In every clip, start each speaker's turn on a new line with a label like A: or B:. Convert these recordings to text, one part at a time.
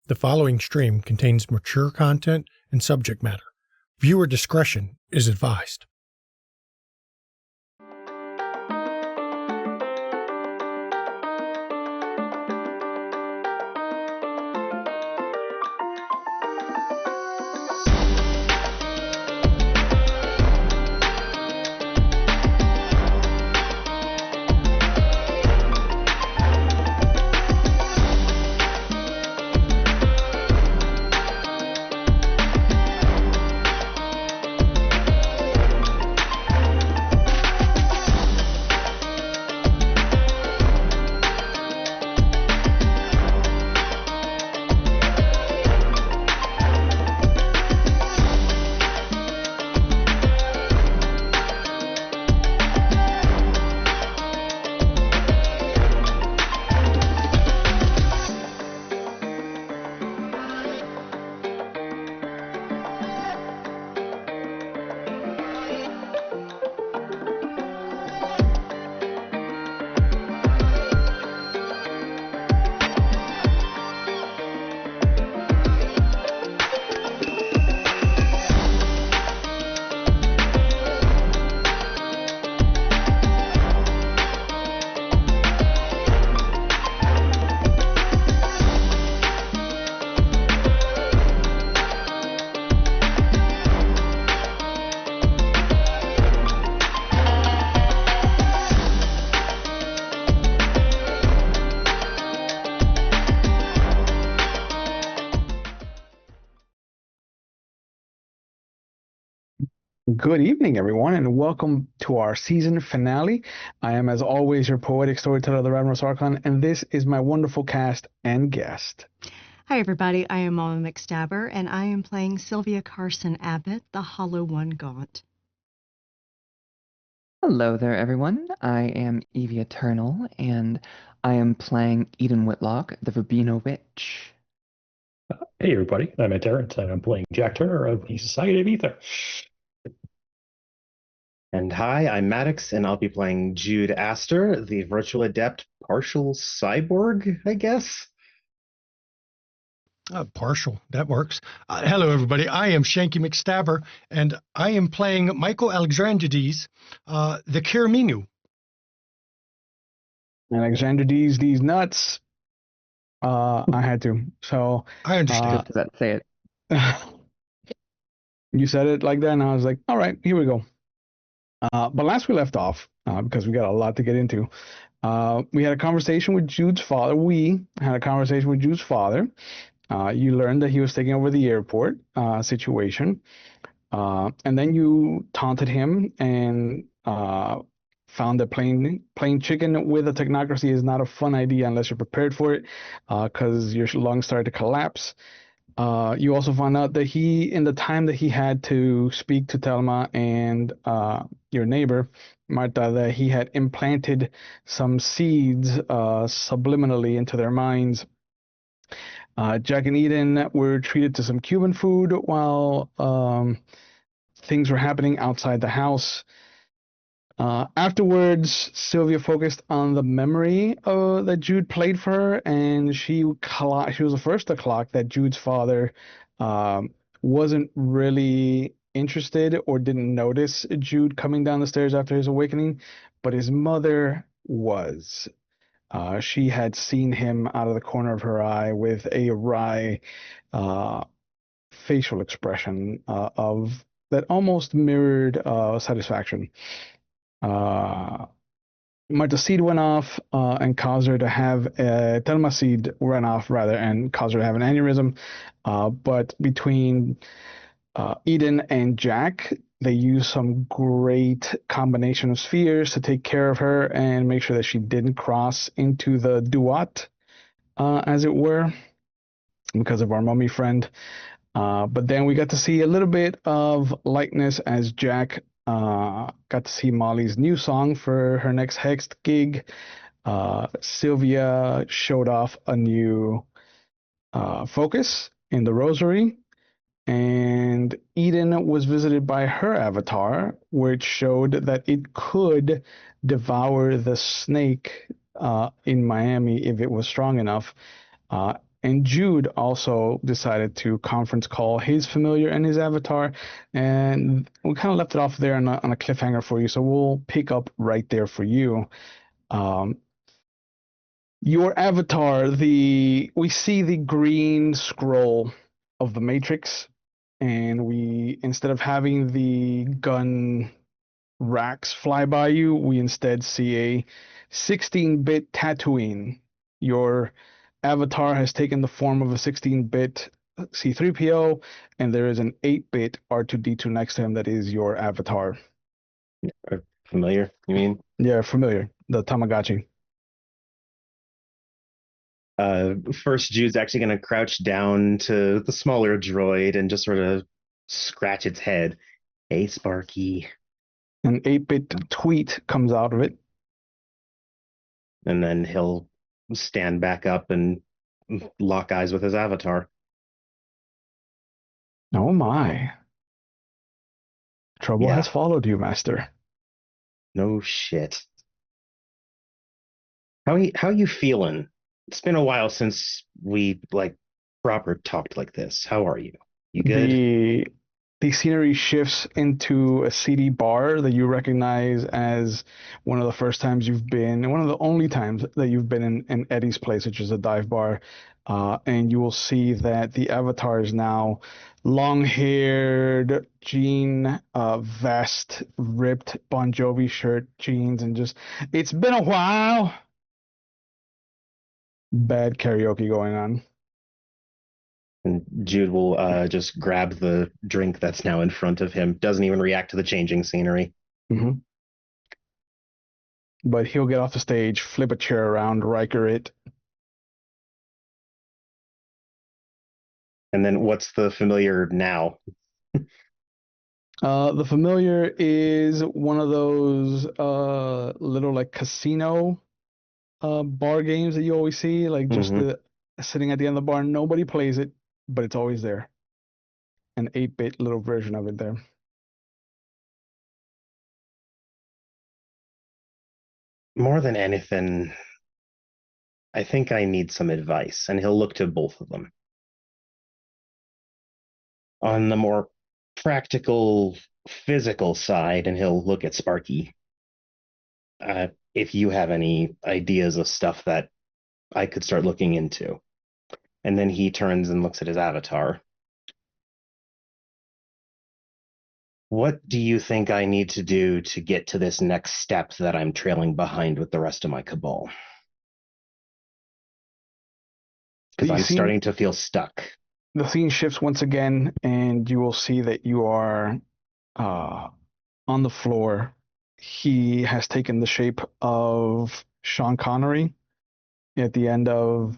A: The following stream contains mature content and subject matter. Viewer discretion is advised.
B: Good evening, everyone, and welcome to our season finale. I am, as always, your poetic storyteller, the Reverend Sarkhan, and this is my wonderful cast and guest.
C: Hi, everybody. I am Mama McStabber, and I am playing Sylvia Carson Abbott, the Hollow One Gaunt.
D: Hello there, everyone. I am Evie Eternal, and I am playing Eden Whitlock, the Verbena Witch.
E: Hey, everybody. I'm Ed Terrence, and I'm playing Jack Turner of the Society of Ether.
F: And hi, I'm Maddox, and I'll be playing Jude Astor, the virtual adept partial cyborg, I guess.
A: Partial, that works. Hello, everybody. I am Shanky McStabber, and I am playing Michael Alexandrides, the Kiraminu.
B: And Alexander D's these nuts. I had to. So
A: I understand.
D: Does that say it?
B: You said it like that, and I was like, all right, here we go. But last we left off, because we got a lot to get into, we had a conversation with Jude's father. We had a conversation with Jude's father. You learned that he was taking over the airport situation. And then you taunted him and found that playing chicken with a technocracy is not a fun idea unless you're prepared for it, because your lungs started to collapse. You also found out that in the time that he had to speak to Thelma and your neighbor, Marta, that he had implanted some seeds subliminally into their minds. Jack and Eden were treated to some Cuban food while things were happening outside the house. Afterwards, Sylvia focused on the memory that Jude played for her, and she was the first to clock that Jude's father wasn't really interested or didn't notice Jude coming down the stairs after his awakening, but his mother was. She had seen him out of the corner of her eye with a wry facial expression of that almost mirrored satisfaction. Marta seed went off and caused her to have Thelma seed run off rather and caused her to have an aneurysm. But between Eden and Jack, they used some great combination of spheres to take care of her and make sure that she didn't cross into the duat, as it were, because of our mummy friend. But then we got to see a little bit of likeness as Jack got to see Molly's new song for her next Hexed gig. Sylvia showed off a new focus in the rosary, and Eden was visited by her avatar, which showed that it could devour the snake in Miami if it was strong enough. And Jude also decided to conference call his familiar and his avatar, and we kind of left it off there on a cliffhanger for you. So we'll pick up right there for you. Your avatar, we see the green scroll of the Matrix, and we, instead of having the gun racks fly by you, we instead see a 16-bit Tatooine. Your avatar has taken the form of a 16-bit C3PO, and there is an 8-bit R2D2 next to him that is your avatar.
F: Familiar, you mean?
B: Yeah, familiar. The Tamagotchi.
F: First, Jude's actually going to crouch down to the smaller droid and just sort of scratch its head. Hey, Sparky.
B: An 8-bit tweet comes out of it.
F: And then he'll stand back up and lock eyes with his avatar.
B: Oh my. Trouble
F: Yeah.
B: has followed you, Master.
F: No shit. How you feeling? It's been a while since we proper talked like this. How are you? You good?
B: The scenery shifts into a seedy bar that you recognize as one of the first times you've been, and one of the only times that you've been in Eddie's place, which is a dive bar. And you will see that the avatar is now long-haired, jean, vest, ripped Bon Jovi shirt, jeans, and just, it's been a while. Bad karaoke going on.
F: And Jude will just grab the drink that's now in front of him. Doesn't even react to the changing scenery.
B: Mm-hmm. But he'll get off the stage, flip a chair around, Riker it.
F: And then what's the familiar now?
B: The familiar is one of those little like casino bar games that you always see, like just the sitting at the end of the bar. Nobody plays it, but it's always there. An 8-bit little version of it there.
F: More than anything, I think I need some advice, and he'll look to both of them. On the more practical, physical side, and he'll look at Sparky. If you have any ideas of stuff that I could start looking into. And then he turns and looks at his avatar. What do you think I need to do to get to this next step that I'm trailing behind with the rest of my cabal? Because I'm starting to feel stuck.
B: The scene shifts once again, and you will see that you are on the floor. He has taken the shape of Sean Connery at the end of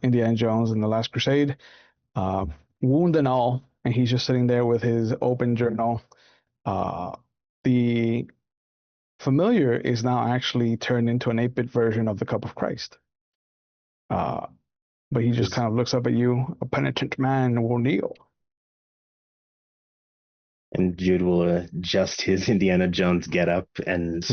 B: Indiana Jones and the Last Crusade, wound and all, and he's just sitting there with his open journal. The familiar is now actually turned into an 8-bit version of the Cup of Christ. But he just kind of looks up at you. A penitent man will kneel.
F: And Jude will adjust his Indiana Jones getup and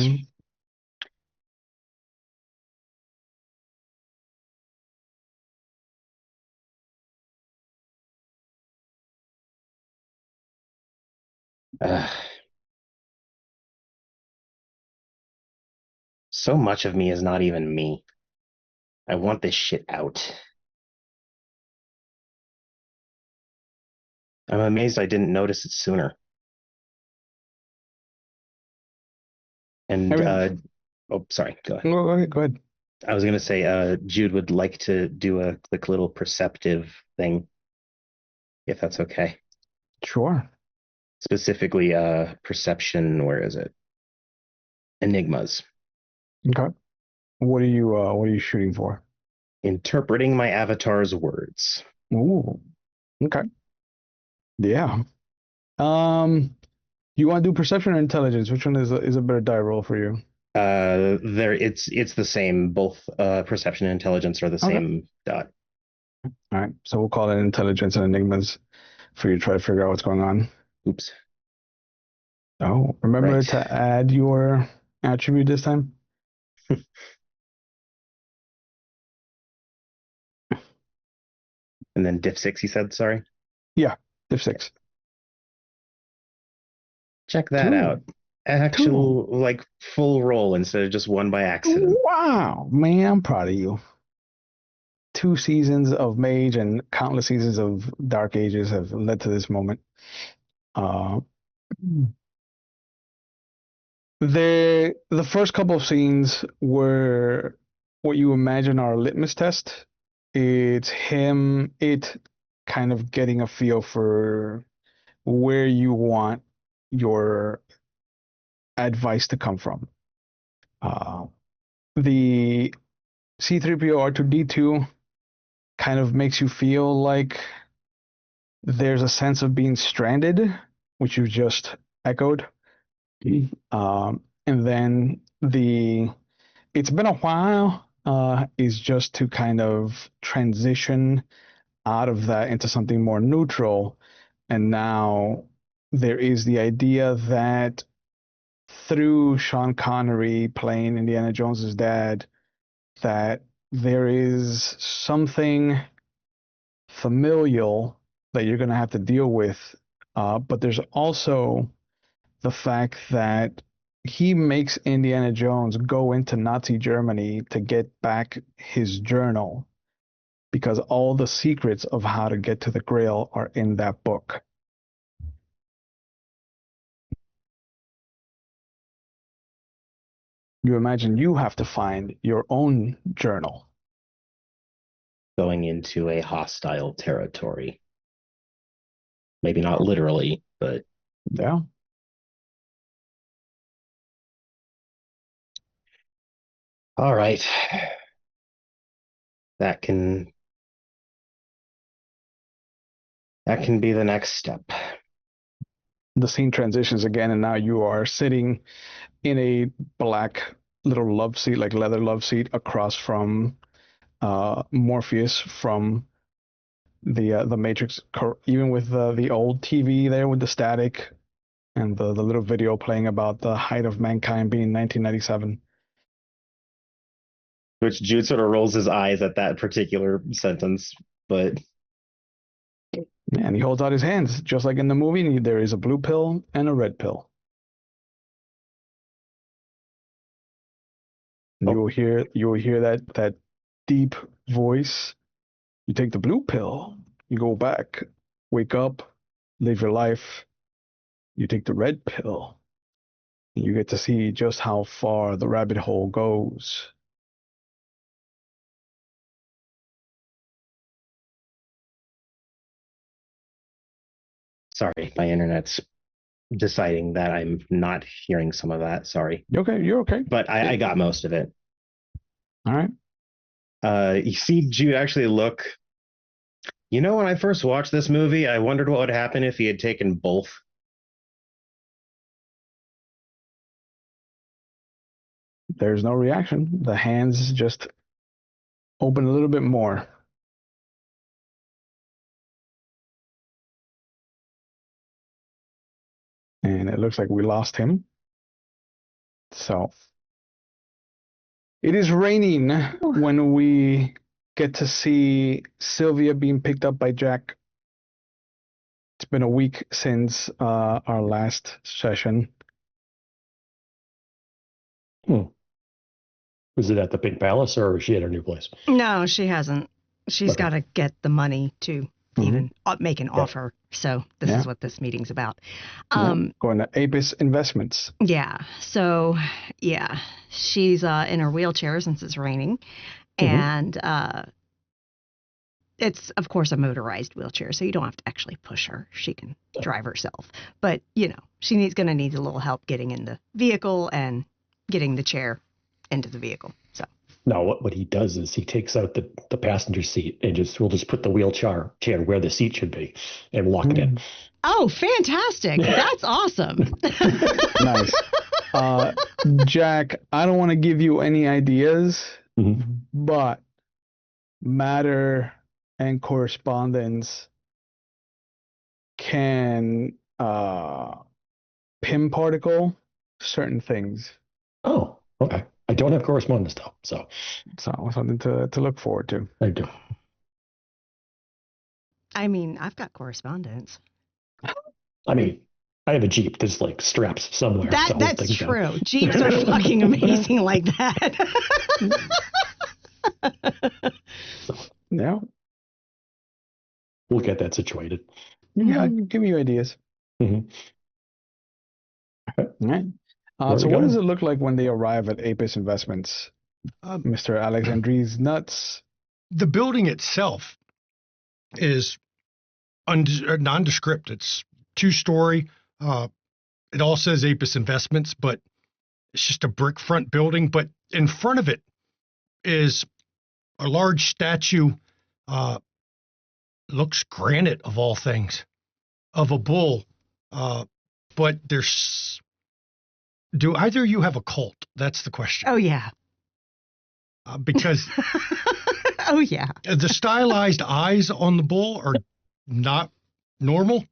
F: so much of me is not even me. I want this shit out. I'm amazed I didn't notice it sooner. And oh, sorry, go ahead.
B: Go ahead.
F: I was gonna say Jude would like to do a quick little perceptive thing, if that's okay.
B: Sure.
F: Specifically perception, where is it? Enigmas.
B: Okay. What are you shooting for?
F: Interpreting my avatar's words.
B: Ooh. Okay. Yeah. You want to do perception or intelligence? Which one is a better die roll for you?
F: It's the same. Both perception and intelligence are the same dot.
B: All right. So we'll call it intelligence and enigmas for you to try to figure out what's going on.
F: Oops.
B: Oh, remember to add your attribute this time?
F: And then diff 6, you said, sorry.
B: Diff 6.
F: Check that
B: Cool.
F: out. Actual, like, full roll instead of just one by accident.
B: Wow, man, I'm proud of you. 2 seasons of Mage and countless seasons of Dark Ages have led to this moment. Uh, the first couple of scenes were what you imagine are a litmus test. It's it kind of getting a feel for where you want your advice to come from. The C3PO R2D2 kind of makes you feel like there's a sense of being stranded, which you just echoed. And then it's been a while is just to kind of transition out of that into something more neutral. And now there is the idea that through Sean Connery playing Indiana Jones's dad, that there is something familial that you're going to have to deal with. But there's also the fact that he makes Indiana Jones go into Nazi Germany to get back his journal because all the secrets of how to get to the Grail are in that book. You imagine you have to find your own journal.
F: Going into a hostile territory. Maybe not literally, but
B: Yeah.
F: all right. That can be the next step.
B: The scene transitions again, and now you are sitting in a black little love seat, like leather love seat, across from Morpheus from the Matrix, even with the old TV there with the static and the little video playing about the height of mankind being 1997.
F: Which Jude sort of rolls his eyes at that particular sentence, but
B: And he holds out his hands, just like in the movie. There is a blue pill and a red pill. You will hear that deep voice. You take the blue pill, you go back, wake up, live your life. You take the red pill, and you get to see just how far the rabbit hole goes.
F: sorry, my internet's deciding that I'm not hearing some of that. Sorry.
B: You're okay.
F: But I got most of it.
B: All right.
F: You see Jude actually look. You know, when I first watched this movie, I wondered what would happen if he had taken both.
B: There's no reaction. The hands just open a little bit more. And it looks like we lost him. So it is raining when we get to see Sylvia being picked up by Jack. It's been a week since our last session.
E: Was it at the Pink Palace or is she at her new place?
C: No, she hasn't. She's
E: Okay.
C: got to get the money to even make an offer. So this is what this meeting's about.
B: Going to Apis Investments.
C: Yeah. So, yeah, she's in her wheelchair since it's raining. And it's, of course, a motorized wheelchair, so you don't have to actually push her. She can drive herself. But, you know, she's going to need a little help getting in the vehicle and getting the chair into the vehicle. So.
E: No, what he does is he takes out the passenger seat and we'll just put the wheelchair chair where the seat should be and lock it in.
C: Oh, fantastic. That's awesome.
B: Nice. Jack, I don't want to give you any ideas, but matter and correspondence can Pym particle certain things.
E: Oh, okay. I don't have correspondence though, so
B: something to look forward to.
E: I do.
C: I mean, I've got correspondence.
E: I mean, I have a Jeep. There's like straps somewhere. to hold
C: That's
E: things down.
C: true. Jeeps are fucking amazing like that.
B: Yeah.
E: We'll get that situated.
B: Yeah, give me your ideas.
E: Mhm.
B: All right.
E: Where
B: So
E: we
B: what does
E: going?
B: it look like when they arrive at Apis Investments,
A: Um,
B: Mr. Alexandre's nuts?
A: the building itself is nondescript. It's 2-story. It all says Apis Investments, but it's just a brick front building. But in front of it is a large statue, looks granite of all things, of a bull. But do either of you have a cult? That's the question.
C: Oh, yeah.
A: Because
C: Oh, yeah.
A: the stylized eyes on the bull are not normal.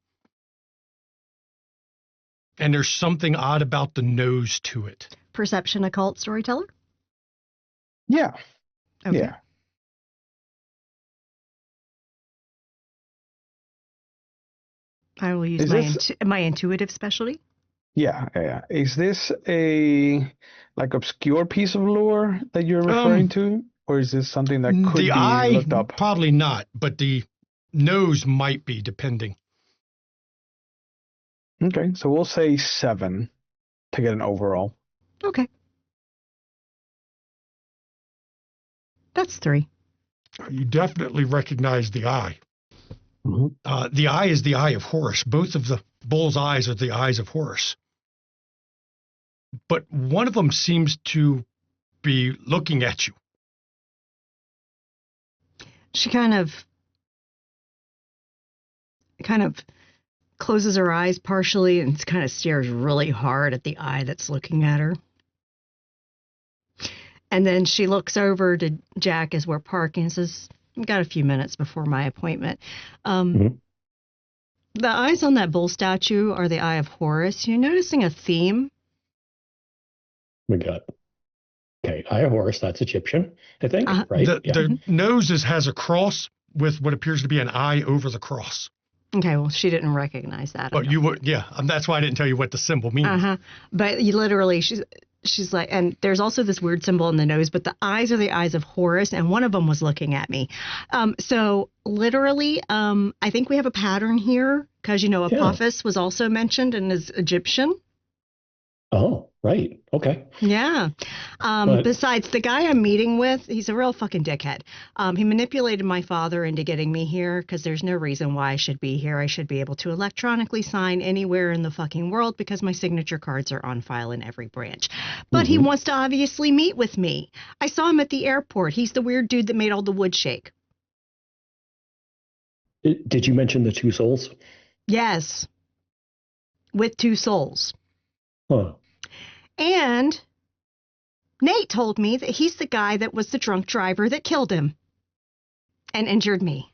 A: And there's something odd about the nose to it.
C: Perception occult storyteller?
B: Yeah.
C: Okay.
B: Yeah.
C: I will use
B: Is
C: my intuitive specialty.
B: Yeah. Is this a like obscure piece of lore that you're referring to, or is this something that could
A: The
B: be
A: eye,
B: looked up?
A: probably not, but the nose might be, depending.
B: Okay, so we'll say 7 to get an overall.
C: Okay. That's 3.
A: You definitely recognize the eye.
B: Mhm.
A: The eye is the eye of Horus. Both of the bull's eyes are the eyes of Horus. But one of them seems to be looking at you.
C: She kind of closes her eyes partially and kind of stares really hard at the eye that's looking at her. And then she looks over to Jack as we're parking and says, I've got a few minutes before my appointment.
E: Mhm.
C: The eyes on that bull statue are the eye of Horus. You're noticing a theme?
E: We got. Okay, Eye of Horus, that's Egyptian, I think,
C: Uh-huh.
E: right?
A: The,
E: Yeah.
A: the nose has a cross with what appears to be an eye over the cross.
C: Okay, well, she didn't recognize that.
A: But you would, yeah. That's why I didn't tell you what the symbol means.
C: Uh-huh. But you literally, she's like, and there's also this weird symbol in the nose, but the eyes are the eyes of Horus, and one of them was looking at me. So literally, I think we have a pattern here, because, Apophis was also mentioned and is Egyptian.
E: Oh, right. Okay.
C: Yeah.
E: But-
C: Besides, the guy I'm meeting with, he's a real fucking dickhead. He manipulated my father into getting me here because there's no reason why I should be here. I should be able to electronically sign anywhere in the fucking world because my signature cards are on file in every branch. But he wants to obviously meet with me. I saw him at the airport. He's the weird dude that made all the wood shake.
E: Did you mention the 2 souls?
C: Yes. With 2 souls.
E: Huh.
C: And Nate told me that he's the guy that was the drunk driver that killed him and injured me.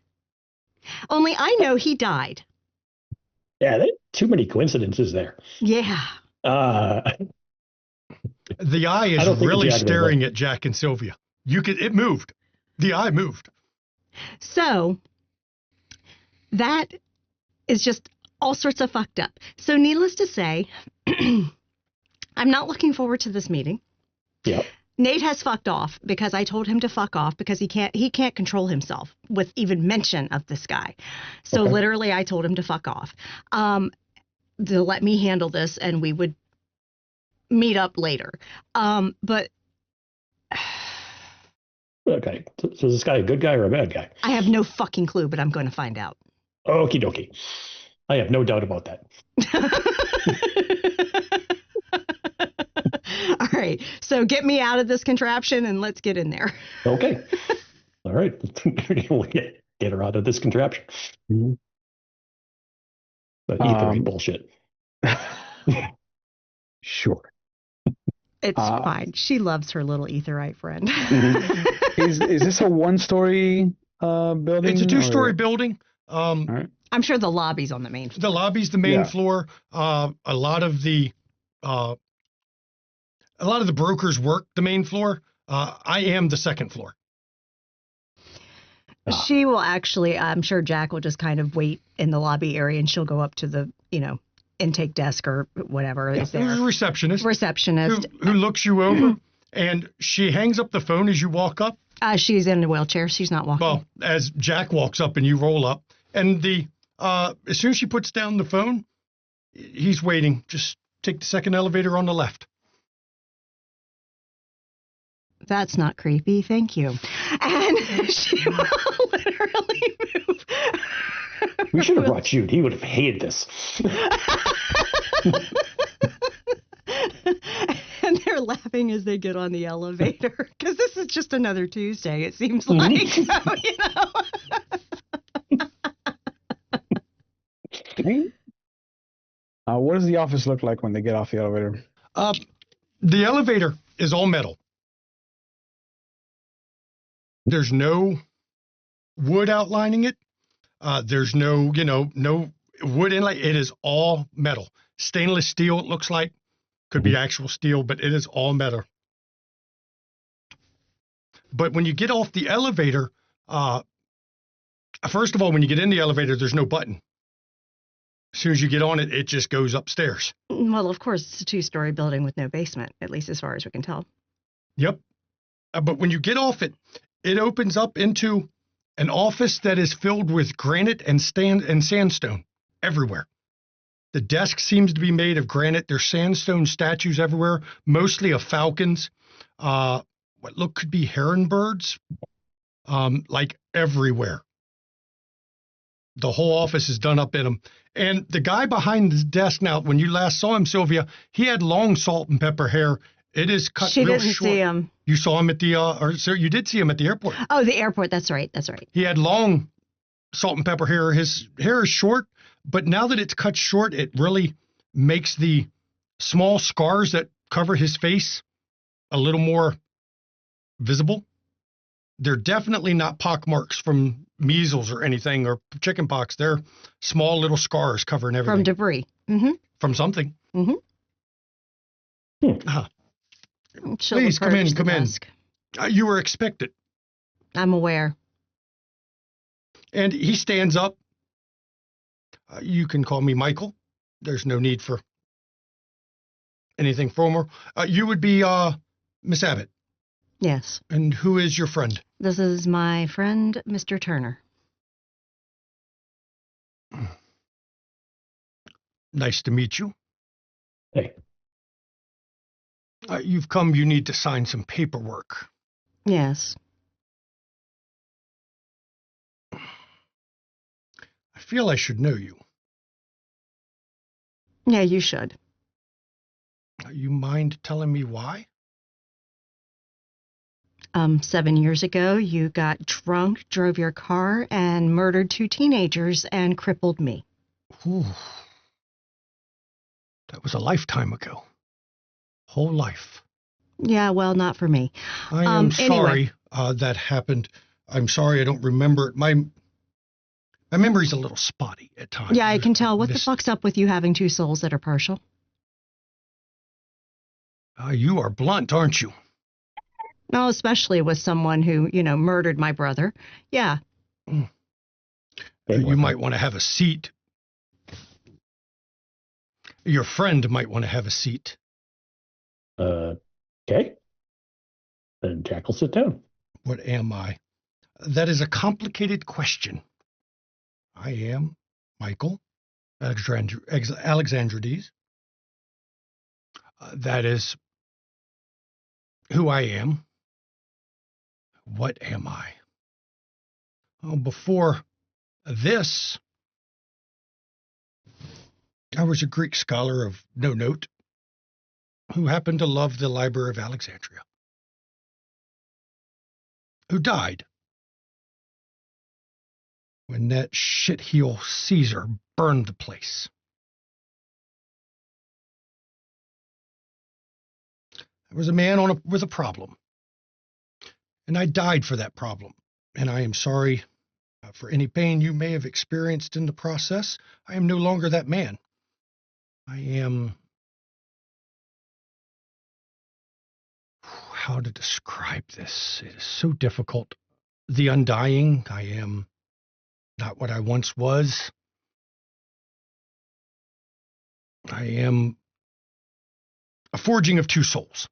C: Only I know he died.
E: Yeah, too many coincidences there.
C: Yeah.
A: The eye
E: I
A: is
E: don't think
A: really
E: Jack did
A: staring
E: that.
A: at Jack and Sylvia. It moved. The eye moved.
C: So that is just all sorts of fucked up. So needless to say, I'm not looking forward to this meeting.
E: Yep.
C: Nate has fucked off because I told him to fuck off because he can't control himself with even mention of this guy. So
E: Okay.
C: literally I told him to fuck off. To let me handle this and we would meet up later. But
E: Okay. So is this guy a good guy or a bad guy?
C: I have no fucking clue, but I'm going to find out.
E: Okie dokie. I have no doubt about that.
C: All right. So get me out of this contraption and let's get in there.
E: Okay. All right. We'll get her out of this contraption. But ether bullshit.
B: Sure.
C: It's fine. She loves her little etherite friend.
B: Is this a 1-story building?
A: It's a 2-story
B: or-
A: building.
B: All right.
C: I'm sure the lobby's on the main floor.
A: The lobby's the main
B: Yeah.
A: floor. A lot of the brokers work the main floor. I am the second floor.
C: She will actually, I'm sure Jack will just kind of wait in the lobby area and she'll go up to the, intake desk or whatever is
A: There's
C: there.
A: a receptionist
C: Receptionist.
A: who looks you over, and she hangs up the phone as you walk up.
C: She's in a wheelchair. She's not walking.
A: Well, as Jack walks up and you roll up, and as soon as she puts down the phone, he's waiting. Just take the second elevator on the left.
C: That's not creepy. Thank you. And she will literally move.
E: We should have brought Jude. He would have hated this.
C: And they're laughing as they get on the elevator because this is just another Tuesday, it seems like. So,
B: What does the office look like when they get off the elevator?
A: The elevator is all metal. There's no wood outlining it. There's no wood inlay. It is all metal. Stainless steel, it looks like. Could be actual steel, but it is all metal. But when you get off the elevator, first of all, when you get in the elevator, there's no button. As soon as you get on it, it just goes upstairs.
C: well, of course, it's a 2-story building with no basement, at least as far as we can tell.
A: Yep. But when you get off it, it opens up into an office that is filled with granite and sandstone everywhere. The desk seems to be made of granite. There's sandstone statues everywhere, mostly of falcons. What could be heron birds, like everywhere. The whole office is done up in them. And the guy behind the desk now, when you last saw him, Sylvia, he had long salt and pepper hair. It is cut
C: She
A: real
C: didn't
A: short.
C: see him.
A: You saw him at so you did see him at the airport.
C: Oh, the airport. That's right. That's right.
A: He had long salt and pepper hair. His hair is short, but now that it's cut short, it really makes the small scars that cover his face a little more visible. They're definitely not pockmarks from measles or anything or chicken pox. They're small little scars covering everything.
C: From debris. Mm-hmm.
A: From something.
C: Mm-hmm.
A: Please come in. Come in. You were expected.
C: I'm aware.
A: And he stands up. You can call me Michael. There's no need for anything formal. You would be Miss Abbott.
C: Yes.
A: And who is your friend?
C: This is my friend, Mr. Turner.
A: Nice to meet you.
E: Hey.
A: You've come, you need to sign some paperwork.
C: Yes.
A: I feel I should know you.
C: Yeah, you should.
A: You mind telling me why?
C: 7 years ago, you got drunk, drove your car, and murdered 2 teenagers and crippled me.
A: Ooh. That was a lifetime ago. Whole life.
C: Yeah, well, not for me.
A: I am
C: Anyway.
A: sorry that happened. I'm sorry I don't remember it. My memory's a little spotty at times.
C: Yeah, I can tell. What the
A: Miss-
C: fuck's up with you having 2 souls that are partial?
A: You are blunt, aren't you?
C: No, especially with someone who, murdered my brother. Yeah.
A: You might want to have a seat. Your friend might want to have a seat.
E: Okay. Then Jack will sit down.
A: What am I? That is a complicated question. I am Michael Alexandrides. That is who I am. What am I? Oh, before this, I was a Greek scholar of no note who happened to love the Library of Alexandria, who died when that shitheel Caesar burned the place. I was a man with a problem, and I died for that problem, and I am sorry for any pain you may have experienced in the process. I am no longer that man. I am... How to describe this? It is so difficult. the undying. I am not what I once was. I am a forging of two souls,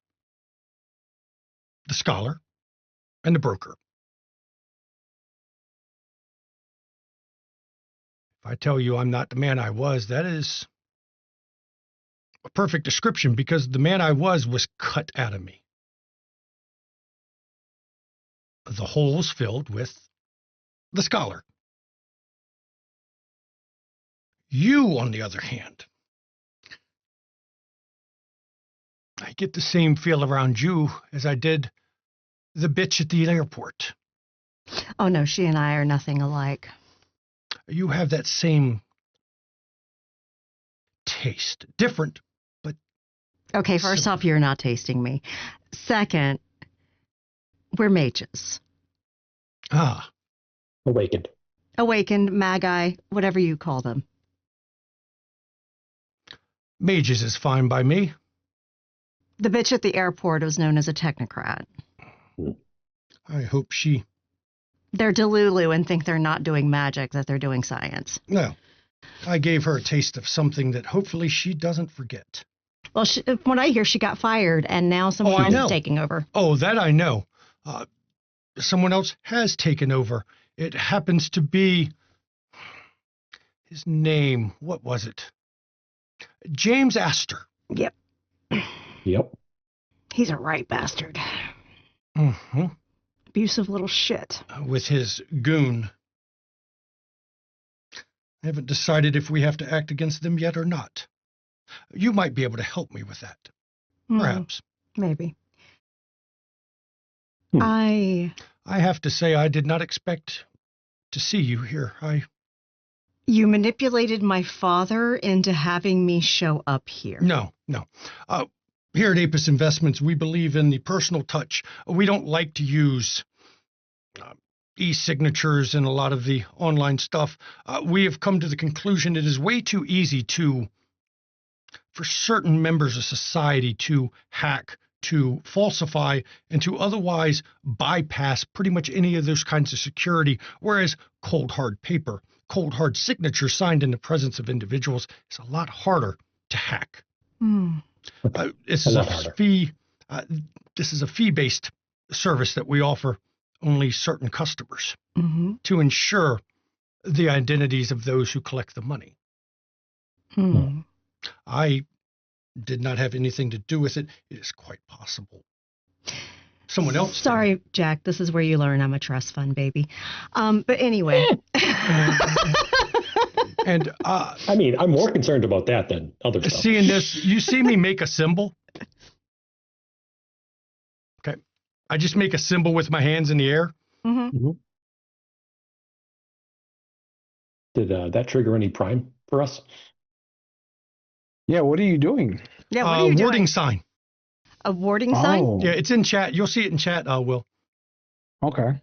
A: the scholar and the broker. If I tell you I'm not the man I was, that is a perfect description, because the man I was cut out of me. The holes filled with the scholar. You, on the other hand, I get the same feel around you as I did the bitch at the airport.
C: Oh, no, she and I are nothing alike.
A: You have that same taste. Different, but...
C: Okay, first off, you're not tasting me. Second, we're mages.
A: Ah,
E: Awakened.
C: Awakened, magi, whatever you call them.
A: mages is fine by me.
C: The bitch at the airport was known as a technocrat.
A: I hope she...
C: They're Delulu and think they're not doing magic, that they're doing science.
A: No. I gave her a taste of something that hopefully she doesn't forget.
C: Well, from what I hear, she got fired, and now someone
A: I
C: else
A: know.
C: is taking over.
A: Oh, that I know. Someone else has taken over. It happens to be... His name, what was it? James Astor.
C: Yep.
E: Yep.
C: He's a right bastard.
A: Mm-hmm.
C: Abusive little shit.
A: With his goon. I haven't decided if we have to act against them yet or not. You might be able to help me with that. Perhaps.
C: Maybe.
E: Hmm.
A: I have to say I did not expect to see you here.
C: You manipulated my father into having me show up here.
A: No. Here at Apis Investments, we believe in the personal touch. We don't like to use e-signatures and a lot of the online stuff. We have come to the conclusion it is way too easy for certain members of society to hack, to falsify, and to otherwise bypass pretty much any of those kinds of security, whereas cold hard paper, cold hard signature signed in the presence of individuals is a lot harder to hack. This is this is a fee-based service that we offer only certain customers to ensure the identities of those who collect the money. I did not have anything to do with it. It is quite possible someone else did.
C: Sorry, Jack. This is where you learn I'm a trust fund baby. But anyway.
A: And
E: I mean, I'm more concerned about that than other stuff.
A: Seeing this, you see me make a symbol? Okay. I just make a symbol with my hands in the air.
E: Did that trigger any prime for us?
B: Yeah, what are you doing?
C: Yeah, what are you
A: warding
C: doing?
A: sign.
C: A warding sign?
B: Oh,
A: Yeah, it's in chat. You'll see it in chat, Will.
B: okay.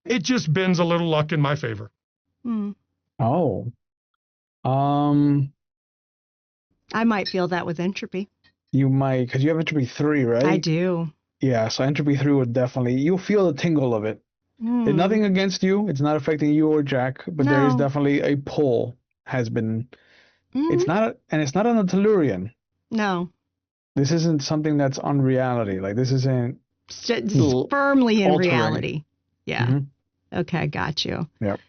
A: It just bends a little luck in my favor.
B: Oh.
C: I might feel that with entropy.
B: You might, because you have entropy 3, right?
C: I do.
B: Yeah, so entropy 3 would definitely, you'll feel the tingle of it. It's nothing against you. It's not affecting you or Jack, but there is
C: No.
B: definitely a pull has been, it's not, and it's not on the Tellurian.
C: No.
B: This isn't something that's on reality. Like this isn't
C: Firmly in
B: altering.
C: reality. Yeah.
B: Mhm.
C: Okay, got you.
B: Yep.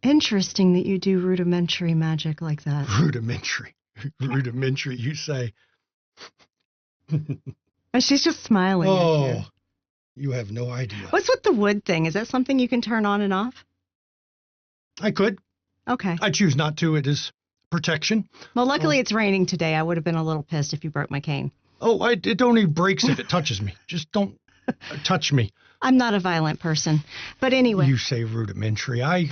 C: Interesting that you do rudimentary magic like that.
A: Rudimentary, you say.
C: And she's just smiling at you.
A: You have no idea.
C: What's with the wood thing? Is that something you can turn on and off?
A: I could.
C: Okay.
A: I choose not to. It is protection.
C: Well, luckily it's raining today. I would have been a little pissed if you broke my cane.
A: It only breaks if it touches me. Just don't touch me.
C: I'm not a violent person. But anyway.
A: You say rudimentary. I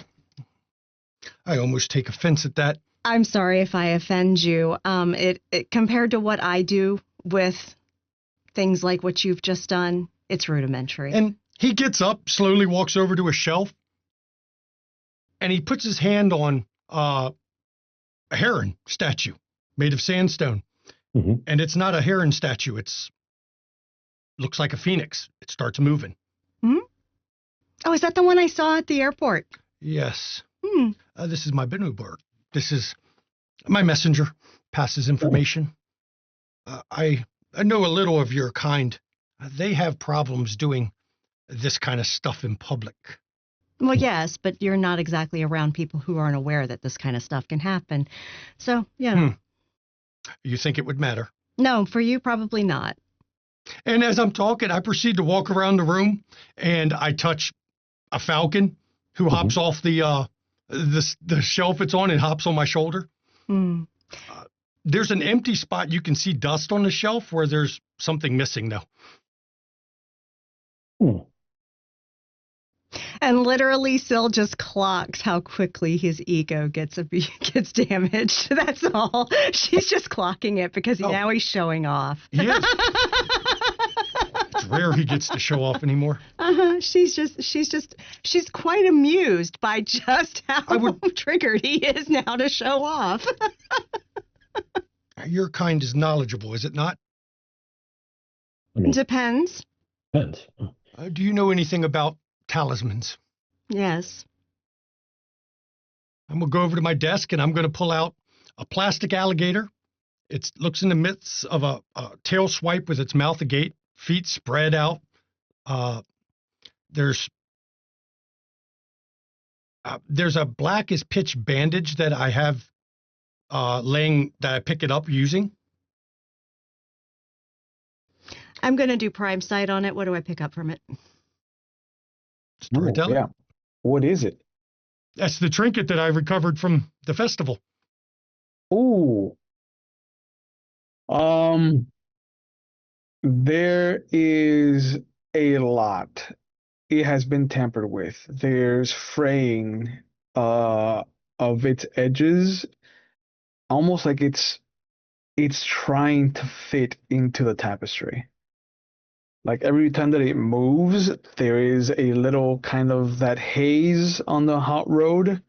A: almost take offense at that.
C: I'm sorry if I offend you. It compared to what I do with things like what you've just done, it's rudimentary.
A: And he gets up, slowly walks over to a shelf, and he puts his hand on a heron statue made of sandstone. And it's not a heron statue. Looks like a phoenix. It starts moving.
C: Oh, is that the one I saw at the airport?
A: Yes.
C: Hmm.
A: This is my Binuberg. This is my messenger. Passes information. I know a little of your kind. They have problems doing this kind of stuff in public.
C: Well, yes, but you're not exactly around people who aren't aware that this kind of stuff can happen. So, yeah.
A: You think it would matter?
C: No, for you, probably not.
A: And as I'm talking, I proceed to walk around the room, and I touch a falcon who hops off the shelf it's on and hops on my shoulder.
C: Hmm.
A: There's an empty spot. You can see dust on the shelf where there's something missing, though.
C: And literally, Syl just clocks how quickly his ego gets damaged. That's all. She's just clocking it because now he's showing off.
A: Yes. It's rare he gets to show off anymore.
C: She's quite amused by just how triggered he is now to show off.
A: Your kind is knowledgeable, is it not?
C: Depends.
E: Depends.
A: Do you know anything about talismans?
C: Yes.
A: I'm going to go over to my desk and I'm going to pull out a plastic alligator. It looks in the midst of a tail swipe with its mouth agape, feet spread out. There's a black as pitch bandage that I have laying that I pick it up using.
C: I'm going to do prime sight on it. What do I pick up from it?
A: Storyteller.
B: Yeah. What is it?
A: That's the trinket that I recovered from the festival.
B: Ooh. There is a lot. It has been tampered with. There's fraying of its edges, almost like it's trying to fit into the tapestry. Like every time that it moves, there is a little kind of that haze on the hot road.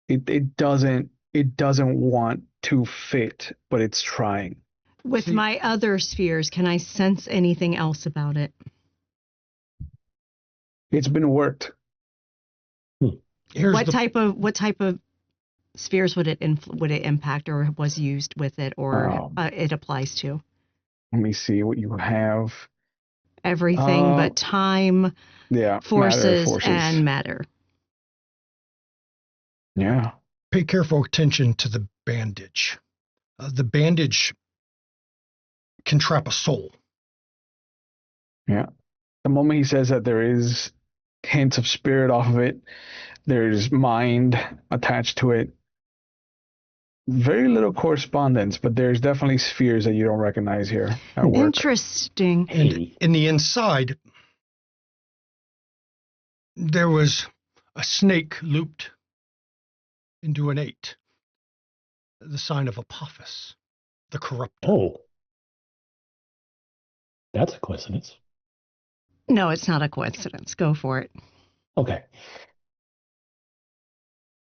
B: It doesn't want to fit, but it's trying.
C: With my other spheres, can I sense anything else about it?
B: It's been worked.
C: What type of spheres would it impact or was used with it or it applies to?
B: Let me see what you have.
C: Everything but time, forces, and matter.
B: Yeah.
A: Pay careful attention to the bandage. The bandage can trap a soul.
B: Yeah. The moment he says that there is hints of spirit off of it, there's mind attached to it. Very little correspondence, but there's definitely spheres that you don't recognize here at work.
C: Interesting.
A: And in the inside, there was a snake looped into an 8. The sign of Apophis, the corruptor.
E: Oh. That's a coincidence.
C: No, it's not a coincidence. Go for it.
E: Okay.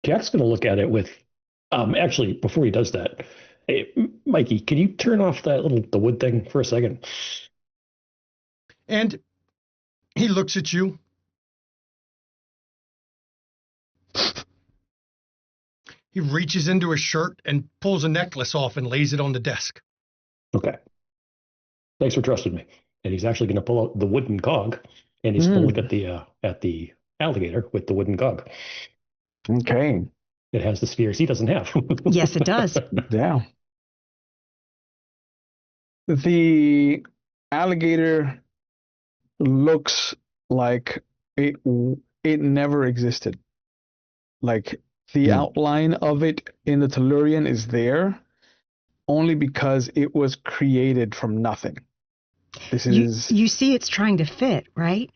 E: Jack's going to look at it with, actually, before he does that, hey, Mikey, can you turn off the wood thing for a second?
A: And he looks at you. He reaches into his shirt and pulls a necklace off and lays it on the desk.
E: Okay. Thanks for trusting me. And he's actually going to pull out the wooden cog, and he's going to look at the alligator with the wooden cog.
B: Okay.
E: It has the spheres he doesn't have.
C: Yes, it does.
B: Yeah. The alligator looks like it never existed. Like the outline of it in the Tellurian is there only because it was created from nothing. This is
C: you see it's trying to fit, right?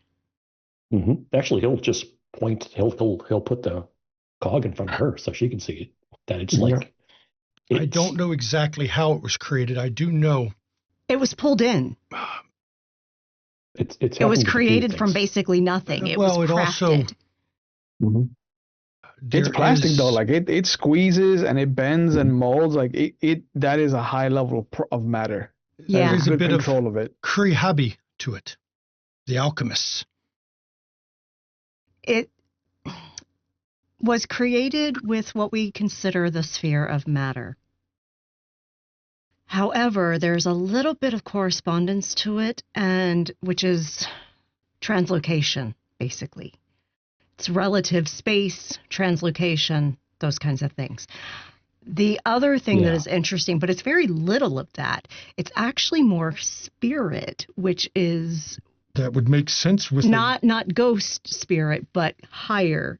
E: Mm-hmm. Actually, he'll just point. He'll put the cog in front of her so she can see it. That it's like.
A: I don't know exactly how it was created. I do know
C: it was pulled in.
E: It
C: was created from basically nothing. It was crafted.
B: It's plastic though. Like it squeezes and it bends and molds. Like it that is a high level of matter.
C: Yeah,
A: there's a bit
B: control of it.
A: Krihabi to it. The alchemists.
C: It was created with what we consider the sphere of matter. However, there's a little bit of correspondence to it, and which is translocation, basically. It's relative space, translocation, those kinds of things. The other thing that
E: Yeah.
C: is interesting, but it's very little of that, it's actually more spirit, which is
A: That would make sense with
C: not ghost spirit, but higher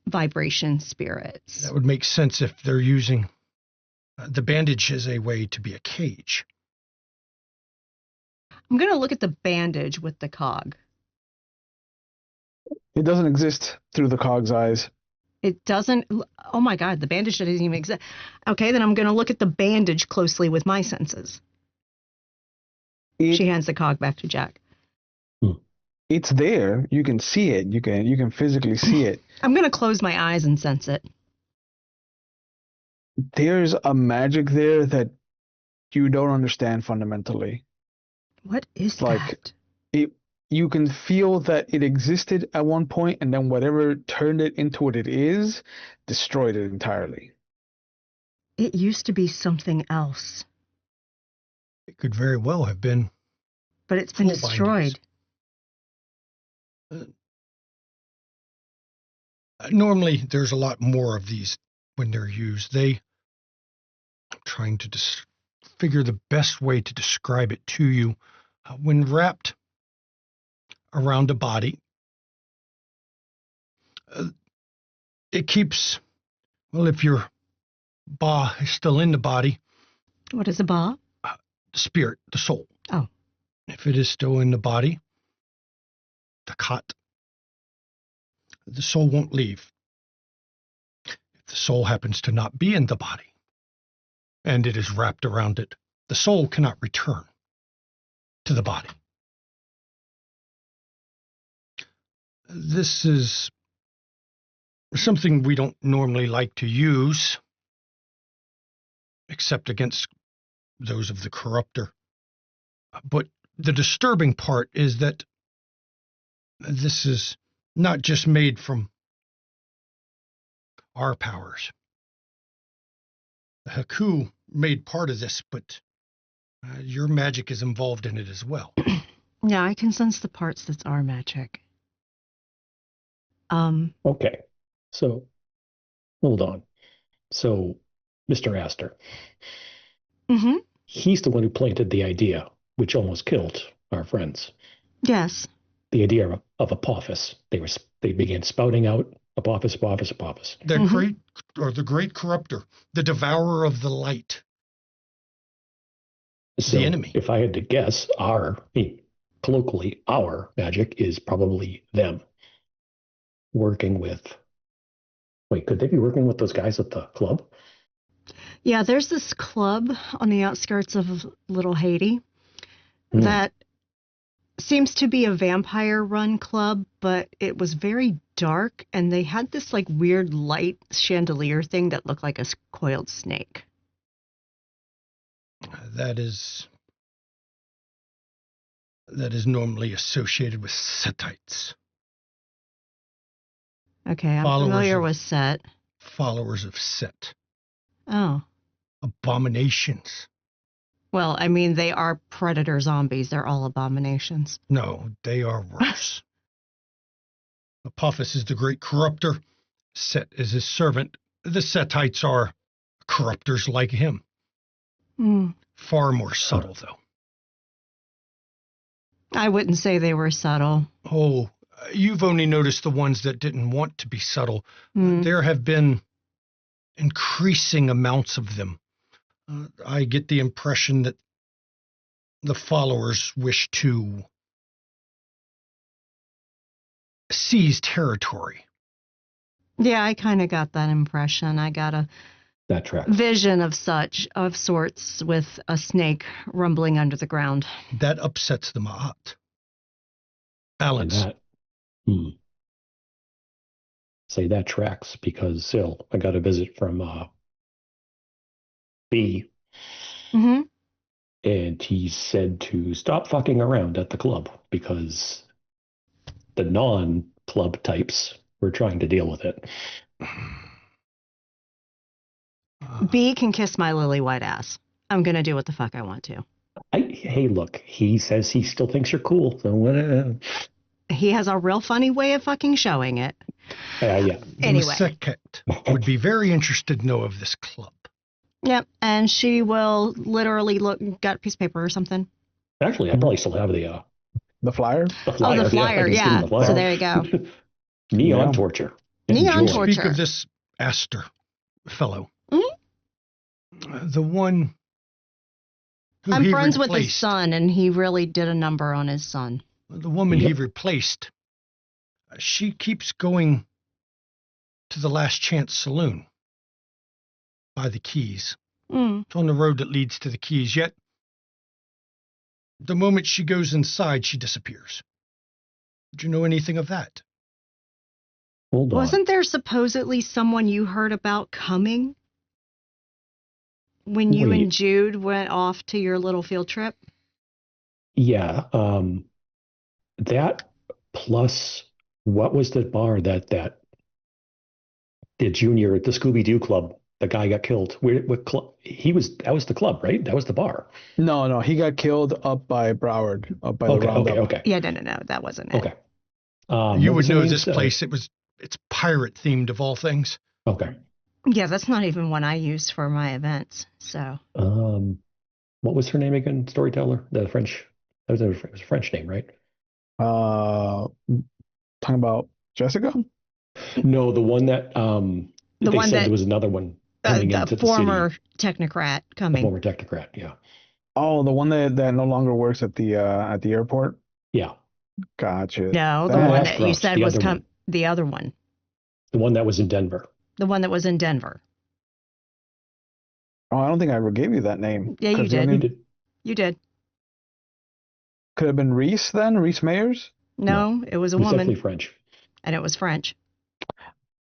C: vibration spirits.
A: that would make sense if they're using the bandage as a way to be a cage.
C: I'm going to look at the bandage with the cog.
B: It doesn't exist through the cog's eyes.
C: It doesn't. Oh my God, the bandage doesn't even exist. Okay, then I'm going to look at the bandage closely with my senses. She hands the cog back to Jack.
B: It's there. You can see it. You can physically see it.
C: I'm going to close my eyes and sense it.
B: There's a magic there that you don't understand fundamentally.
C: What is
B: Like,
C: that?
B: You can feel that it existed at one point, and then whatever turned it into what it is, destroyed it entirely.
C: It used to be something else,
A: It could very well have been.
C: but it's been
A: Full
C: destroyed.
A: bindings. Normally, there's a lot more of these when they're used. I'm trying to figure the best way to describe it to you. When wrapped around a body, it keeps, well, if your ba is still in the body,
C: What is a ba?
A: the spirit, the soul.
C: Oh.
A: If it is still in the body, the khat, the soul won't leave. If the soul happens to not be in the body and it is wrapped around it, the soul cannot return to the body. This is something we don't normally like to use, except against those of the corruptor. But the disturbing part is that this is not just made from our powers. The Haku made part of this, but your magic is involved in it as well.
C: Yeah, I can sense the parts that's our magic.
E: Okay. So, hold on. So, Mr. Astor,
C: Mm-hmm.
E: he's the one who planted the idea, which almost killed our friends.
C: Yes.
E: The idea of Apophis. They began spouting out Apophis.
A: The
C: Mhm.
A: great, or the great corruptor, the devourer of the light.
E: So,
A: The enemy.
E: if I had to guess, colloquially, our magic is probably them working with. Wait, could they be working with those guys at the club?
C: Yeah, there's this club on the outskirts of Little Haiti
E: Hmm.
C: that seems to be a vampire-run club, but it was very dark, and they had this like weird light chandelier thing that looked like a coiled snake.
A: That is normally associated with Setites,
C: Okay, I'm
A: Followers
C: familiar
A: of-
C: with Set.
A: followers of Set,
C: Oh.
A: abominations.
C: Well, I mean, they are predator zombies. They're all abominations.
A: No, they are worse. Apophis is the great corruptor. Set is his servant. The Setites are corruptors like him.
C: Hmm.
A: Far more subtle, though.
C: I wouldn't say they were subtle.
A: Oh, you've only noticed the ones that didn't want to be subtle.
C: Hmm.
A: There have been increasing amounts of them. I get the impression that the followers wish to seize territory.
C: Yeah, I kind of got that impression. I got a
E: That tracks.
C: vision of sorts with a snake rumbling under the ground.
A: That upsets the Ma'at.
E: And
A: Balance.
E: that, say that tracks because still, I got a visit from B,
C: Mm-hmm.
E: and he said to stop fucking around at the club because the club types were trying to deal with it.
C: B can kiss my lily white ass. I'm gonna do what the fuck I want to.
E: Hey, look, he says he still thinks you're cool. So what?
C: He has a real funny way of fucking showing it.
E: Yeah.
A: The
C: Anyway.
A: Second would be very interested to know of this club.
C: Yep, and she will literally got a piece of paper or something.
E: Actually, I probably still have the
B: flyer.
E: flyer.
C: Oh, the flyer,
E: I can just give him the flyer.
C: So there you go.
E: Neon
B: Yeah.
E: torture.
C: Neon
E: Enjoy.
C: torture.
A: Speak of this Astor fellow.
C: Mhm.
A: The one who
C: I'm
A: he
C: friends with his
A: replaced.
C: son, and he really did a number on his son.
A: The woman he
E: Yep.
A: replaced. She keeps going to the Last Chance Saloon by the Keys.
C: Mm.
A: It's on the road that leads to the Keys, yet the moment she goes inside, she disappears. Did you know anything of that?
E: Hold on.
C: Wasn't there supposedly someone you heard about coming when you
E: Wait.
C: and Jude went off to your little field trip?
E: Yeah. That plus what was the bar that did Junior at the Scooby Doo club? The guy got killed. What club? That was the club, right? That was the bar.
B: No, he got killed up by Broward, up by the
E: Okay.
B: roundup.
C: Yeah, no, that wasn't it.
E: Okay.
A: You
E: what
A: would
E: was the
A: know
E: name?
A: this place. It's pirate themed of all things.
E: Okay.
C: Yeah, that's not even one I use for my events. So
E: What was her name again? Storyteller, the French. It was a French name, right?
B: Talking about Jessica?
E: No, the one that
C: The
E: they
C: one
E: said
C: that-
E: there was another one coming
C: the
E: into
C: former
E: the city.
C: technocrat
E: A
C: coming.
E: former technocrat. Yeah.
B: Oh, the one that no longer works at the airport.
E: Yeah.
B: Gotcha.
C: No, the
B: That-
C: one
E: That's
C: that you
E: gross.
C: said
E: The
C: was
E: other one.
C: the other one.
E: The one that was in Denver.
C: The one that was in Denver.
B: Oh, I don't think I ever gave you that name.
C: Yeah, you
B: 'Cause the
C: did.
B: only-
E: You did.
C: You did.
B: Could have been Reese then, Reese Mayers.
C: No, it was a
E: It was
C: woman,
E: definitely French.
C: and it was French.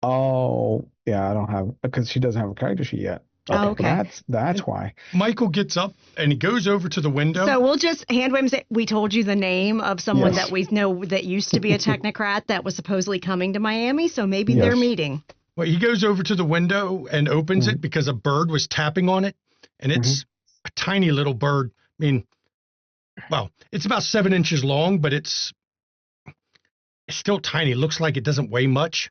B: Oh, yeah, I don't have because she doesn't have a character sheet yet.
C: Oh, okay.
B: That's why.
A: Michael gets up and he goes over to the window.
C: So we'll just hand wave and say, we told you the name of someone
E: Yes.
C: that we know that used to be a technocrat that was supposedly coming to Miami, so maybe
E: Yes.
C: they're meeting.
A: Well, he goes over to the window and opens it because a bird was tapping on it. And it's a tiny little bird. I mean, well, it's about 7 inches long, but it's still tiny. It looks like it doesn't weigh much.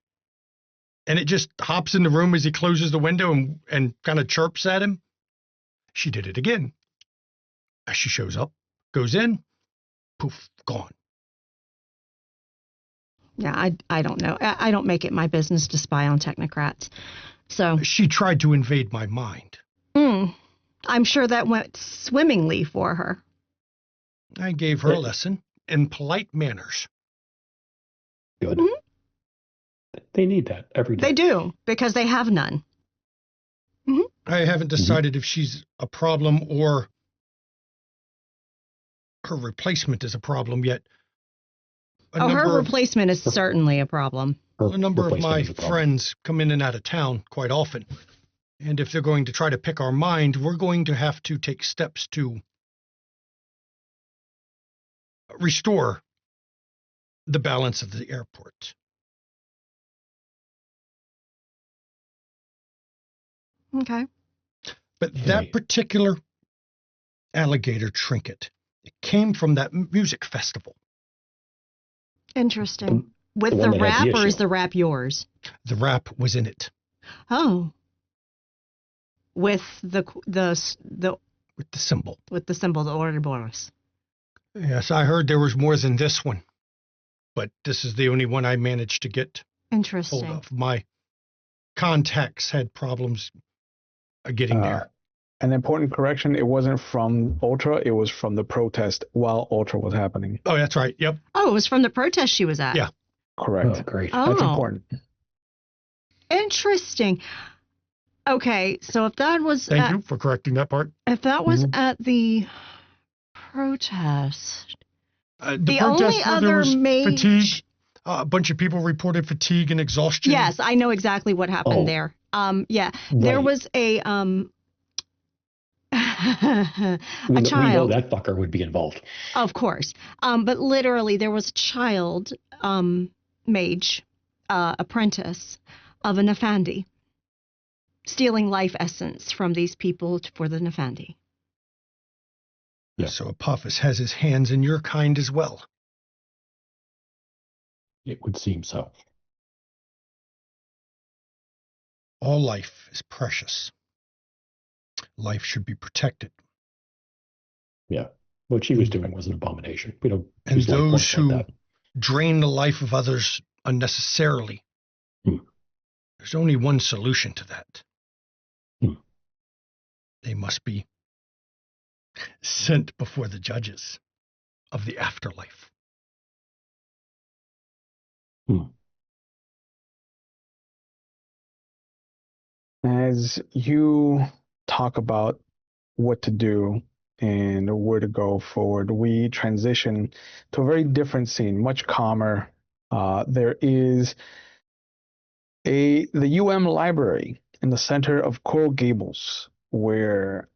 A: And it just hops in the room as he closes the window and kind of chirps at him. She did it again. As she shows up, goes in, poof, gone.
C: Yeah, I don't know. I don't make it my business to spy on technocrats. So
A: She tried to invade my mind.
C: I'm sure that went swimmingly for her.
A: I gave her a lesson in polite manners.
E: Good. They need that every day.
C: They do, because they have none.
A: I haven't decided if she's a problem or her replacement is a problem yet.
C: Her replacement is certainly a problem.
E: Her
A: A number of
E: replacement
A: my
E: is a problem.
A: friends come in and out of town quite often. And if they're going to try to pick our mind, we're going to have to take steps to restore the balance of the airport.
C: Okay.
A: But
E: Okay.
A: that particular alligator trinket, it came from that music festival.
C: Interesting. With
E: the
C: the
E: one that had
C: rap,
E: the
C: or is
E: issue.
C: the rap yours?
A: The rap was in it
C: Oh. With the
A: with the symbol.
C: with the symbol, the Ouroboros.
A: Yes, I heard there was more than this one, but this is the only one I managed to get hold
C: Interesting.
A: of. My contacts had problems getting there.
B: An important correction: it wasn't from Ultra; it was from the protest while Ultra was happening.
A: Oh, that's right. Yep.
C: Oh, it was from the protest she was at.
A: Yeah.
B: Correct.
E: Oh, great.
C: Oh,
B: That's important.
C: interesting. Okay, so if that was
A: Thank you for correcting that part.
C: if that was at the protest,
A: The
C: the
A: protest
C: only
A: where there
C: other
A: was
C: Mage.
A: fatigue. A bunch of people reported fatigue and exhaustion.
C: Yes, I know exactly what happened
E: Oh.
C: there. Yeah, there
E: Right.
C: was a a
E: We know
C: child.
E: that fucker would be involved.
C: Of course. But literally there was a child mage apprentice of a Nefandi, stealing life essence from these people for the Nefandi.
E: Yeah.
A: So Apophis has his hands in your kind as well.
E: It would seem so.
A: All life is precious. Life should be protected.
E: Yeah. What she was doing was an abomination. We don't
A: And
E: use light
A: those
E: points
A: who
E: like that.
A: drain the life of others unnecessarily, there's only one solution to that. They must be sent before the judges of the afterlife.
B: As you talk about what to do and where to go forward, we transition to a very different scene, much calmer. There is the UM library in the center of Coral Gables, where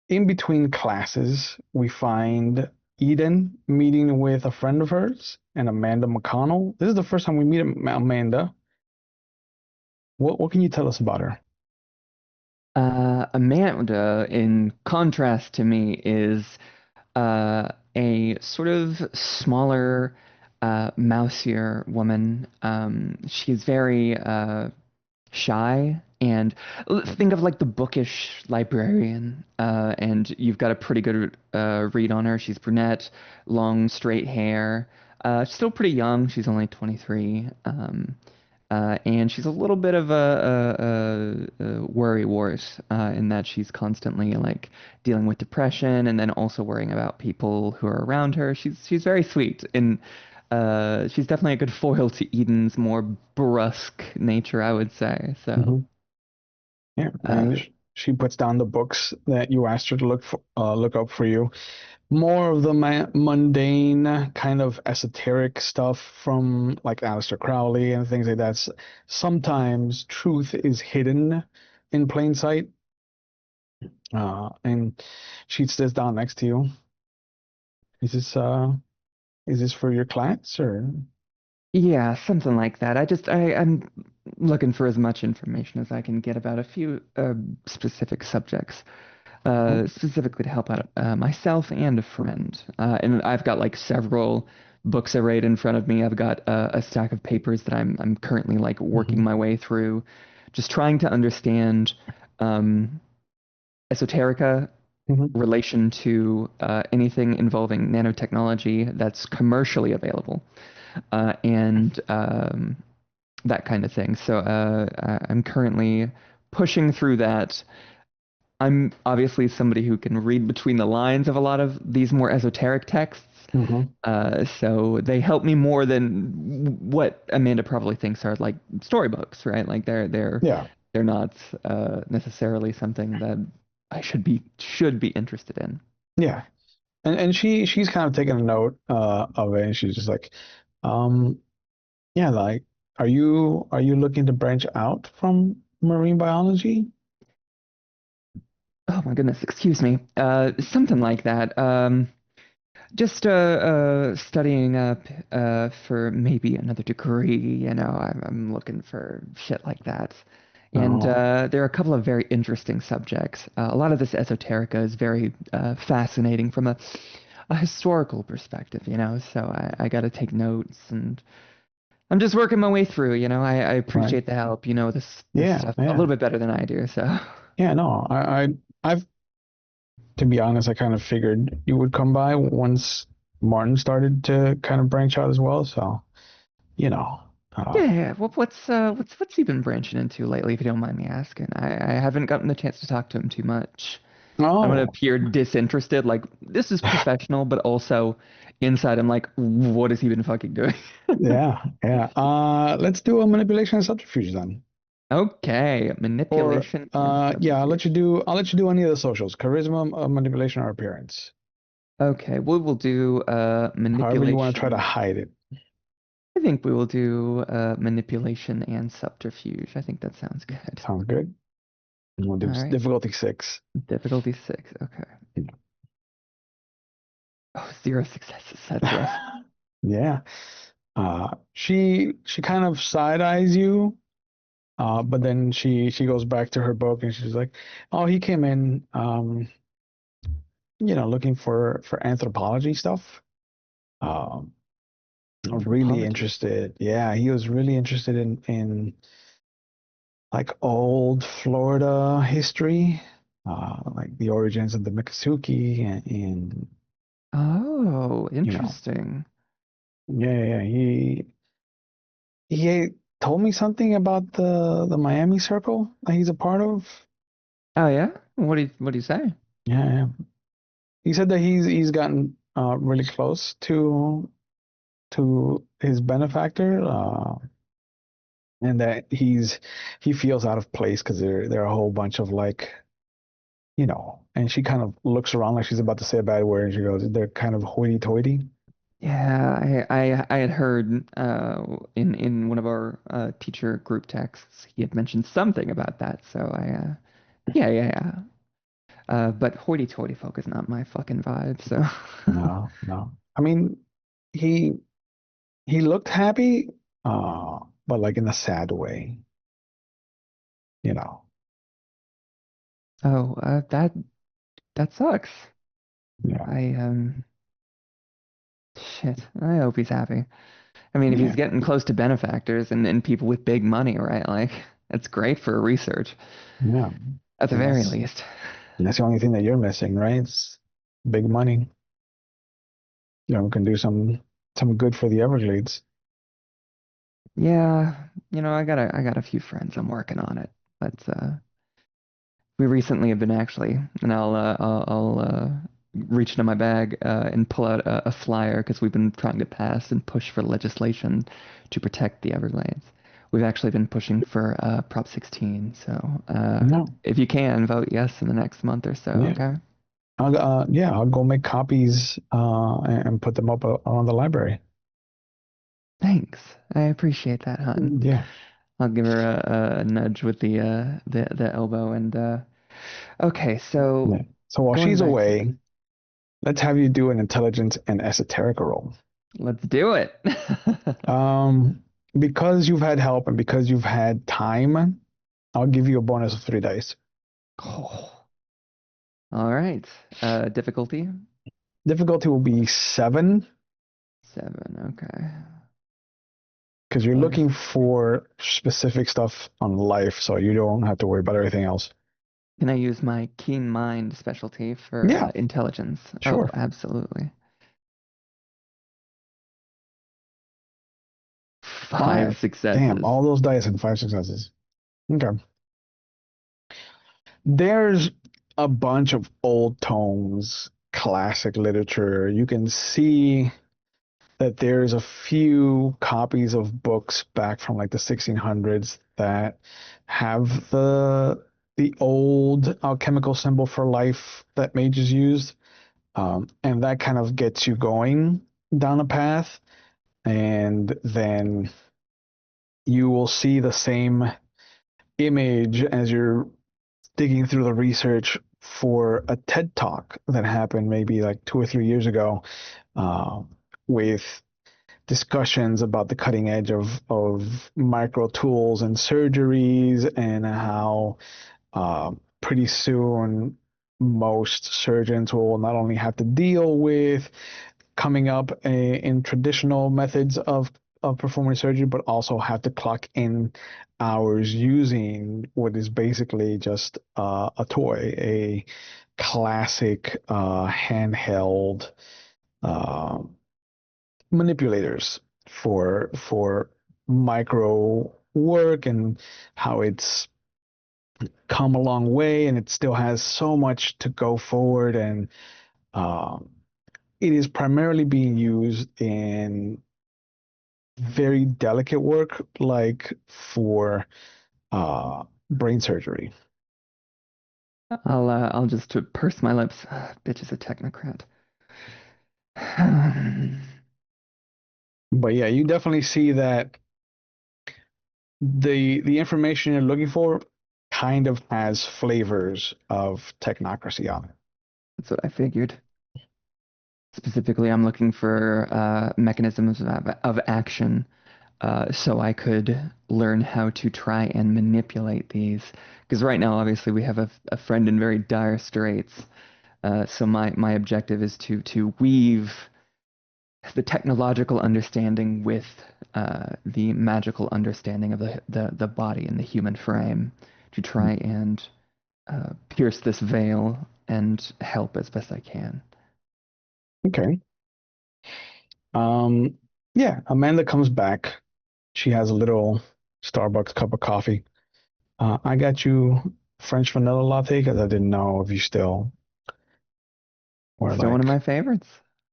B: in between classes we find Eden meeting with a friend of hers and Amanda McConnell. This is the first time we meet Amanda. What can you tell us about her?
D: Amanda, in contrast to me, is a sort of smaller, mousier woman. She's very shy, and think of like the bookish librarian. And you've got a pretty good read on her. She's brunette, long, straight hair. Still pretty young. She's only 23. And she's a little bit of a worry wart in that she's constantly like dealing with depression and then also worrying about people who are around her. She's very sweet, and she's definitely a good foil to Eden's more brusque nature, I would say. So
B: Yeah, and she puts down the books that you asked her to look up for you. More of the mundane kind of esoteric stuff from like Aleister Crowley and things like that. Sometimes truth is hidden in plain sight. And she sits down next to you. Is this for your class or?
D: yeah, something like that. I'm looking for as much information as I can get about a few specific subjects. Specifically to help out myself and a friend. And I've got like several books arrayed in front of me. I've got a stack of papers that I'm currently like working my way through, just trying to understand esoterica relation to anything involving nanotechnology that's commercially available, and that kind of thing. So I'm currently pushing through that. I'm obviously somebody who can read between the lines of a lot of these more esoteric texts. So they help me more than what Amanda probably thinks are like storybooks, right? Like they're not necessarily something that I should be interested in.
B: Yeah. And she's kind of taking a note of it, and she's just like, yeah, like, are you looking to branch out from marine biology?
D: Oh my goodness, excuse me. Something like that. Just studying up for maybe another degree. You know, I'm looking for shit like that. And there are a couple of very interesting subjects. A lot of this esoterica is very fascinating from a historical perspective, you know. So I got to take notes, and I'm just working my way through. You know, I appreciate the help. You know, this stuff a little bit better than I do. So
B: yeah, no, I've to be honest, I kind of figured you would come by once Martin started to kind of branch out as well. So, you know.
D: Yeah. What's he been branching into lately, if you don't mind me asking? I haven't gotten the chance to talk to him too much. I'm gonna appear disinterested, like this is professional, but also inside I'm like, what has he been fucking doing?
B: Yeah. Let's do a manipulation and subterfuge then.
D: Okay, manipulation.
B: Yeah, I'll let you do any of the socials: charisma, manipulation, or appearance.
D: Okay, we'll do manipulation.
B: However you want to try to hide it.
D: I think we will do manipulation and subterfuge. I think that sounds good.
B: Sounds good. And we'll do difficulty 6.
D: Difficulty 6. Okay. Oh, 0 successes. That's rough.
B: Yeah. She kind of side eyes you, but then she goes back to her book and she's like, "Oh, he came in, looking for anthropology stuff. Um, really
D: Anthropology.
B: interested. Yeah, he was really interested in like old Florida history, like the origins of the Miccosukee and
D: Oh,
B: you know,
D: interesting.
B: yeah. He told me something about the Miami Circle that he's a part of.
D: Oh yeah? What do you say?
B: Yeah. He said that he's gotten really close to his benefactor, and that he feels out of place because there are a whole bunch of like, and she kind of looks around like she's about to say a bad word, and she goes, they're kind of hoity-toity.
D: Yeah, I had heard in one of our teacher group texts he had mentioned something about that. So yeah. But hoity-toity folk is not my fucking vibe. So
B: No. I mean, he he looked happy, but like in a sad way, you know.
D: oh, that sucks.
B: Yeah,
D: I shit. I hope he's happy. I mean, if he's
B: yeah,
D: getting close to benefactors and people with big money, right? Like that's great for research
B: yeah.
D: at the
B: And
D: very
B: that's
D: least.
B: that's the only thing that you're missing, right? It's big money. We can do some good for the Everglades.
D: Yeah, I got a few friends. I'm working on it. But we recently have been actually, and I'll reach into my bag and pull out a flyer because we've been trying to pass and push for legislation to protect the Everglades. We've actually been pushing for Prop 16. So
B: Yeah,
D: if you can vote yes in the next month or so,
B: yeah.
D: okay?
B: I'll go make copies and put them up on the library.
D: Thanks. I appreciate that, hun.
B: Yeah,
D: I'll give her a nudge with the elbow and okay, so
B: yeah. So while
D: going
B: she's
D: back to
B: away, let's have you do an intelligence and esoteric roll.
D: let's do it.
B: Um, because you've had help and because you've had time, I'll give you a bonus of 3 dice.
D: Oh, all right. Difficulty
B: Difficulty will be 7
D: 7. Okay.
B: because you're
D: Bonus.
B: looking for specific stuff on life, so you don't have to worry about everything else.
D: Can I use my keen mind specialty for
B: Yeah,
D: intelligence? Oh,
B: sure.
D: absolutely. Five
B: 5. Damn,
D: successes.
B: all those dice and 5 successes. Okay. There's a bunch of old tomes, classic literature. You can see that there's a few copies of books back from like the 1600s that have the old alchemical symbol for life that mages used, and that kind of gets you going down a path, and then you will see the same image as you're digging through the research for a TED talk that happened maybe like 2 or 3 years ago, uh, with discussions about the cutting edge of micro tools and surgeries, and how pretty soon most surgeons will not only have to deal with coming up in traditional methods of performing surgery, but also have to clock in hours using what is basically just a toy, a classic handheld uh, manipulators for micro work, and how it's come a long way and it still has so much to go forward, and um, it is primarily being used in very delicate work like for brain surgery.
D: I'll just purse my lips. Bitch is a technocrat.
B: But yeah, you definitely see that the information you're looking for kind of has flavors of technocracy on it.
D: That's what I figured. Specifically, I'm looking for mechanisms of action so I could learn how to try and manipulate these. Because right now, obviously, we have a friend in very dire straits. So my objective is to weave the technological understanding with the magical understanding of the body and the human frame to try and pierce this veil and help as best I can.
B: Okay. Yeah, Amanda comes back. She has a little Starbucks cup of coffee. I got you French vanilla latte because I didn't know if you still were
D: Still one of
B: like,
D: my favorites.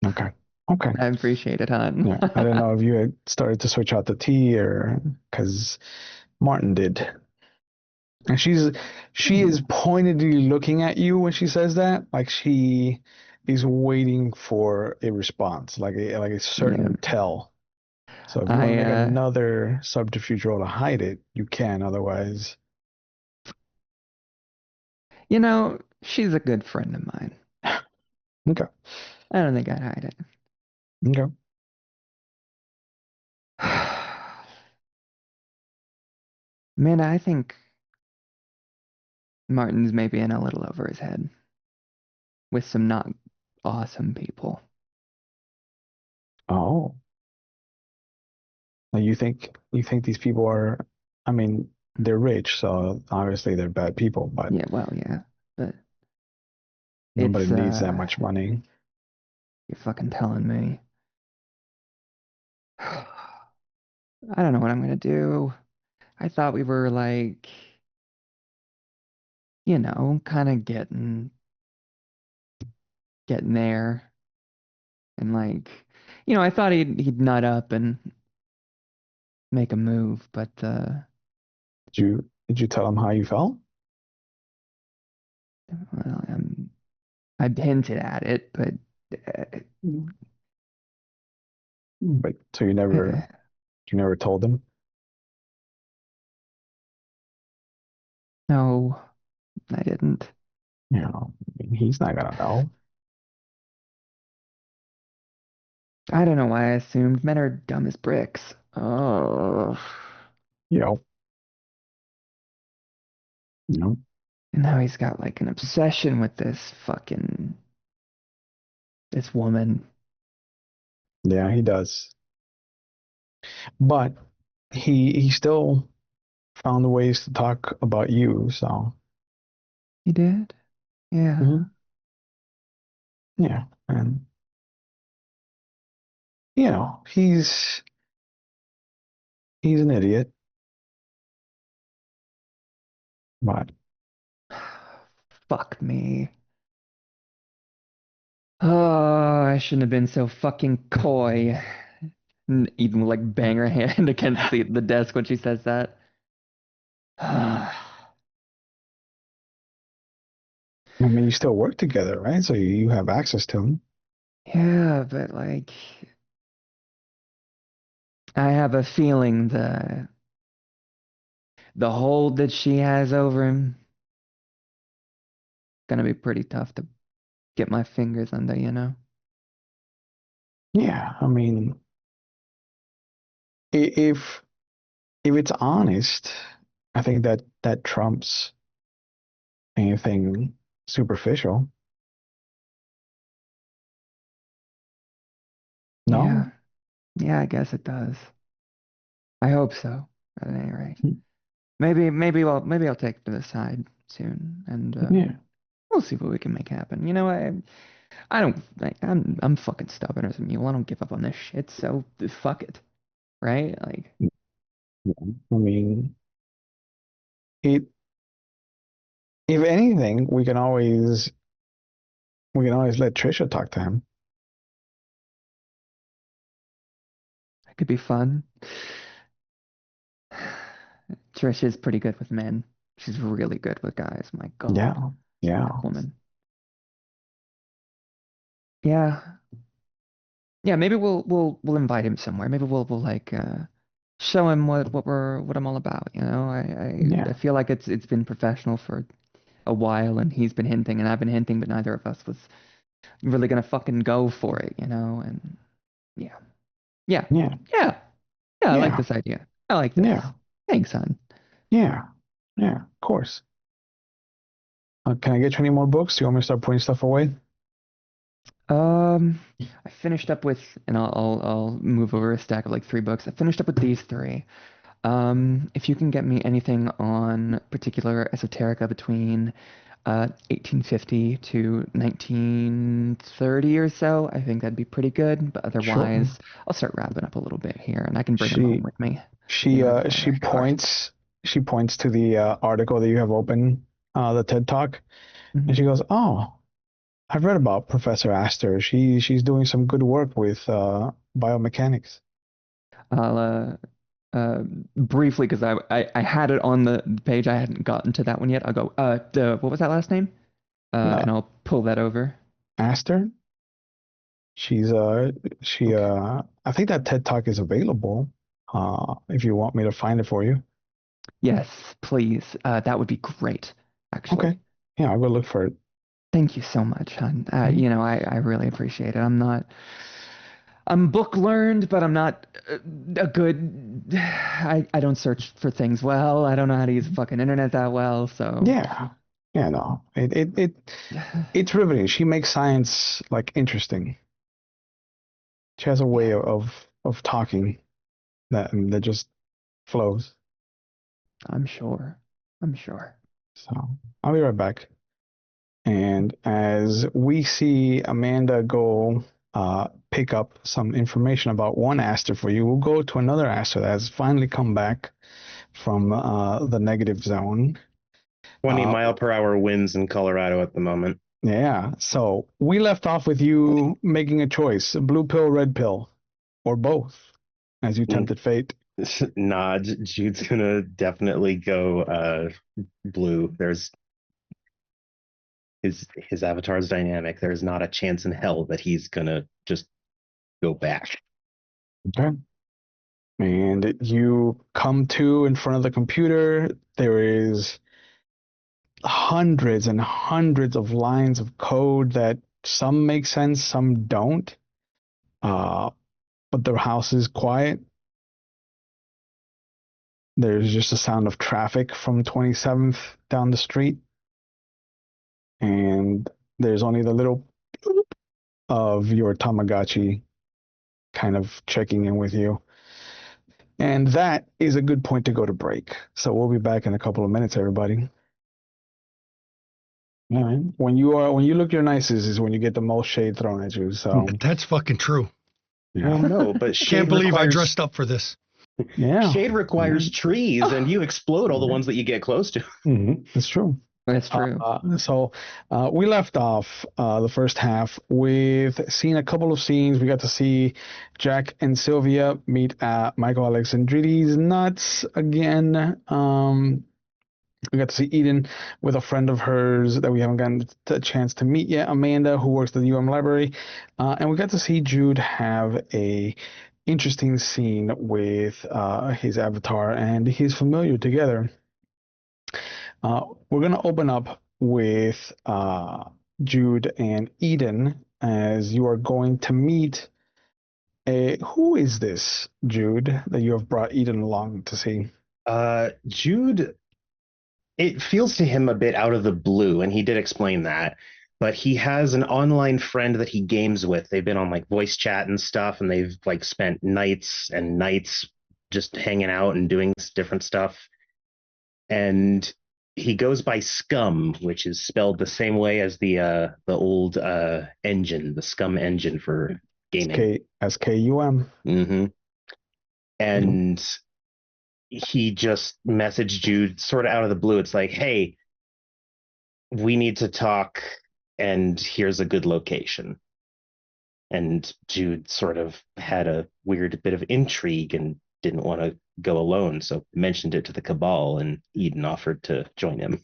B: okay, okay.
D: I appreciate it, hon.
B: Yeah, I didn't know if you had started to switch out the tea or because Martin did. And she is pointedly looking at you when she says that, like she is waiting for a response, like a certain tell. So if you want to make another subterfuge roll to hide it, you can. Otherwise,
D: She's a good friend of mine.
B: okay,
D: I don't think I'd hide it.
B: okay.
D: Man, I think Martin's maybe in a little over his head with some not awesome people.
B: Oh, now you think these people are? I mean, they're rich, so obviously they're bad people, but
D: Yeah, well, yeah, but
B: nobody
D: it's
B: needs that much money.
D: you're fucking telling me. I don't know what I'm gonna do. I thought we were like, kind of getting there, and like, I thought he'd nut up and make a move, but
B: Did you tell them how you felt?
D: well, I hinted at it, but
B: But so you
D: uh,
B: never told them?
D: no, I didn't.
B: I mean, he's not gonna know.
D: I don't know why I assumed men are dumb as bricks. Oh,
B: You know, you know.
D: and now he's got like an obsession with this woman.
B: Yeah, he does. But he still found ways to talk about you. So
D: He did? Yeah.
B: mhm, yeah, and he's an idiot, but
D: Fuck me. Oh, I shouldn't have been so fucking coy. Even like bang her hand against the desk when she says that.
B: I mean, you still work together, right? So you have access to him.
D: Yeah, but like, I have a feeling the hold that she has over him gonna be pretty tough to get my fingers under.
B: Yeah, I mean, if it's honest, I think that trumps anything superficial. No?
D: Yeah, yeah, I guess it does. I hope so. At any rate, maybe I'll take it to the side soon, and
B: Yeah.
D: we'll see what we can make happen. I don't like I'm fucking stubborn as a mule. I don't give up on this shit. So fuck it, right? Like,
B: I mean, it if anything, we can always let Trisha talk to him.
D: it could be fun. Trish is pretty good with men. She's really good with guys. My God,
B: Yeah. Yeah.
D: that woman. Yeah, yeah. Maybe we'll invite him somewhere. Maybe we'll like show him what I'm all about. I
B: Yeah.
D: feel like it's been professional for a while, and he's been hinting, and I've been hinting, but neither of us was really gonna fucking go for it, you know? And yeah, yeah,
B: Yeah.
D: yeah, yeah. I like
B: Yeah.
D: this idea. I like this.
B: Yeah.
D: Thanks, son.
B: Yeah. Yeah. Of course. Can I get you any more books? Do you want me to start putting stuff away?
D: I finished up with, and I'll move over a stack of like 3 books. I finished up with these 3. If you can get me anything on particular esoterica between 1850 to 1930 or so, I think that'd be pretty good. But
B: Sure.
D: otherwise, I'll start wrapping up a little bit here, and I can bring them
B: She
D: home with me.
B: she
D: in my
B: she
D: car.
B: points to the article that you have open, the TED Talk, and she goes, "Oh, I've read about Professor Astor. She's doing some good work with biomechanics."
D: I'll briefly, because I had it on the page, I hadn't gotten to that one yet. I'll go. What was that last name? And I'll pull that over.
B: Astor. She's I think that TED Talk is available. If you want me to find it for you.
D: Yes, please. That would be great, actually.
B: Okay. Yeah, I'll go look for it.
D: Thank you so much, hon.
B: Mhm.
D: You know, I really appreciate it. I'm book learned, but I'm not a good. I don't search for things well. I don't know how to use the fucking internet that well. So
B: Yeah. Yeah, no. It's riveting. She makes science like interesting. She has a way of talking that just flows.
D: I'm sure. I'm sure.
B: So I'll be right back. And as we see Amanda go pick up some information about one Aster for you, we'll go to another Aster that has finally come back from the negative zone.
F: 20-mile-per-hour winds in Colorado at the moment.
B: Yeah. So we left off with you making a choice: a blue pill, red pill, or both, as you tempted fate.
F: Nah, Jude's gonna definitely go blue. There's his avatar's dynamic. There's not a chance in hell that he's gonna just go back.
B: Okay. And you come to in front of the computer. There is hundreds and hundreds of lines of code that some make sense, some don't. But the house is quiet. There's just a sound of traffic from 27th down the street. And there's only the little bloop of your Tamagotchi kind of checking in with you. And that is a good point to go to break. So we'll be back in a couple of minutes, everybody. All right. When you look your nicest is when you get the most shade thrown at you. So
A: That's fucking true.
B: yeah.
F: Well, no, but shade
A: Can't believe I
F: requires,
A: dressed up for this.
B: Yeah.
F: shade requires trees, and you explode all the ones that you get close to.
B: Mm-hmm. That's true.
D: That's true.
B: So we left off the first half with seeing a couple of scenes. We got to see Jack and Sylvia meet Michael Alexandrides' nuts again. We got to see Eden with a friend of hers that we haven't gotten a chance to meet yet, Amanda, who works at the UM library. And we got to see Jude have a interesting scene with his avatar and his familiar together. We're going to open up with Jude and Eden as you are going to meet who is this, Jude, that you have brought Eden along to see?
F: Jude, it feels to him a bit out of the blue, and he did explain that. But he has an online friend that he games with. They've been on like voice chat and stuff, and they've like spent nights and nights just hanging out and doing different stuff. And he goes by Scum, which is spelled the same way as the old engine, the Scum engine for gaming.
B: SKUM.
F: Mm-hmm. And he just messaged Jude sort of out of the blue. It's like, hey, we need to talk, and here's a good location. And Jude sort of had a weird bit of intrigue and didn't want to go alone, so mentioned it to the Cabal, and Eden offered to join him.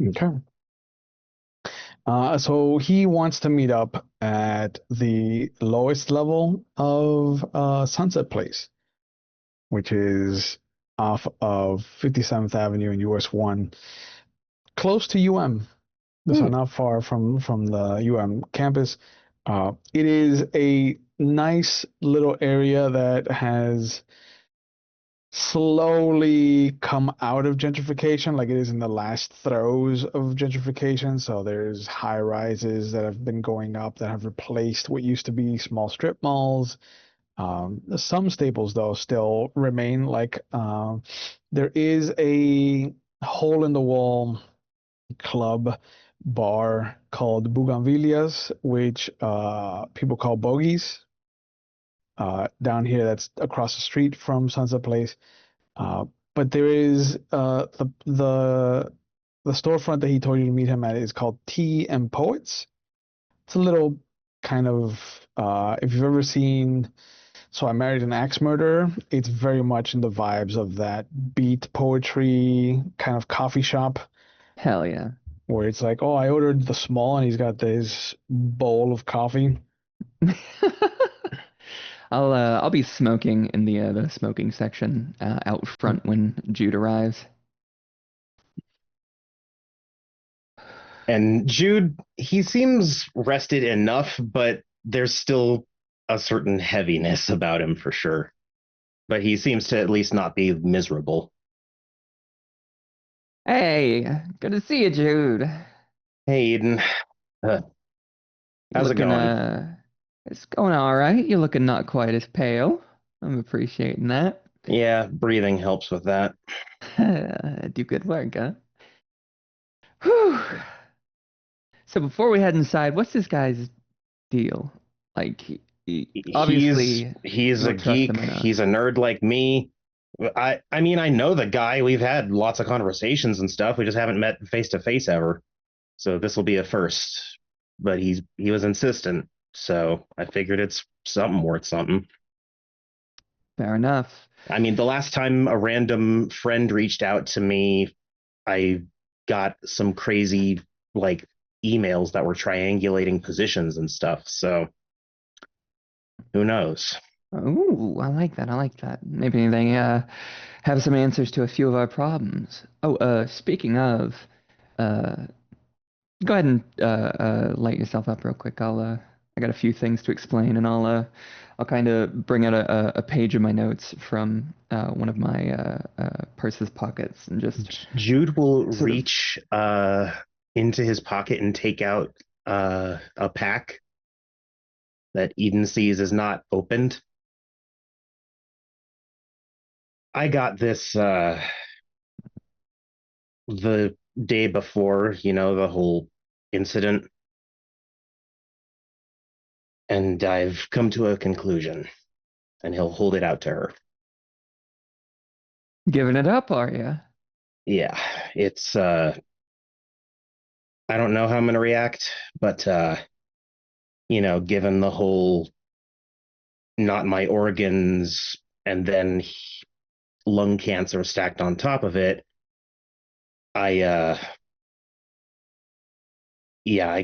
B: Okay. So he wants to meet up at the lowest level of Sunset Place, which is off of 57th Avenue and US 1, close to UM. so not far from the campus. It is a nice little area that has slowly come out of gentrification, like it is in the last throes of gentrification. So there's high rises that have been going up that have replaced what used to be small strip malls. Some staples though still remain, like there is a hole in the wall club bar called Bougainvilleas, which people call bogies. Down here, that's across the street from Sunset Place. But there is the storefront that he told you to meet him at is called Tea and Poets. It's a little kind of if you've ever seen So I Married an Axe Murderer, it's very much in the vibes of that beat poetry kind of coffee shop
D: Hell yeah.
B: where it's like, oh, I ordered the small and he's got this bowl of coffee.
D: I'll be smoking in the smoking section out front when Jude arrives.
F: And Jude, he seems rested enough, but there's still a certain heaviness about him for sure. But he seems to at least not be miserable.
D: Hey, good to see you, Jude.
F: Hey, Eden. How's it
D: Looking,
F: going?
D: It's going all right. You're looking not quite as pale. I'm appreciating that.
F: Yeah, breathing helps with that.
D: Do good work, huh? Whew. So before we head inside, what's this guy's deal? Like, obviously,
F: he's
D: you
F: a
D: don't trust
F: geek.
D: him enough.
F: He's a nerd like me. I mean, I know the guy. We've had lots of conversations and stuff. We just haven't met face to face ever. So this will be a first. But he was insistent. So I figured it's something worth something.
D: Fair enough.
F: I mean, the last time a random friend reached out to me, I got some crazy like emails that were triangulating positions and stuff. So who knows?
D: Oh, I like that. I like that. Maybe they have some answers to a few of our problems. Oh, speaking of, go ahead and light yourself up real quick. I got a few things to explain, and I'll kind of bring out a page of my notes from one of my purse's pockets and just
F: Jude will
D: sort of-
F: reach into his pocket and take out a pack that Eden sees is not opened. I got this the day before, the whole incident. And I've come to a conclusion. And he'll hold it out to her.
D: giving it up, are you?
F: Yeah, it's I don't know how I'm gonna react, but given the whole not my organs and then lung cancer stacked on top of it, I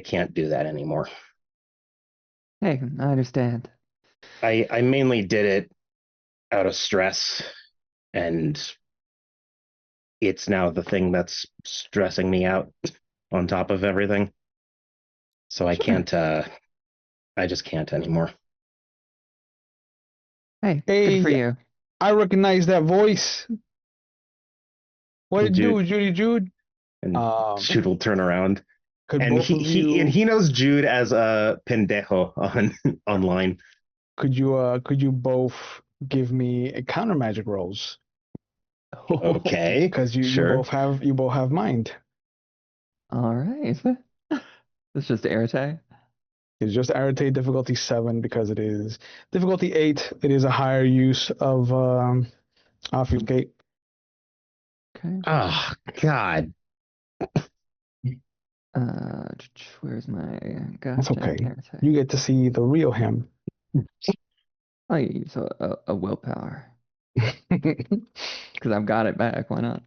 F: can't do that anymore.
D: Hey, I understand.
F: I mainly did it out of stress, and it's now the thing that's stressing me out on top of everything. So I can't I just can't anymore.
D: Hey,
B: Hey,
D: good for you.
B: I recognize that voice. What it do,
F: Jude.
B: Judy Jude?
F: And Jude will turn around.
B: Could
F: And
B: both of you
F: he knows Jude as a pendejo online.
B: could you both give me a counter magic rolls?
F: Okay.
B: Because you
F: sure.
B: both have mind.
D: All right. It's just Arete.
B: It's just irritate difficulty 7 because it is difficulty 8. It is a higher use of obfuscate.
D: Okay.
F: Oh God.
D: Where's my
B: That's
D: gosh
B: okay.
D: dang Arete?
B: You get to see the real him.
D: I'll use a willpower because I've got it back. Why not?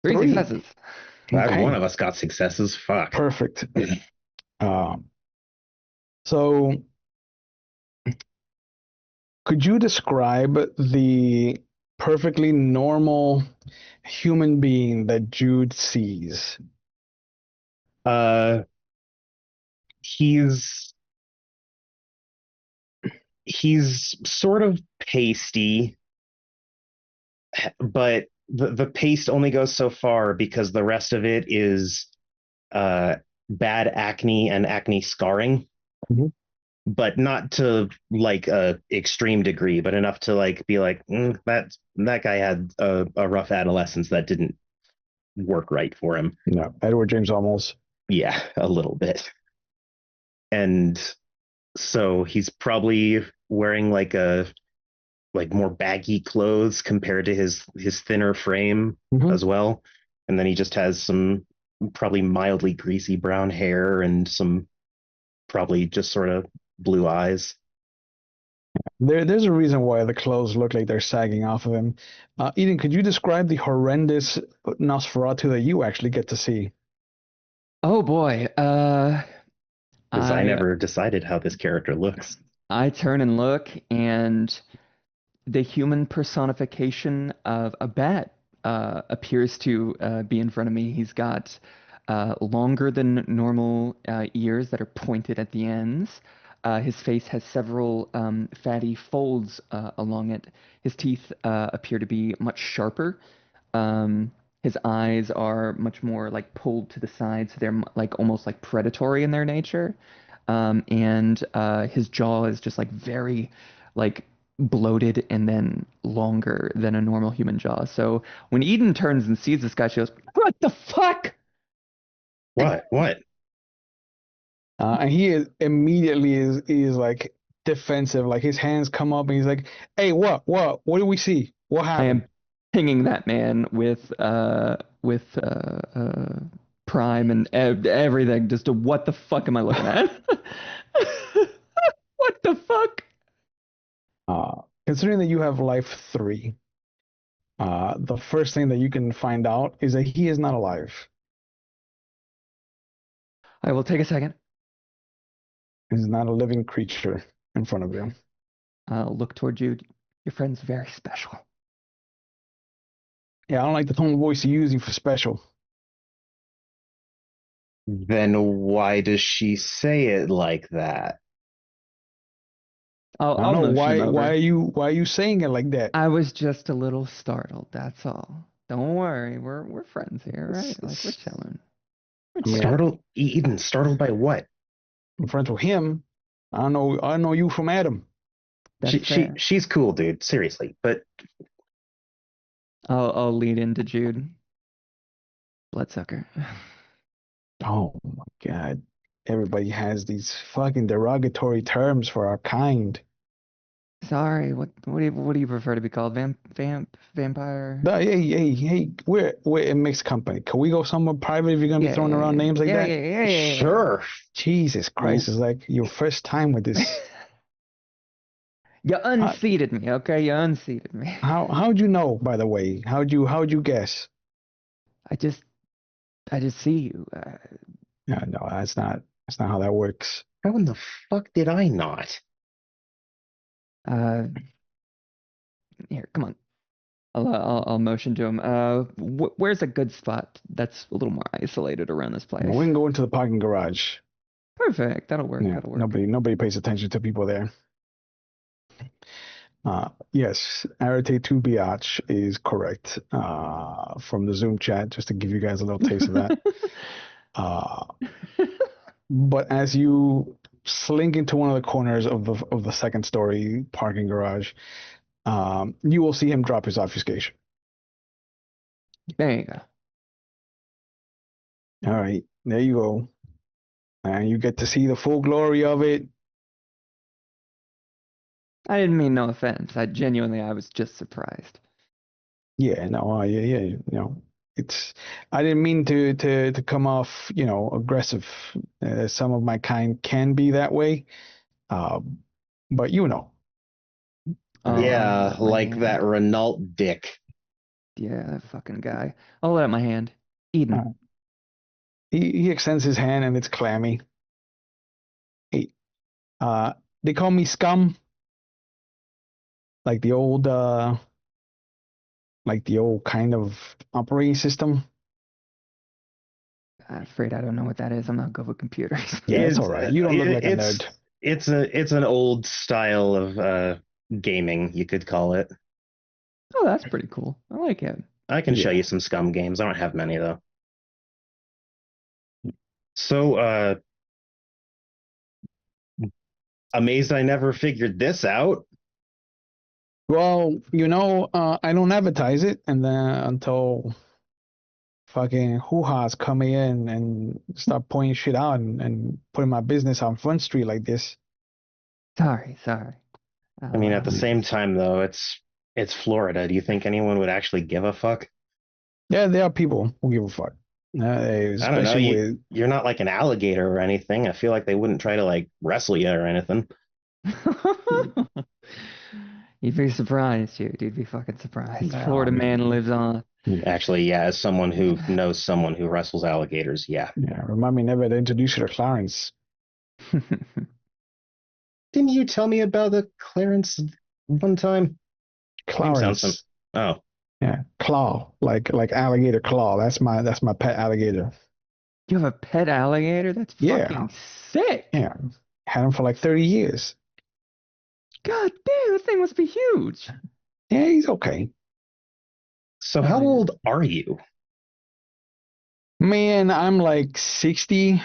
D: Three
B: 3.
D: successes.
F: Glad
B: Okay.
F: one of us got successes. Fuck.
B: Perfect. So could you describe the perfectly normal human being that Jude sees?
F: Uh, he's he's sort of pasty, but the paste only goes so far because the rest of it is uh bad acne and acne scarring.
B: Mhm.
F: But not to like a extreme degree, but enough to like be like that guy had a rough adolescence that didn't work right for him.
B: No, Edward James Olmos.
F: Yeah, a little bit. And so he's probably wearing like more baggy clothes compared to his thinner frame
B: Mhm.
F: as well. And then he just has some probably mildly greasy brown hair and some probably just sort of blue eyes.
B: There's a reason why the clothes look like they're sagging off of him. Eden, could you describe the horrendous Nosferatu that you actually get to see?
D: Oh boy.
F: Because I
D: I
F: never decided how this character looks.
D: I turn and look, and the human personification of a bat appears to be in front of me. He's got longer than normal ears that are pointed at the ends. His face has several fatty folds along it. His teeth appear to be much sharper. His eyes are much more like pulled to the side, so they're like almost like predatory in their nature. And his jaw is just like very like bloated and then longer than a normal human jaw. So when Eden turns and sees this guy, she goes, "What the fuck?"
F: What?
B: And he is immediately is like defensive. Like his hands come up and he's like, "Hey, what do we see? What
D: I
B: happened?"
D: am pinging that man with Prime and everything. Just to what the fuck am I looking at? What the fuck?
B: Considering that you have life 3, the first thing that you can find out is that he is not alive.
D: I will take a second.
B: He's not a living creature in front of you.
D: I'll look toward you. Your friend's very special.
B: Yeah, I don't like the tone of voice you're using for special.
F: Then why does she say it like that?
D: I'll,
B: I don't
D: I'll
B: know
D: motion him
B: why
D: over.
B: are you saying it like that?
D: I was just a little startled. That's all. Don't worry. We're friends here, right? Like we're chilling. We're
B: I mean,
D: chilling.
F: Eden, startled by what?
B: I'm friends with him. I know you from Adam.
D: That's fair.
F: She's cool, dude. Seriously, but
D: I'll lead into Jude. Bloodsucker.
B: Oh my God. Everybody has these fucking derogatory terms for our kind.
D: Sorry. What do you prefer to be called? Vampire?
B: Hey, we're in mixed company. Can we go somewhere private if you're gonna be
D: Yeah,
B: throwing
D: yeah,
B: around
D: yeah,
B: names like
D: yeah,
B: that?
D: yeah, yeah, yeah, yeah.
F: sure.
B: Jesus Christ, it's like your first time with this.
D: You
B: How,
D: unseated me, okay? You unseated me.
B: how'd you know, by the way? How'd you guess?
D: I just I just see you.
B: No, that's not how that works.
F: How in the fuck did I not?
D: Uh, Here, come on. I'll motion to him. Where's a good spot that's a little more isolated around this place?
B: We can go into the parking garage.
D: Perfect. That'll work.
B: Yeah,
D: That'll work.
B: nobody pays attention to people there. Yes, Arete 2 Biatch is correct from the Zoom chat, just to give you guys a little taste of that. Uh, but as you slink into one of the corners of the second story parking garage, you will see him drop his obfuscation.
D: There you go.
B: All right, there you go. And you get to see the full glory of it.
D: I didn't mean no offense. I was just surprised.
B: Yeah, no, yeah, you know, it's. I didn't mean to come off, aggressive. Some of my kind can be that way, uh, but you know,
D: I'll
F: Yeah,
D: let my
F: like that
D: hand.
F: Renault dick.
D: Yeah, that fucking guy. I'll let out my hand. Eden.
B: uh, he extends his hand and it's clammy. He, they call me scum, like the old, kind of operating system.
D: I'm afraid I don't know what that is. I'm not good with computers.
B: Yeah, it's
F: It's
B: all right. You don't look like a
F: it's
B: nerd.
F: it's an old style of gaming, you could call it.
D: Oh, that's pretty cool. I like it.
F: I can show
B: Yeah.
F: you some Scum games. I don't have many though. So amazed I never figured this out.
B: Well, I don't advertise it, and then until fucking hoo-ha's coming in and start pointing shit out and putting my business on Front Street like this.
D: Sorry.
F: I mean, at the
D: Uh,
F: same time though, it's Florida. Do you think anyone would actually give a fuck?
B: Yeah, there are people who give a fuck.
F: I don't know.
B: Especially with
F: You're not like an alligator or anything. I feel like they wouldn't try to like wrestle you or anything.
D: You'd be surprised, dude. You'd be fucking surprised. Florida
B: um,
D: man lives on.
F: Actually, yeah, as someone who knows someone who wrestles alligators, yeah.
B: yeah, remind me never to introduce you to Clarence.
F: Didn't you tell me about the Clarence one time? Name sounds
B: Clarence.
F: Oh,
B: Yeah, claw, like alligator claw. That's my pet alligator.
D: You have a pet alligator? That's
B: Yeah.
D: fucking sick.
B: Yeah, had him for like 30 years.
D: God damn, this thing must be huge.
B: Yeah, he's okay.
F: so how old are you?
B: Man, I'm like 60.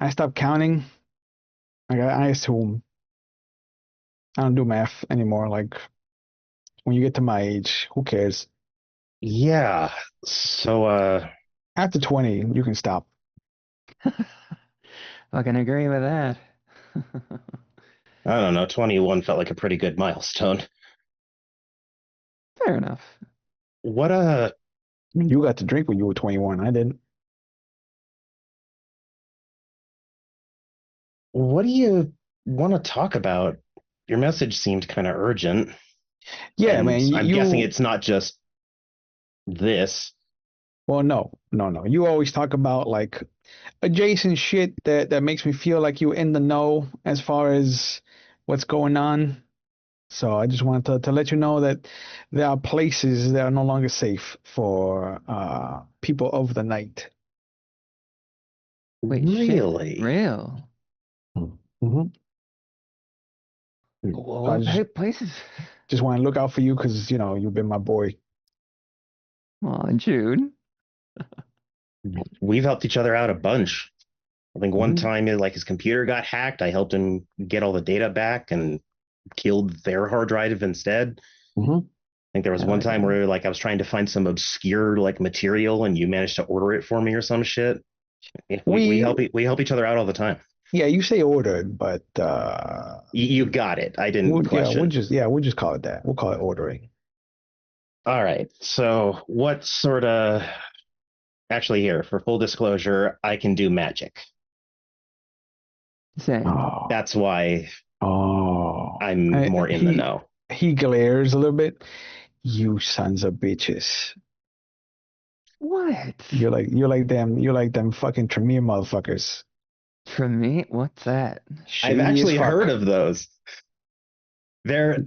B: I stopped counting. I assume. I don't do math anymore. Like when you get to my age, who cares?
F: Yeah. So
B: After 20, you can stop.
D: Fucking agree with that.
F: I don't know, 21 felt like a pretty good milestone.
D: Fair enough.
F: What
B: I mean, you got to drink when you were 21. I didn't.
F: what do you want to talk about? Your message seemed kind of urgent.
B: Yeah,
F: And
B: man.
F: I'm guessing it's not just this.
B: Well, no. You always talk about like adjacent shit that makes me feel like you're in the know as far as what's going on. So I just wanted to let you know that there are places that are no longer safe for people of the night.
D: Wait, shit.
F: Really?
D: Real?
B: Mm-hmm.
D: Well,
B: I
D: what places?
B: just want to look out for you because you've been my boy.
D: Well, Jude.
F: We've helped each other out a bunch. I think one
B: Mhm.
F: time, like his computer got hacked. I helped him get all the data back and killed their hard drive instead.
B: Mm-hmm.
F: I think there was
D: Hell
F: one time
D: yeah.
F: where like I was trying to find some obscure like material and you managed to order it for me or some shit. We help each other out all the time.
B: Yeah, you say ordered, but
F: You got it. I didn't
B: we'll
F: question.
B: we'll just call it that. We'll call it ordering.
F: All right. So what sort of actually here for full disclosure, I can do magic.
D: Same.
B: Oh,
F: That's why
B: oh.
F: I'm more in the know.
B: He glares a little bit. You sons of bitches.
D: What?
B: You're like them fucking Tremere motherfuckers.
D: For me? What's that?
F: I've
B: Shady as
F: actually
B: fuck.
F: heard of those. They're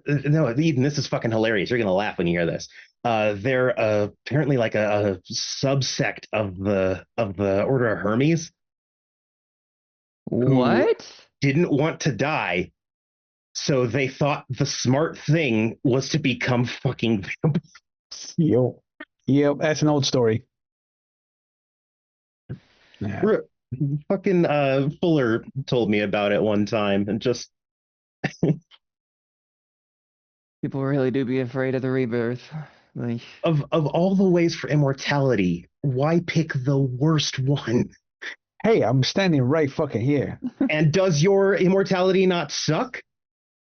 F: no, Eden, this is fucking hilarious. You're gonna laugh when you hear this. They're apparently like a subsect of the Order of Hermes who
D: What?
F: didn't want to die, so they thought the smart thing was to become fucking vampires.
B: Yep, that's an old story. Yeah.
F: Fucking Fuller told me about it one time, and just
D: People really do be afraid of the rebirth. Like,
F: of all the ways for immortality, why pick the worst one?
B: Hey, I'm standing right fucking here.
F: And does your immortality not suck?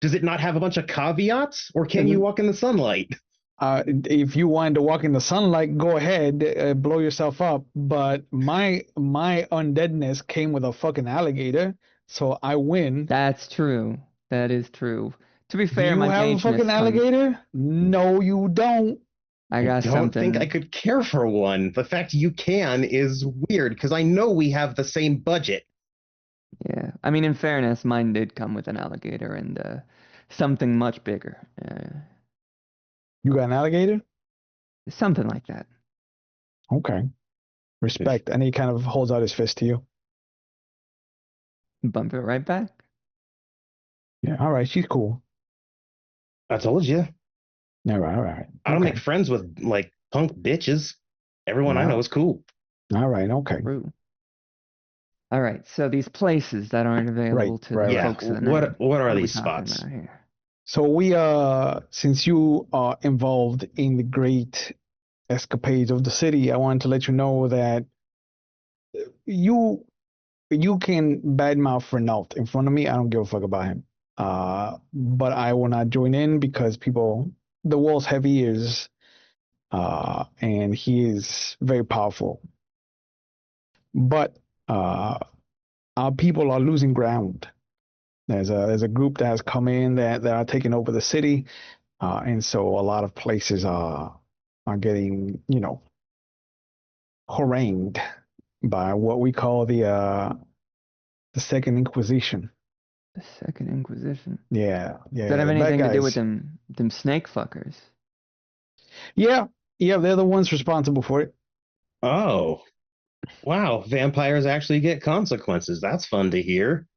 F: Does it not have a bunch of caveats, or can you walk in the sunlight?
B: If you wanted to walk in the sunlight, go ahead, blow yourself up. But my undeadness came with a fucking alligator, so I win.
D: that's true. That is true. To be
B: Do
D: fair,
B: you
D: my
B: have a
D: mageness
B: fucking
D: comes.
B: alligator? No, you don't.
D: I got
F: don't
D: something.
F: think I could care for one. The fact you can is weird because I know we have the same budget.
D: Yeah. I mean, in fairness, mine did come with an alligator and something much bigger.
B: You got an alligator?
D: Something like that.
B: Okay. Respect. And he kind of holds out his fist to you.
D: Bump it right back.
B: Yeah, all right, she's cool.
F: I told you.
B: All right, all right.
F: I don't
B: Okay.
F: make friends with like punk bitches. Everyone I know is cool.
B: All right, okay.
D: True. All right, so these places that aren't available to the
F: Yeah.
D: folks of the night.
F: What are
D: we
F: these
D: talking
F: spots?
D: about here?
B: So we since you are involved in the great escapades of the city, I wanted to let you know that you can badmouth Renault in front of me. I don't give a fuck about him. But I will not join in because the wall's heavy ears, and he is very powerful. But our people are losing ground. There's a group that has come in that are taking over the city, and so a lot of places are getting harangued by what we call the Second Inquisition.
D: The Second Inquisition.
B: Yeah.
D: Does that have
B: the bad
D: anything to do with
B: guys.
D: them snake fuckers?
B: Yeah, they're the ones responsible for it.
F: Oh, wow! Vampires actually get consequences. That's fun to hear.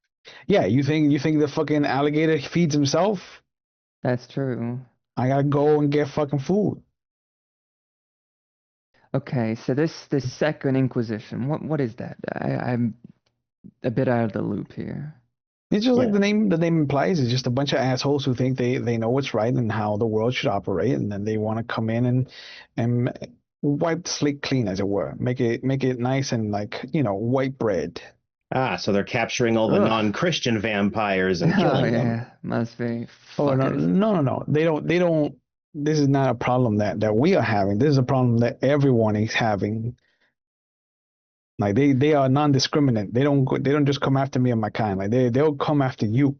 B: Yeah, you think the fucking alligator feeds himself?
D: That's true.
B: I gotta go and get fucking food.
D: Okay, so this Second Inquisition, what is that? I'm a bit out of the loop here.
B: It's just like
F: Yeah.
B: the name implies. It's just a bunch of assholes who think they know what's right and how the world should operate, and then they want to come in and wipe the slate clean, as it were. Make it nice and like white bread.
F: Ah, so they're capturing all the
D: Ugh.
F: non-Christian vampires and
D: Oh
F: killing them.
D: yeah, must be
B: Oh no,
D: fuckers.
B: no. They don't. This is not a problem that we are having. This is a problem that everyone is having. Like they are non-discriminant. They don't just come after me and my kind. Like they'll come after you.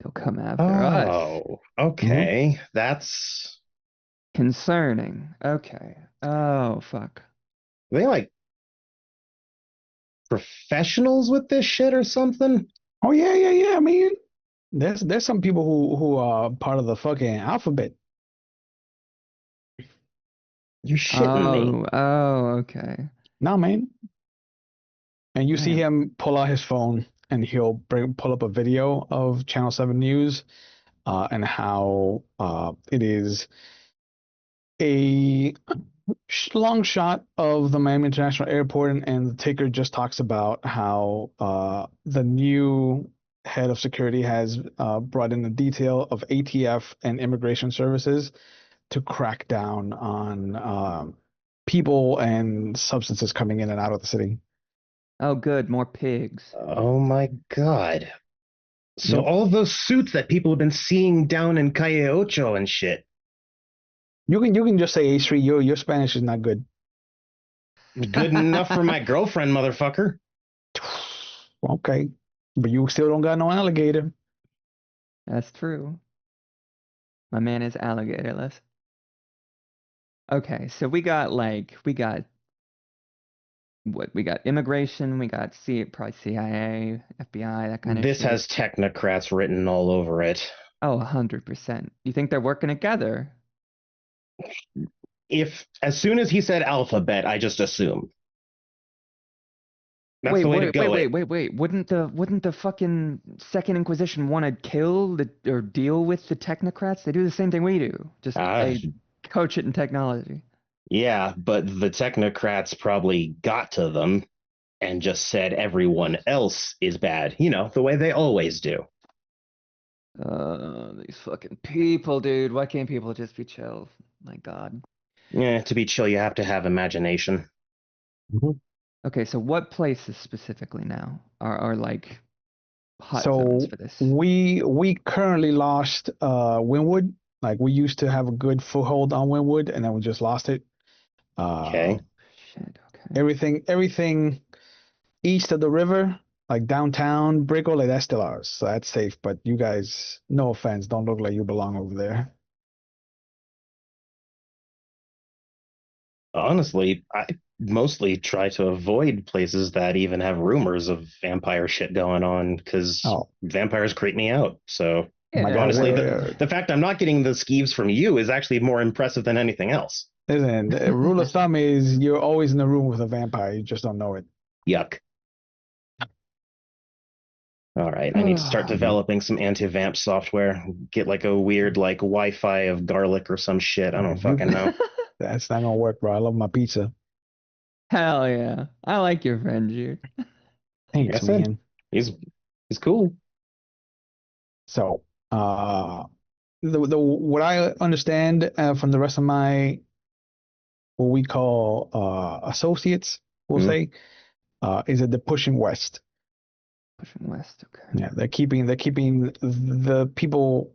D: They'll come after us.
F: Oh, okay. That's
D: Concerning. Okay. Oh fuck.
F: are they like professionals with this shit or something?
B: Oh yeah. I mean, there's some people who are part of the fucking alphabet.
F: You're shitting me.
D: Oh, okay.
B: No, man. And you see
D: Man.
B: him pull out his phone and he'll pull up a video of Channel 7 News, and how it is a long shot of the Miami International Airport, and the ticker just talks about how the new head of security has brought in the detail of ATF and immigration services to crack down on people and substances coming in and out of the city.
D: Oh good, more pigs.
F: Oh my god. So
B: Yep.
F: all of those suits that people have been seeing down in Calle Ocho and shit.
B: You can just say A3. Your Spanish is not good.
F: Good enough for my girlfriend, motherfucker.
B: Okay, but you still don't got no alligator.
D: That's true. My man is alligatorless. Okay, so we got what? We got immigration, we got probably CIA, FBI, that kind of
F: This
D: shit.
F: has technocrats written all over it.
D: Oh, 100%. You think they're working together?
F: If as soon as he said alphabet, I just assume. That's the way to go.
D: Wait. Wouldn't the fucking Second Inquisition want to kill or deal with the technocrats? They do the same thing we do. Just they coach it in technology.
F: Yeah, but the technocrats probably got to them and just said everyone else is bad. You know, the way they always do.
D: These fucking people, dude. Why can't people just be chill? My God.
F: Yeah, to be chill, you have to have imagination.
D: Okay, so what places specifically now are like hot
B: So
D: zones for this?
B: we currently lost Wynwood. Like we used to have a good foothold on Wynwood, and then we just lost it.
F: Okay.
D: Shit, okay.
B: Everything east of the river, like downtown Brickell, like that's still ours, so that's safe. But you guys, no offense, don't look like you belong over there.
F: Honestly, I mostly try to avoid places that even have rumors of vampire shit going on because vampires creep me out. So
D: Yeah,
F: honestly, the fact I'm not getting the skeeves from you is actually more impressive than anything else.
B: Listen, the rule of thumb is you're always in the room with a vampire. You just don't know it.
F: Yuck. All right, I need to start developing some anti-vamp software. Get like a weird like Wi-Fi of garlic or some shit. I don't fucking know.
B: That's not gonna work, bro. I love my pizza.
D: Hell yeah. I like your friend, Jude.
B: Thanks,
F: Like I said,
B: man.
F: he's cool.
B: So, the what I understand from the rest of my what we call associates, we'll
F: Mhm.
B: say, is that they're pushing west.
D: Pushing west, okay.
B: Yeah, they're keeping the people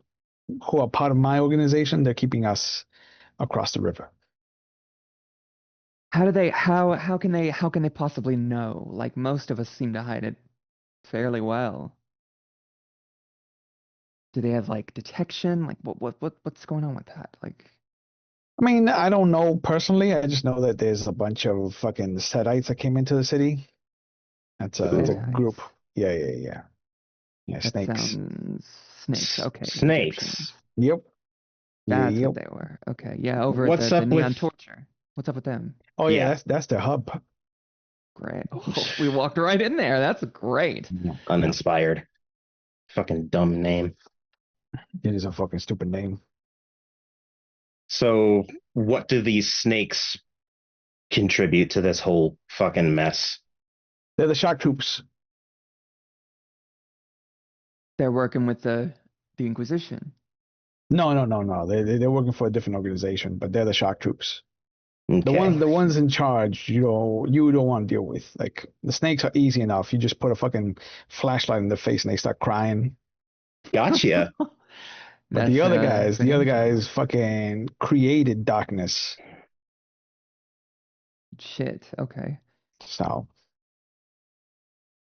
B: who are part of my organization. They're keeping us across the river.
D: How can they possibly know? Like most of us seem to hide it fairly well. Do they have like detection? Like what's going on with that? Like
B: I mean, I don't know personally. I just know that there's a bunch of fucking Setites that came into the city. That's a
D: Setites.
B: group. Yeah, yeah, yeah. Yeah,
D: That
B: snakes.
D: sounds snakes. Okay.
F: Snakes.
D: Egyptians.
B: Yep.
D: That's
B: Yep.
D: what they were. Okay. Yeah, over at
F: What's
D: the
F: up
D: Neon
F: with?
D: Torture. What's up with them?
B: Oh yeah,
F: Yeah.
B: that's their hub.
D: Great. Oh, we walked right in there. That's great.
B: Yeah.
F: Uninspired. Fucking dumb name.
B: It is a fucking stupid name.
F: So, what do these snakes contribute to this whole fucking mess?
B: They're the shock troops.
D: They're working with the Inquisition.
B: No. They're working for a different organization, but they're the shock troops.
F: Okay.
B: The ones in charge, you don't want to deal with. Like the snakes are easy enough. You just put a fucking flashlight in their face and they start crying.
F: Gotcha.
B: But the other guys fucking created darkness.
D: Shit. Okay.
B: So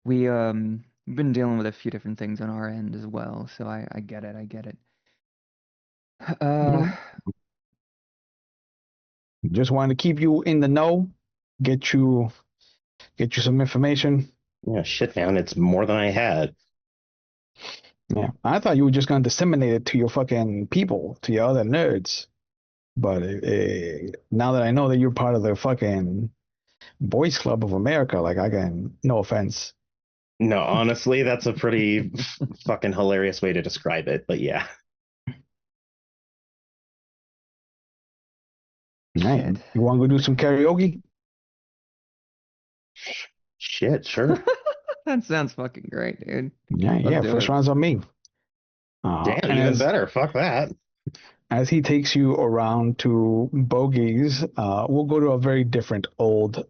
D: We've been dealing with a few different things on our end as well, so I get it. I get it.
B: Mhm. Just wanted to keep you in the know, get you some information.
F: Yeah, shit, man. It's more than I had.
B: Yeah, I thought you were just gonna disseminate it to your fucking people, to your other nerds. But now that I know that you're part of the fucking Boys Club of America, like I can, no offense.
F: No, honestly, that's a pretty fucking hilarious way to describe it. But yeah.
B: Man, you want to go do some karaoke?
F: Shit, sure.
D: That sounds fucking great, dude.
B: Yeah,
D: Let's
B: yeah.
D: do
B: First
D: it.
B: round's on me.
F: Damn,
B: And
F: even better. Fuck that.
B: as he takes you around to Bogey's, we'll go to a very different old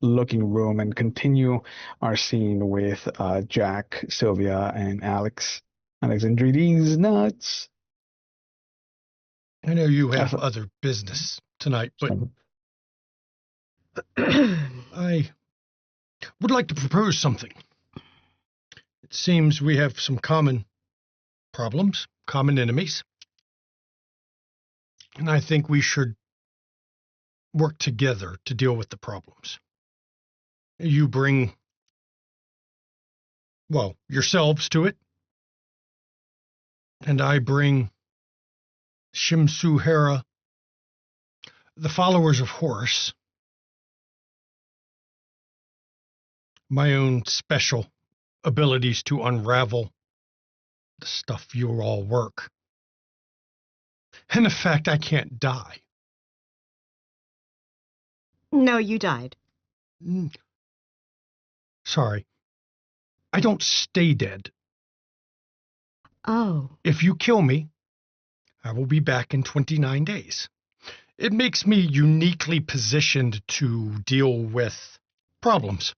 B: looking room and continue our scene with Jack, Sylvia, and Alex. Alexandrides nuts.
A: I know you have
B: That's-
A: other business tonight, but I would like to propose something. It seems we have some common problems, common enemies, and I think we should work together to deal with the problems. You bring, well, yourselves to it, and I bring Shimsu Hera, the followers of Horus, my own special abilities to unravel the stuff you all work. And the fact I can't die.
C: No, you died.
A: Sorry. I don't stay dead.
C: Oh.
A: If you kill me, I will be back in 29 days. It makes me uniquely positioned to deal with problems.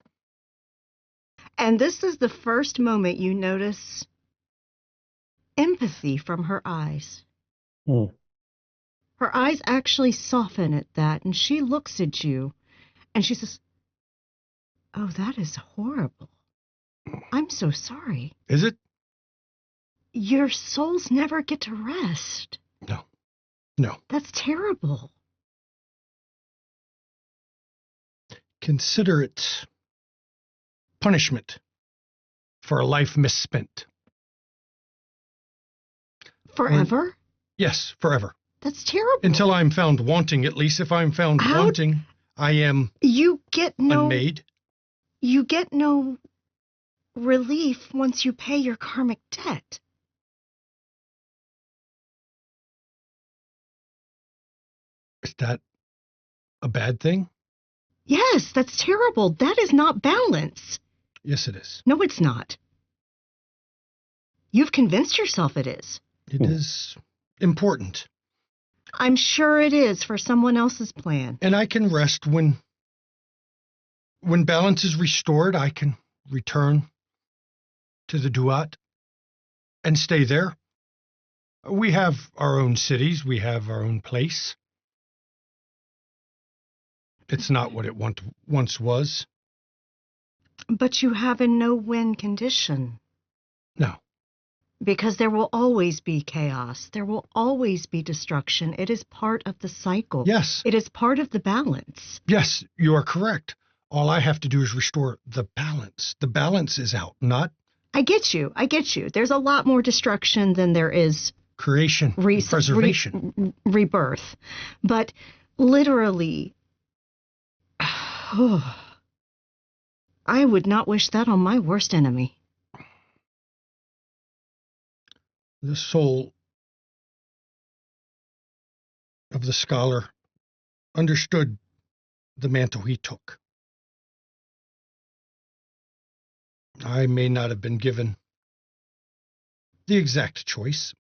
C: And this is the first moment you notice empathy from her eyes.
F: Hmm.
C: Her eyes actually soften at that, and she looks at you, and she says, "Oh, that is horrible. I'm so sorry.
A: Is it?
C: Your souls never get to rest.
A: No.
C: That's terrible."
A: Consider it punishment for a life misspent.
C: Forever?
A: Yes, forever.
C: That's terrible.
A: Until I'm found wanting, at least. If I'm found
C: How-
A: wanting, I am
C: You get no
A: unmade.
C: You get no relief once you pay your karmic debt.
A: Is that a bad thing?
C: Yes, that's terrible. That is not balance.
A: Yes, it is.
C: No, it's not. You've convinced yourself it is.
A: It is important.
C: I'm sure it is for someone else's plan.
A: And I can rest when balance is restored. I can return to the Duat and stay there. We have our own cities. We have our own place. It's not what it once was.
C: But you have a no-win condition.
A: No.
C: Because there will always be chaos. There will always be destruction. It is part of the cycle.
A: Yes.
C: It is part of the balance.
A: Yes, you are correct. All I have to do is restore the balance. The balance is out, not
C: I get you. There's a lot more destruction than there is
A: creation, preservation.
C: Rebirth. But literally, I would not wish that on my worst enemy.
A: The soul of the scholar understood the mantle he took. I may not have been given the exact choice,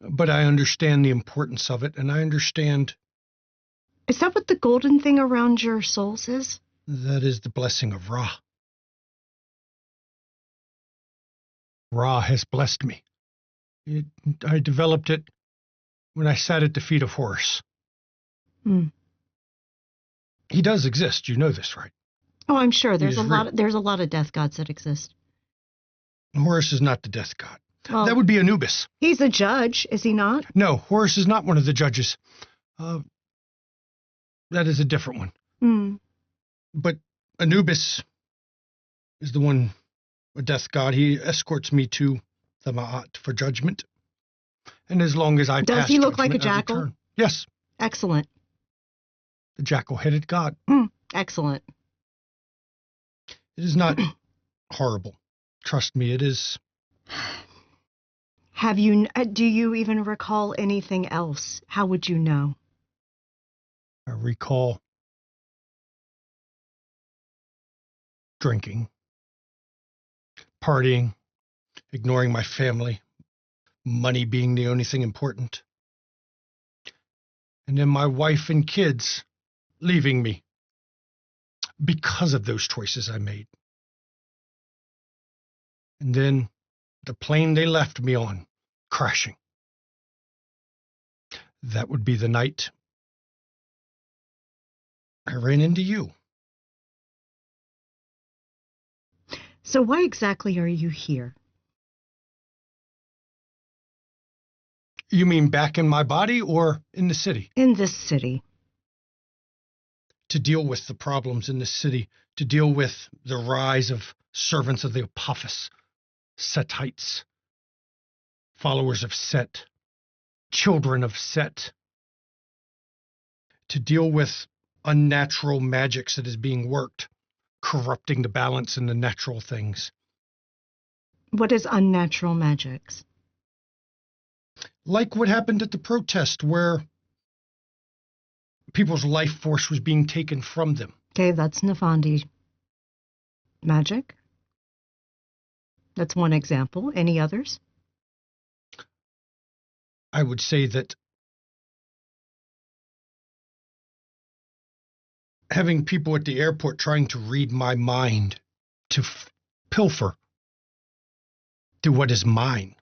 A: but I understand the importance of it, and I understand
C: Is that what the golden thing around your souls is?
A: that is the blessing of Ra. Ra has blessed me. I developed it when I sat at the feet of Horus.
C: Hmm.
A: He does exist. You know this, right?
C: Oh, I'm sure there's
A: He's
C: a lot.
A: real.
C: There's a lot of death gods that exist.
A: Horus is not the death god.
C: Well,
A: That would be Anubis.
C: he's a judge, is he not?
A: No, Horus is not one of the judges. That is a different one.
C: Hmm.
A: But Anubis is the one, a death god. He escorts me to the Ma'at for judgment. And as long as I
C: Does
A: pass
C: he look like a
A: judgment, I
C: jackal?
A: return. Yes,
C: Excellent.
A: the jackal-headed god.
C: Excellent.
A: It is not horrible. Trust me, it is.
C: Do you even recall anything else? How would you know?
A: I recall drinking, partying, ignoring my family, money being the only thing important. And then my wife and kids leaving me because of those choices I made. And then the plane they left me on crashing. That would be the night I ran into you.
C: So why exactly are you here?
A: You mean back in my body or in the city?
C: In this city?
A: To deal with the problems in the city, to deal with the rise of servants of the Apophis, Setites, followers of Set, children of Set, to deal with unnatural magics that is being worked, corrupting the balance in the natural things.
C: What is unnatural magics?
A: Like what happened at the protest where people's life force was being taken from them.
C: Okay, that's Nefandi magic. That's one example. Any others?
A: I would say that having people at the airport trying to read my mind, to pilfer to what is mine,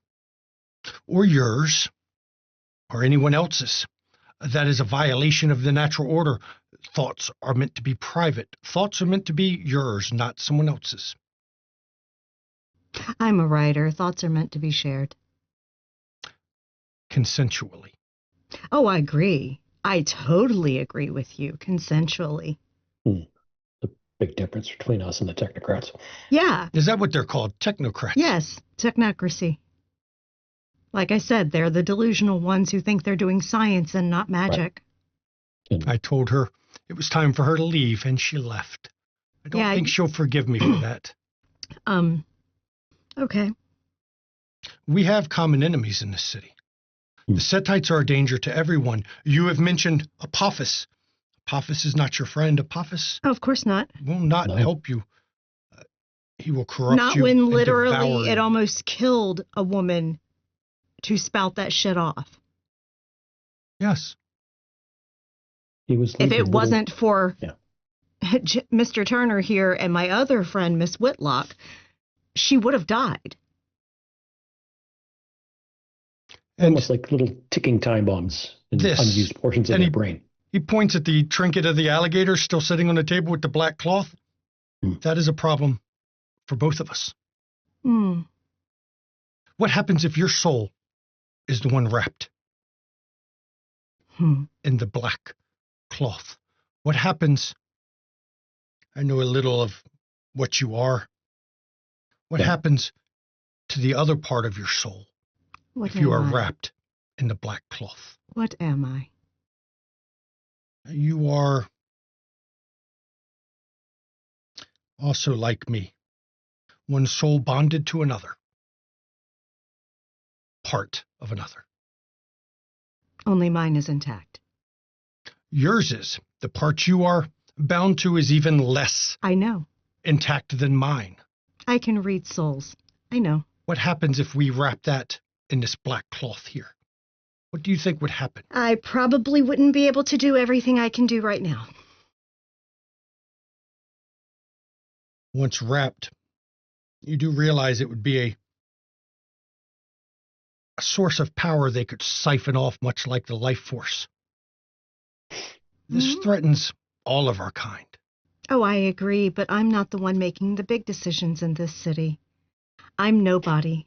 A: or yours, or anyone else's, that is a violation of the natural order. Thoughts are meant to be private. Thoughts are meant to be yours, not someone else's.
C: I'm a writer. Thoughts are meant to be shared.
A: Consensually.
C: Oh, I agree. I totally agree with you. Consensually.
E: The big difference between us and the technocrats.
C: Yeah.
A: Is that what they're called? Technocrats?
C: Yes. Technocracy. Like I said, they're the delusional ones who think they're doing science and not magic.
E: And
A: I told her it was time for her to leave, and she left. I don't
C: Yeah,
A: think she'll forgive me for that.
C: Okay.
A: We have common enemies in this city. The Setites are a danger to everyone. You have mentioned Apophis. Apophis is not your friend. Apophis
C: Oh, of course not.
A: will not
E: No.
A: help you. He will corrupt
C: Not
A: you
C: when
A: and
C: literally
A: devour
C: it
A: you.
C: almost killed a woman to spout that shit off.
A: Yes.
E: he was
C: If
E: leaving
C: it
E: little-
C: wasn't for
E: Yeah.
C: Mr. Turner here and my other friend, Miss Whitlock, she would have died.
A: And
E: almost like little ticking time bombs in
A: This-
E: unused portions of
A: and
E: their
A: he-
E: brain.
A: he points at the trinket of the alligator still sitting on the table with the black cloth.
E: Hmm.
A: That is a problem for both of us.
C: Hmm.
A: What happens if your soul is the one wrapped
C: Hmm.
A: in the black cloth? What happens? I know a little of what you are. What
E: Yeah.
A: happens to the other part of your soul
C: What
A: if you are
C: am I?
A: wrapped in the black cloth?
C: What am I?
A: You are also like me, one soul bonded to another, part of another.
C: Only mine is intact.
A: Yours is. The part you are bound to is even less
C: I know.
A: intact than mine.
C: I can read souls. I know.
A: What happens if we wrap that in this black cloth here? What do you think would happen?
C: I probably wouldn't be able to do everything I can do right now.
A: Once wrapped, you do realize it would be a source of power they could siphon off, much like the life force. This
C: Hmm?
A: threatens all of our kind.
C: Oh, I agree, but I'm not the one making the big decisions in this city. I'm nobody.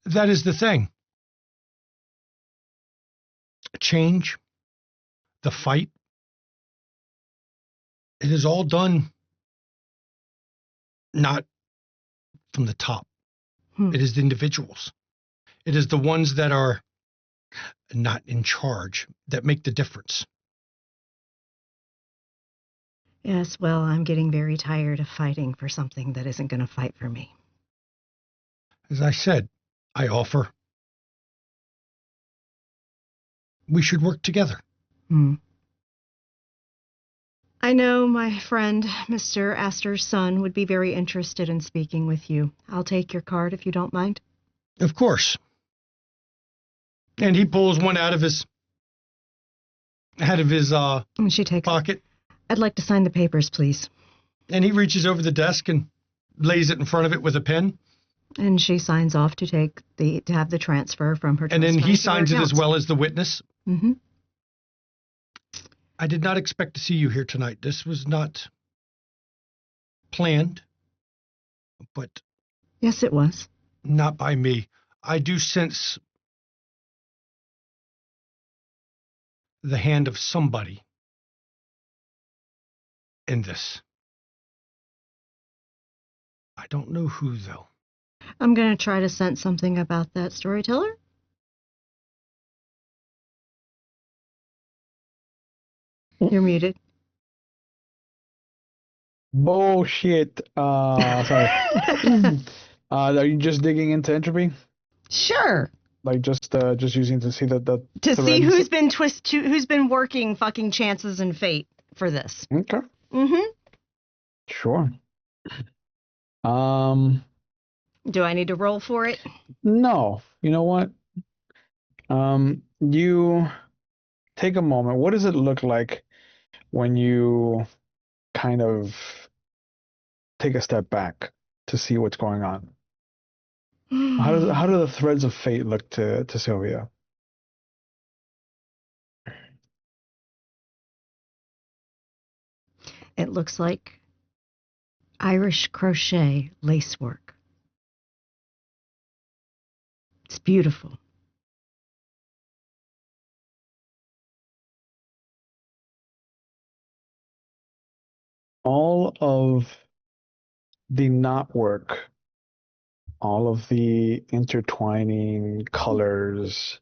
A: That is the thing. Change, the fight, it is all done not from the top.
C: Hmm.
A: It is the individuals. It is the ones that are not in charge that make the difference.
C: Yes, well, I'm getting very tired of fighting for something that isn't going to fight for me.
A: As I said, I offer we should work together.
C: Hmm. I know my friend, Mr. Astor's son, would be very interested in speaking with you. I'll take your card if you don't mind.
A: Of course. And he pulls one out of his
C: And she takes it.
A: pocket,
C: I'd like to sign the papers, please.
A: and he reaches over the desk and lays it in front of it with a pen.
C: And she signs off to have the transfer from her.
A: And then
C: trust
A: he
C: fund to her
A: signs it as
C: accounts.
A: well as the witness.
C: Mm-hmm.
A: I did not expect to see you here tonight. This was not planned, but
C: Yes, it was.
A: not by me. I do sense the hand of somebody in this. I don't know who, though.
C: I'm going to try to sense something about that storyteller. You're muted.
B: Bullshit. Sorry. Are you just digging into entropy?
C: Sure.
B: Like just using to see that
C: To see
B: threads?
C: who's been working fucking chances and fate for this.
B: Okay.
C: Mm-hmm.
B: Sure.
C: Do I need to roll for it?
B: No. You know what? You take a moment. What does it look like when you kind of take a step back to see what's going on? How do the threads of fate look to Sylvia?
C: It looks like Irish crochet lacework. It's beautiful.
B: All of the knot work all of the intertwining colors,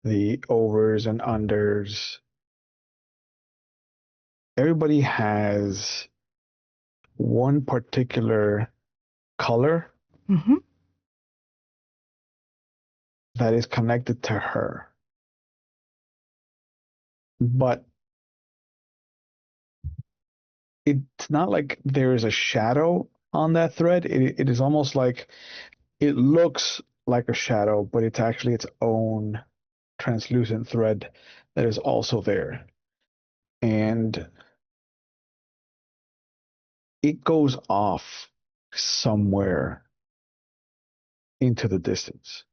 B: the overs and unders. Everybody has one particular color
C: Mm-hmm.
B: that is connected to her. But it's not like there is a shadow on that thread. It is almost like it looks like a shadow, but it's actually its own translucent thread that is also there. And it goes off somewhere into the distance.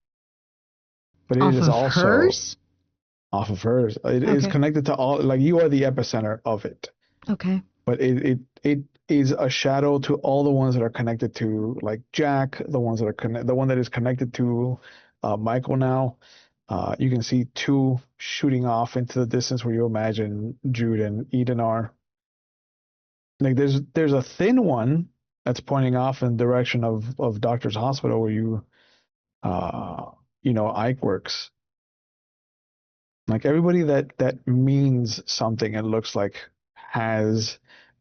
B: But it
C: Off
B: is
C: of
B: also
C: hers?
B: off of hers. It is
C: Okay.
B: connected to all, like you are the epicenter of it.
C: Okay.
B: But it is a shadow to all the ones that are connected to, like Jack, the ones that are the one that is connected to Michael now. You can see two shooting off into the distance where you imagine Jude and Eden are. Like there's a thin one that's pointing off in the direction of Doctor's Hospital where Ike works. Like everybody that means something, it looks like has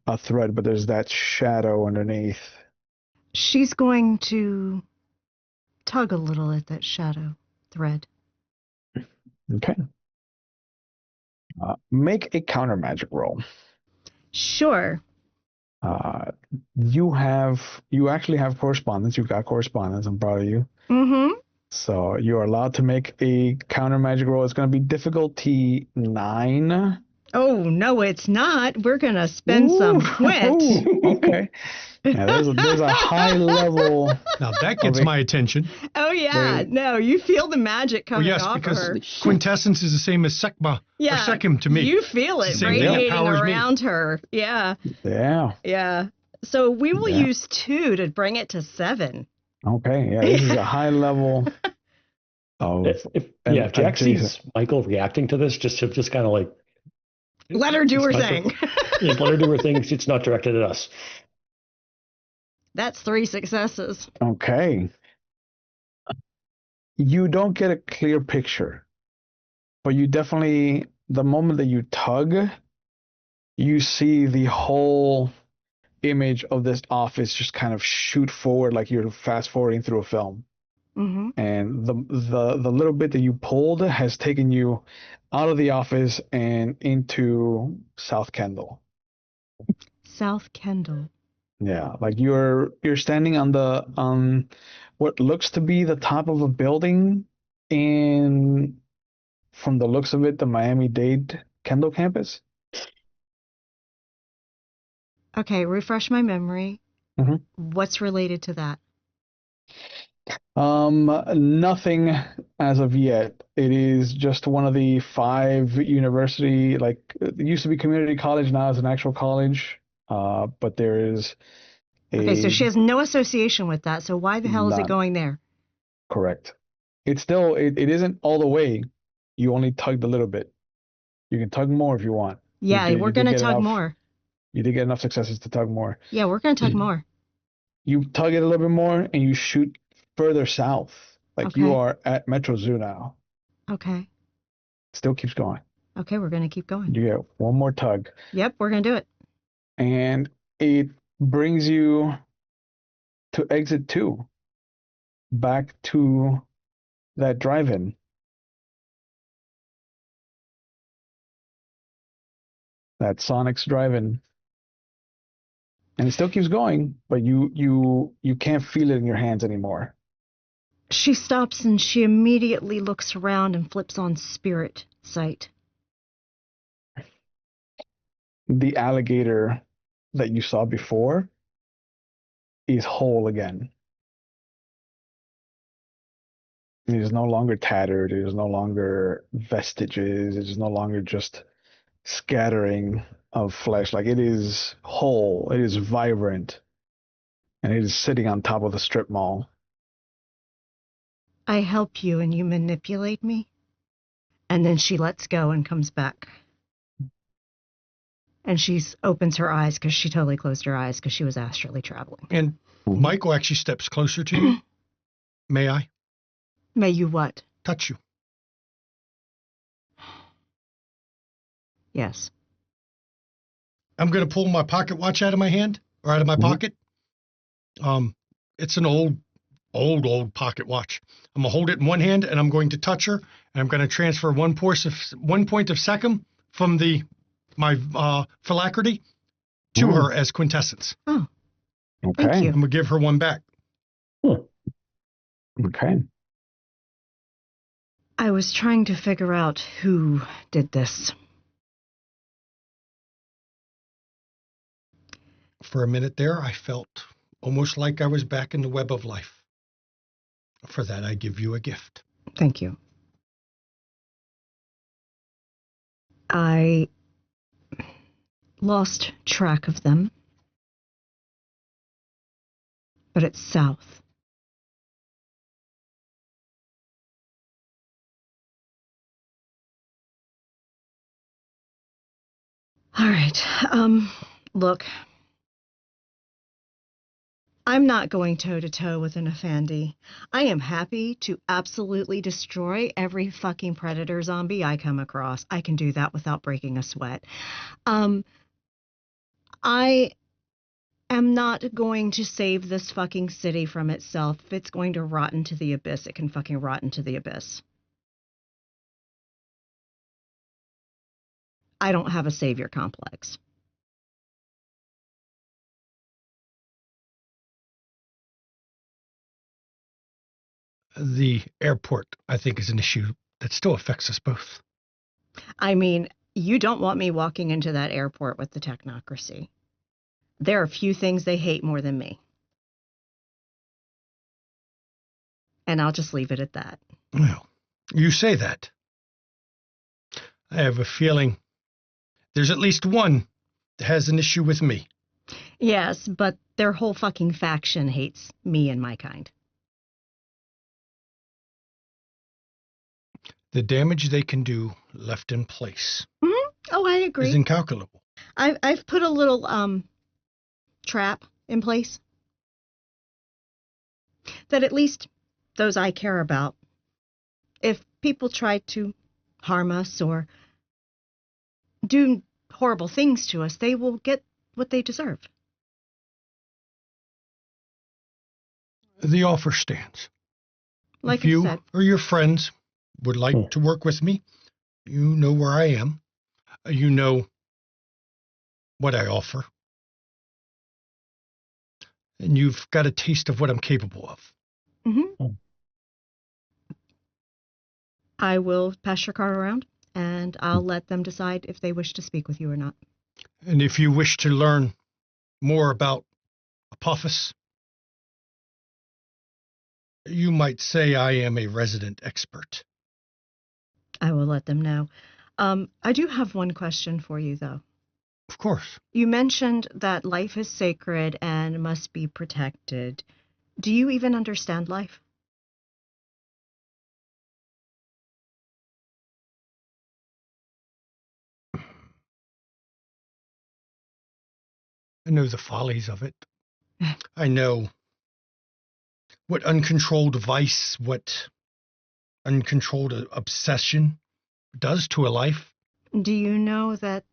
B: a thread, but there's that shadow underneath.
C: She's going to tug a little at that shadow thread.
B: Okay. Make a counter magic roll.
C: Sure.
B: You actually have correspondence. You've got correspondence. I'm proud of you.
C: Mm-hmm.
B: So you are allowed to make a counter magic roll. It's going to be difficulty 9.
C: Oh, no, it's not. We're going to spend some wit.
B: Ooh, okay. Yeah, there's a high level.
A: Now that gets my attention.
C: Oh, yeah. No, you feel the magic
A: Well,
C: coming
A: yes,
C: off
A: because
C: of her.
A: quintessence is the same as Sekma or Sekim to me.
C: You feel it
A: It's the same thing that
C: radiating
A: powers me.
C: around her. Yeah.
B: Yeah.
C: Yeah. So we will
B: Yeah.
C: use 2 to bring it to 7.
B: Okay. Yeah, this is a high level of.
E: If Jack sees Michael reacting to this, just kind of like
C: Let her do her
E: not
C: thing.
E: Just let her do her thing. It's not directed at us.
C: That's 3 successes.
B: Okay. You don't get a clear picture, but you definitely, the moment that you tug, you see the whole image of this office just kind of shoot forward like you're fast forwarding through a film.
C: Mm-hmm.
B: And the little bit that you pulled has taken you out of the office and into South Kendall.
C: South Kendall.
B: Yeah, like you're standing on what looks to be the top of a building in, from the looks of it, the Miami-Dade Kendall campus.
C: Okay, refresh my memory.
B: Mhm.
C: What's related to that?
B: Nothing as of yet. It is just one of the 5 university, like it used to be community college, now it's an actual college. But there is
C: Okay, so she has no association with that. So why the hell is it
B: none.
C: going there?
B: Correct. It's still, it isn't all the way. You only tugged a little bit. You can tug more if you want.
C: Yeah, we're going to tug more.
B: You did get enough successes to tug more.
C: Yeah, we're going to tug more.
B: You tug it a little bit more and you shoot further south. Like you are at Metro Zoo now.
C: Okay.
B: Still keeps going.
C: Okay, we're going to keep going.
B: You get one more tug.
C: Yep, we're going to do it.
B: And it brings you to exit 2. Back to that drive-in. That Sonic's drive-in. And it still keeps going, but you can't feel it in your hands anymore.
C: She stops and she immediately looks around and flips on spirit sight.
B: The alligator that you saw before is whole again. It is no longer tattered. It is no longer vestiges. It is no longer just scattering of flesh. Like it is whole. It is vibrant. And it is sitting on top of the strip mall.
C: I help you and you manipulate me. And then she lets go and comes back. And she opens her eyes because she totally closed her eyes because she was astrally traveling.
A: And Michael actually steps closer to you May I
C: May you what?
A: touch you?
C: Yes.
A: I'm going to pull my pocket watch out of my hand or out of my pocket. It's an old pocket watch. I'm going to hold it in one hand and I'm going to touch her and I'm going to transfer 1 point of second from my phylactery to her as quintessence.
C: Oh,
B: Okay.
C: thank you.
A: I'm going to give her one back.
B: Okay.
C: I was trying to figure out who did this.
A: For a minute there, I felt almost like I was back in the web of life. For that, I give you a gift.
C: Thank you. I lost track of them, but it's south. All right. Look. I'm not going toe-to-toe with an Effendi. I am happy to absolutely destroy every fucking predator zombie I come across. I can do that without breaking a sweat. I am not going to save this fucking city from itself. If it's going to rot into the abyss, it can fucking rot into the abyss. I don't have a savior complex.
A: The airport, I think, is an issue that still affects us both.
C: I mean, you don't want me walking into that airport with the technocracy. There are few things they hate more than me. And I'll just leave it at that.
A: Well, you say that. I have a feeling there's at least one that has an issue with me.
C: Yes, but their whole fucking faction hates me and my kind.
A: The damage they can do left in place
C: Oh, I agree.
A: is incalculable.
C: I've put a little trap in place that at least those I care about, if people try to harm us or do horrible things to us, they will get what they deserve.
A: The offer stands.
C: Like
A: if you
C: I said,
A: or your friends would like to work with me, you know where I am. You know what I offer. And you've got a taste of what I'm capable of.
C: I will pass your card around, and I'll let them decide if they wish to speak with you or not.
A: And if you wish to learn more about Apophis, you might say I am a resident expert.
C: I will let them know. I do have one question for you, though.
A: Of course.
C: You mentioned that life is sacred and must be protected. Do you even understand life?
A: I know the follies of it. I know what uncontrolled vice, what uncontrolled obsession does to a life.
C: Do you know that...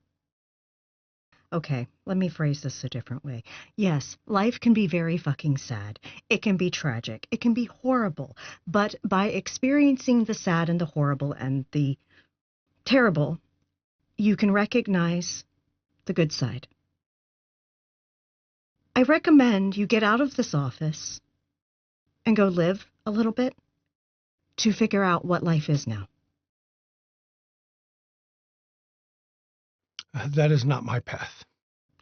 C: Okay, let me phrase this a different way. Yes, life can be very fucking sad. It can be tragic. It can be horrible. But by experiencing the sad and the horrible and the terrible, you can recognize the good side. I recommend you get out of this office and go live a little bit to figure out what life is now.
A: That is not my path.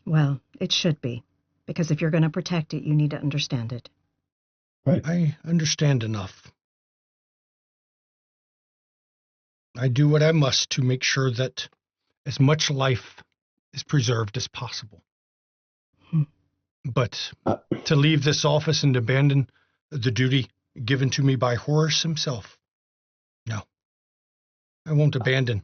C: Well, it should be, because if you're going to protect it, you need to understand it.
E: Right.
A: I understand enough. I do what I must to make sure that as much life is preserved as possible. But to leave this office and abandon the duty given to me by Horus himself, no. I won't abandon.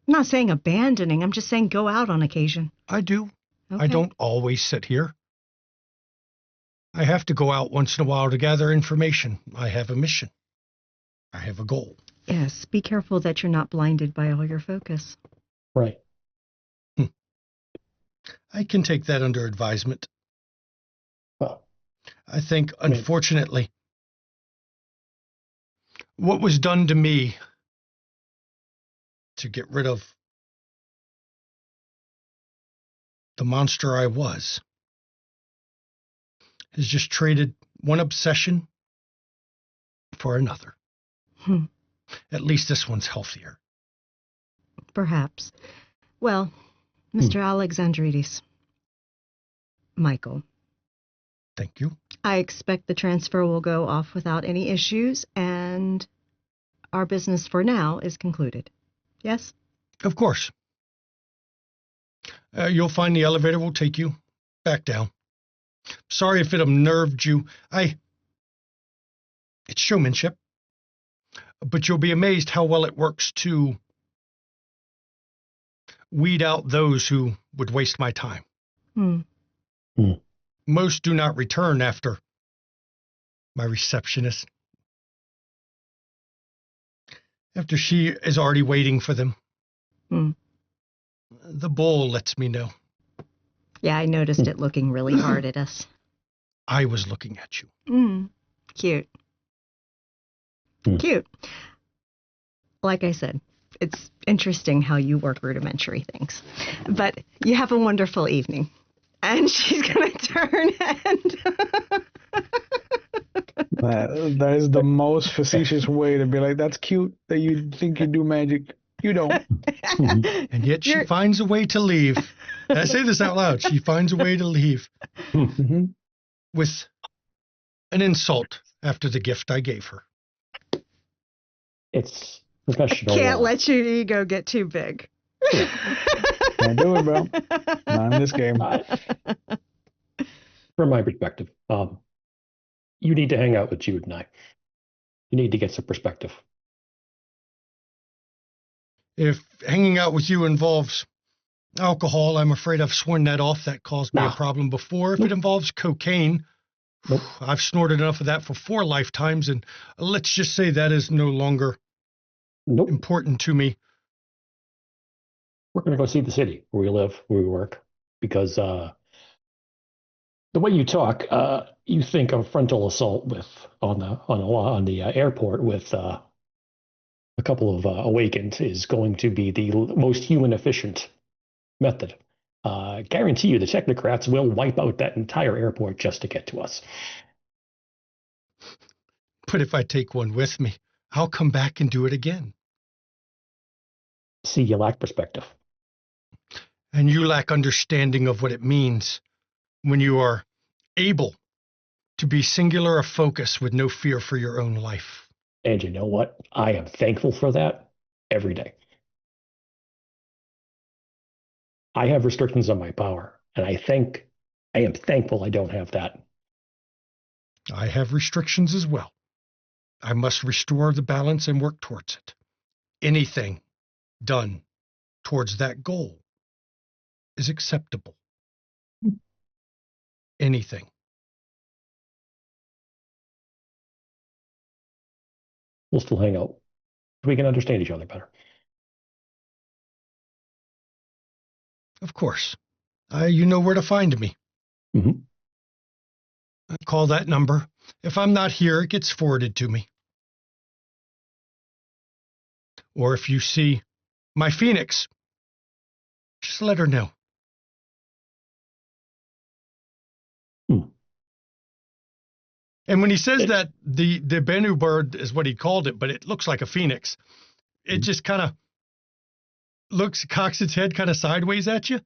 C: I'm not saying abandoning. I'm just saying go out on occasion.
A: I do.
C: Okay.
A: I don't always sit here. I have to go out once in a while to gather information. I have a mission. I have a goal.
C: Yes, be careful that you're not blinded by all your focus.
E: Right.
A: I can take that under advisement.
E: Well,
A: I think, unfortunately, what was done to me to get rid of the monster I was has just traded one obsession for another. At least this one's healthier.
C: Perhaps. Well, Mr. Alexandrides. Michael.
A: Thank you.
C: I expect the transfer will go off without any issues, and our business for now is concluded. Yes?
A: Of course. You'll find the elevator will take you back down. Sorry if it unnerved you. It's showmanship. But you'll be amazed how well it works to weed out those who would waste my time. Most do not return after my receptionist. After she is already waiting for them. The bull lets me know.
C: Yeah, I noticed it looking really hard at us.
A: I was looking at you.
C: Cute. Cute. Like I said, it's interesting how you work rudimentary things. But you have a wonderful evening. And she's going to turn and...
B: That is the most facetious way to be like, that's cute that you think you do magic. You don't.
A: And yet she finds a way to leave. And I say this out loud. She finds a way to leave with an insult after the gift I gave her.
E: It's professional.
C: Can't let your ego get too big.
B: Can't do it, bro. Not in this game.
E: From my perspective, you need to hang out with Jude and I. You need to get some perspective.
A: If hanging out with you involves alcohol, I'm afraid I've sworn that off. That caused me a problem before. If it involves cocaine, I've snorted enough of that for 4 lifetimes, and let's just say that is no longer important to me.
E: We're going to go see the city where we live, where we work, because the way you talk, you think of frontal assault on the airport with a couple of awakened is going to be the most human efficient method. Guarantee you the technocrats will wipe out that entire airport just to get to us.
A: But if I take one with me, I'll come back and do it again.
E: See, you lack perspective.
A: And you lack understanding of what it means when you are able to be singular of focus with no fear for your own life.
E: And you know what? I am thankful for that every day. I have restrictions on my power, and I am thankful I don't have that.
A: I have restrictions as well. I must restore the balance and work towards it. Anything done towards that goal is acceptable. Anything.
E: We'll still hang out. We can understand each other better.
A: Of course. You know where to find me. Call that number. If I'm not here, it gets forwarded to me. Or if you see my Phoenix, just let her know. And when he says that the Bennu bird is what he called it, but it looks like a phoenix, it just kind of cocks its head kind of sideways at you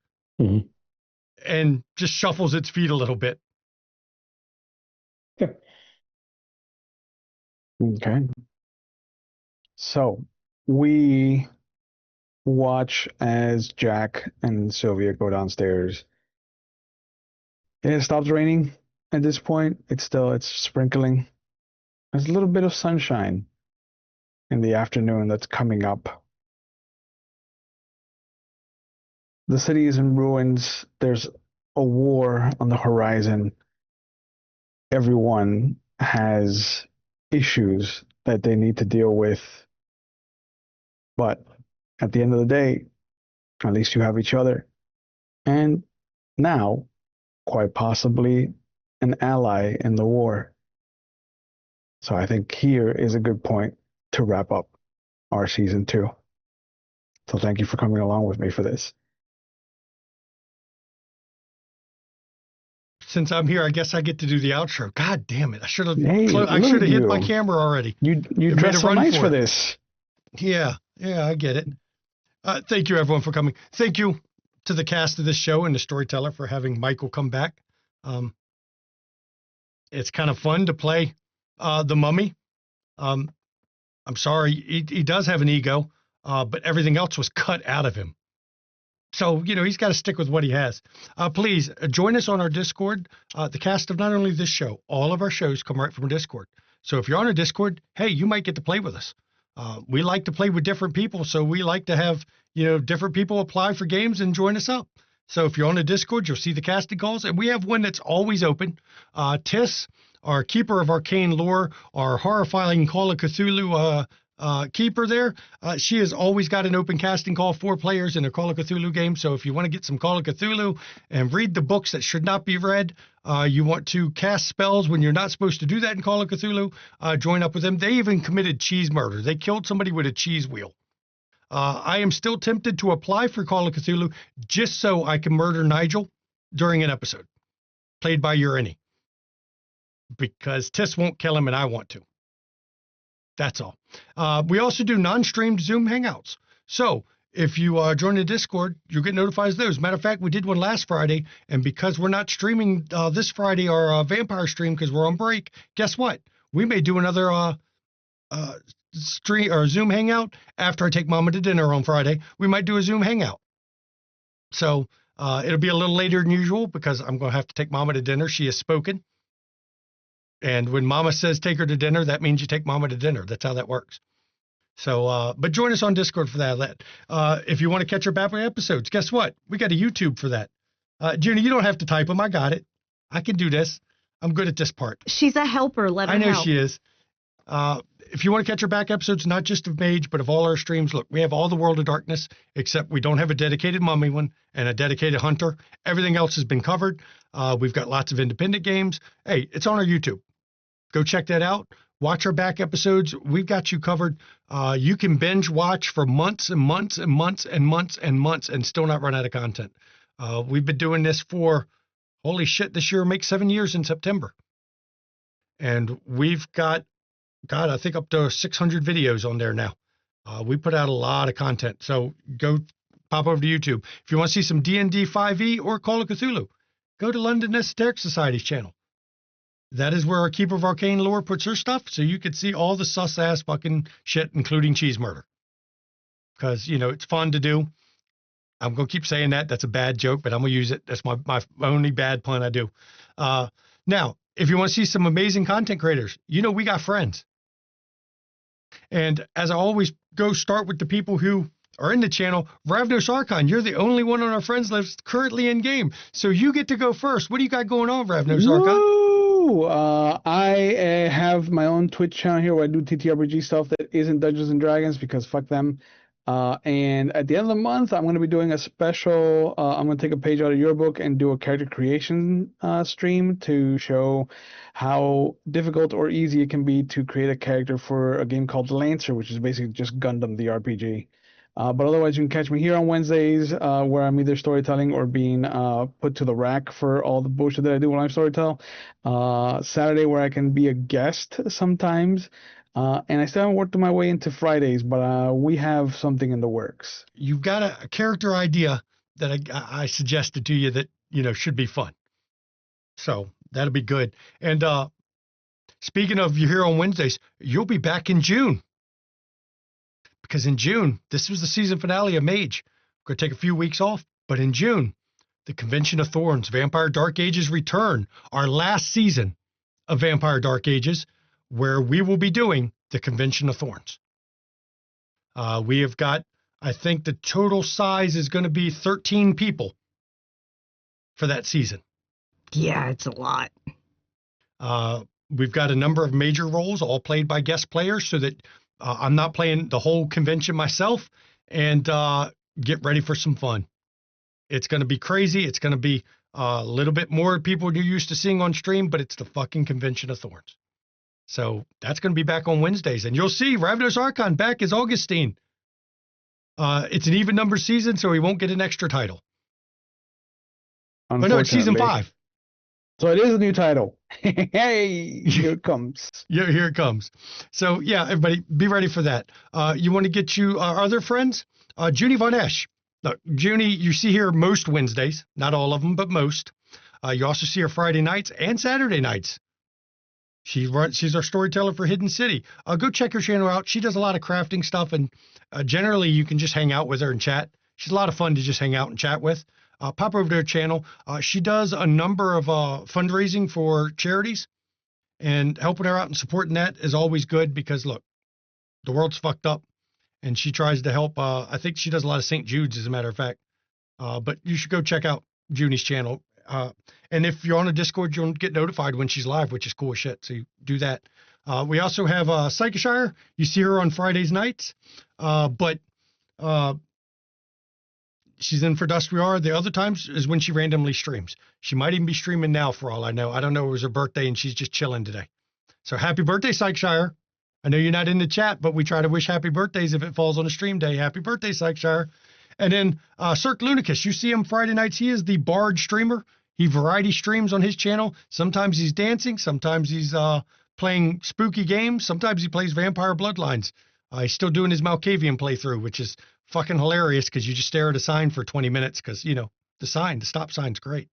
A: and just shuffles its feet a little bit.
B: Okay. So we watch as Jack and Sylvia go downstairs. It stops raining at this point. It's sprinkling. There's a little bit of sunshine in the afternoon that's coming up. The city is in ruins. There's a war on the horizon. everyone has issues that they need to deal with. But at the end of the day, at least you have each other. And now, quite possibly, an ally in the war. So I think here is a good point to wrap up our season 2. So thank you for coming along with me for this.
A: Since I'm here, I guess I get to do the outro. God damn it! I should have.
B: Hey,
A: I should have hit my
B: you.
A: camera already.
B: You
A: It made
B: dressed
A: a
B: so
A: run
B: nice
A: for
B: for
A: it.
B: this.
A: Yeah, I get it. Thank you, everyone, for coming. Thank you to the cast of this show and the storyteller for having Michael come back. It's kind of fun to play the mummy. I'm sorry, he does have an ego, but everything else was cut out of him. So, he's got to stick with what he has. Please join us on our Discord. The cast of not only this show, all of our shows come right from Discord. So if you're on a Discord, hey, you might get to play with us. We like to play with different people, so we like to have, different people apply for games and join us up. So if you're on a Discord, you'll see the casting calls, and we have one that's always open. Tiss, our keeper of arcane lore, our horrifying Call of Cthulhu keeper there, she has always got an open casting call for players in a Call of Cthulhu game. So if you want to get some Call of Cthulhu and read the books that should not be read, you want to cast spells when you're not supposed to do that in Call of Cthulhu, join up with them. They even committed cheese murder. They killed somebody with a cheese wheel. I am still tempted to apply for Call of Cthulhu just so I can murder Nigel during an episode played by Urini, because Tiss won't kill him and I want to. That's all. We also do non-streamed Zoom Hangouts. So if you join the Discord, you'll get notified of those. Matter of fact, we did one last Friday, and because we're not streaming this Friday our vampire stream because we're on break, guess what? We may do another stream or Zoom Hangout after I take Mama to dinner on Friday. We might do a Zoom Hangout. So it'll be a little later than usual because I'm going to have to take Mama to dinner. She has spoken. And when Mama says take her to dinner, that means you take Mama to dinner. That's how that works. So, but join us on Discord for that. If you want to catch our back episodes, guess what? We got a YouTube for that. Junie, you don't have to type them. I got it. I can do this. I'm good at this part.
C: She's a helper. Let her
A: I know
C: help.
A: she is. If you want to catch our back episodes, not just of Mage, but of all our streams, look, we have all the World of Darkness, except we don't have a dedicated Mummy one and a dedicated Hunter. Everything else has been covered. We've got lots of independent games. Hey, it's on our YouTube. Go check that out. Watch our back episodes. We've got you covered. You can binge watch for months and months and months and months and months and still not run out of content. We've been doing this for, holy shit, this year makes 7 years in September. And we've got, God, I think up to 600 videos on there now. We put out a lot of content. So go pop over to YouTube. If you want to see some D&D 5e or Call of Cthulhu, go to London Esoteric Society's channel. That is where our Keeper of Arcane Lore puts her stuff, so you could see all the sus-ass fucking shit, including cheese murder. Because, it's fun to do. I'm going to keep saying that. That's a bad joke, but I'm going to use it. That's my only bad pun I do. Now, if you want to see some amazing content creators, we got friends. And as I always start with the people who are in the channel, Ravnos Archon, you're the only one on our friends list currently in game. So you get to go first. What do you got going on, Ravnos Archon?
B: I have my own Twitch channel here where I do TTRPG stuff that isn't Dungeons and Dragons because fuck them. And at the end of the month, I'm going to be doing a special. I'm going to take a page out of your book and do a character creation stream to show how difficult or easy it can be to create a character for a game called Lancer, which is basically just Gundam the RPG. But otherwise, you can catch me here on Wednesdays where I'm either storytelling or being put to the rack for all the bullshit that I do when I storytell. Saturday where I can be a guest sometimes. And I still haven't worked my way into Fridays, but we have something in the works.
A: You've got a character idea that I suggested to you that, should be fun. So that'll be good. And speaking of you here on Wednesdays, you'll be back in June. Because in June, this was the season finale of Mage. We're going to take a few weeks off, but in June, the Convention of Thorns, Vampire Dark Ages return, our last season of Vampire Dark Ages, where we will be doing the Convention of Thorns. We have got, I think the total size is going to be 13 people for that season.
C: Yeah, it's a lot.
A: We've got a number of major roles, all played by guest players, so that I'm not playing the whole convention myself. And get ready for some fun. It's going to be crazy. It's going to be a little bit more people you're used to seeing on stream, but it's the fucking Convention of Thorns. So that's going to be back on Wednesdays. And you'll see Ravnos Archon back as Augustine. It's an even number season, so he won't get an extra title. Oh, no, it's season 5.
B: So it is a new title. Hey, here it comes.
A: Yeah, here it comes. So, yeah, everybody, be ready for that. You want to get you our other friends? Junie Von Esch. Look, Junie, you see her most Wednesdays. Not all of them, but most. You also see her Friday nights and Saturday nights. She's our storyteller for Hidden City. Go check her channel out. She does a lot of crafting stuff, and generally you can just hang out with her and chat. She's a lot of fun to just hang out and chat with. Pop over to her channel. She does a number of fundraising for charities, and helping her out and supporting that is always good because, look, the world's fucked up, and she tries to help. I think she does a lot of St. Jude's, as a matter of fact. But you should go check out Junie's channel. And if you're on a Discord, you'll get notified when she's live, which is cool as shit. So you do that. We also have Psychoshire. You see her on Fridays nights. But she's in For Dust We Are. The other times is when she randomly streams. She might even be streaming now for all I know. I don't know. It was her birthday and she's just chilling today. So happy birthday, Psychoshire. I know you're not in the chat, but we try to wish happy birthdays if it falls on a stream day. Happy birthday, Psychoshire. And then Cirque Lunicus, you see him Friday nights. He is the Bard streamer. He variety streams on his channel. Sometimes he's dancing. Sometimes he's playing spooky games. Sometimes he plays Vampire Bloodlines. He's still doing his Malkavian playthrough, which is fucking hilarious because you just stare at a sign for 20 minutes because, you know, the stop sign's great.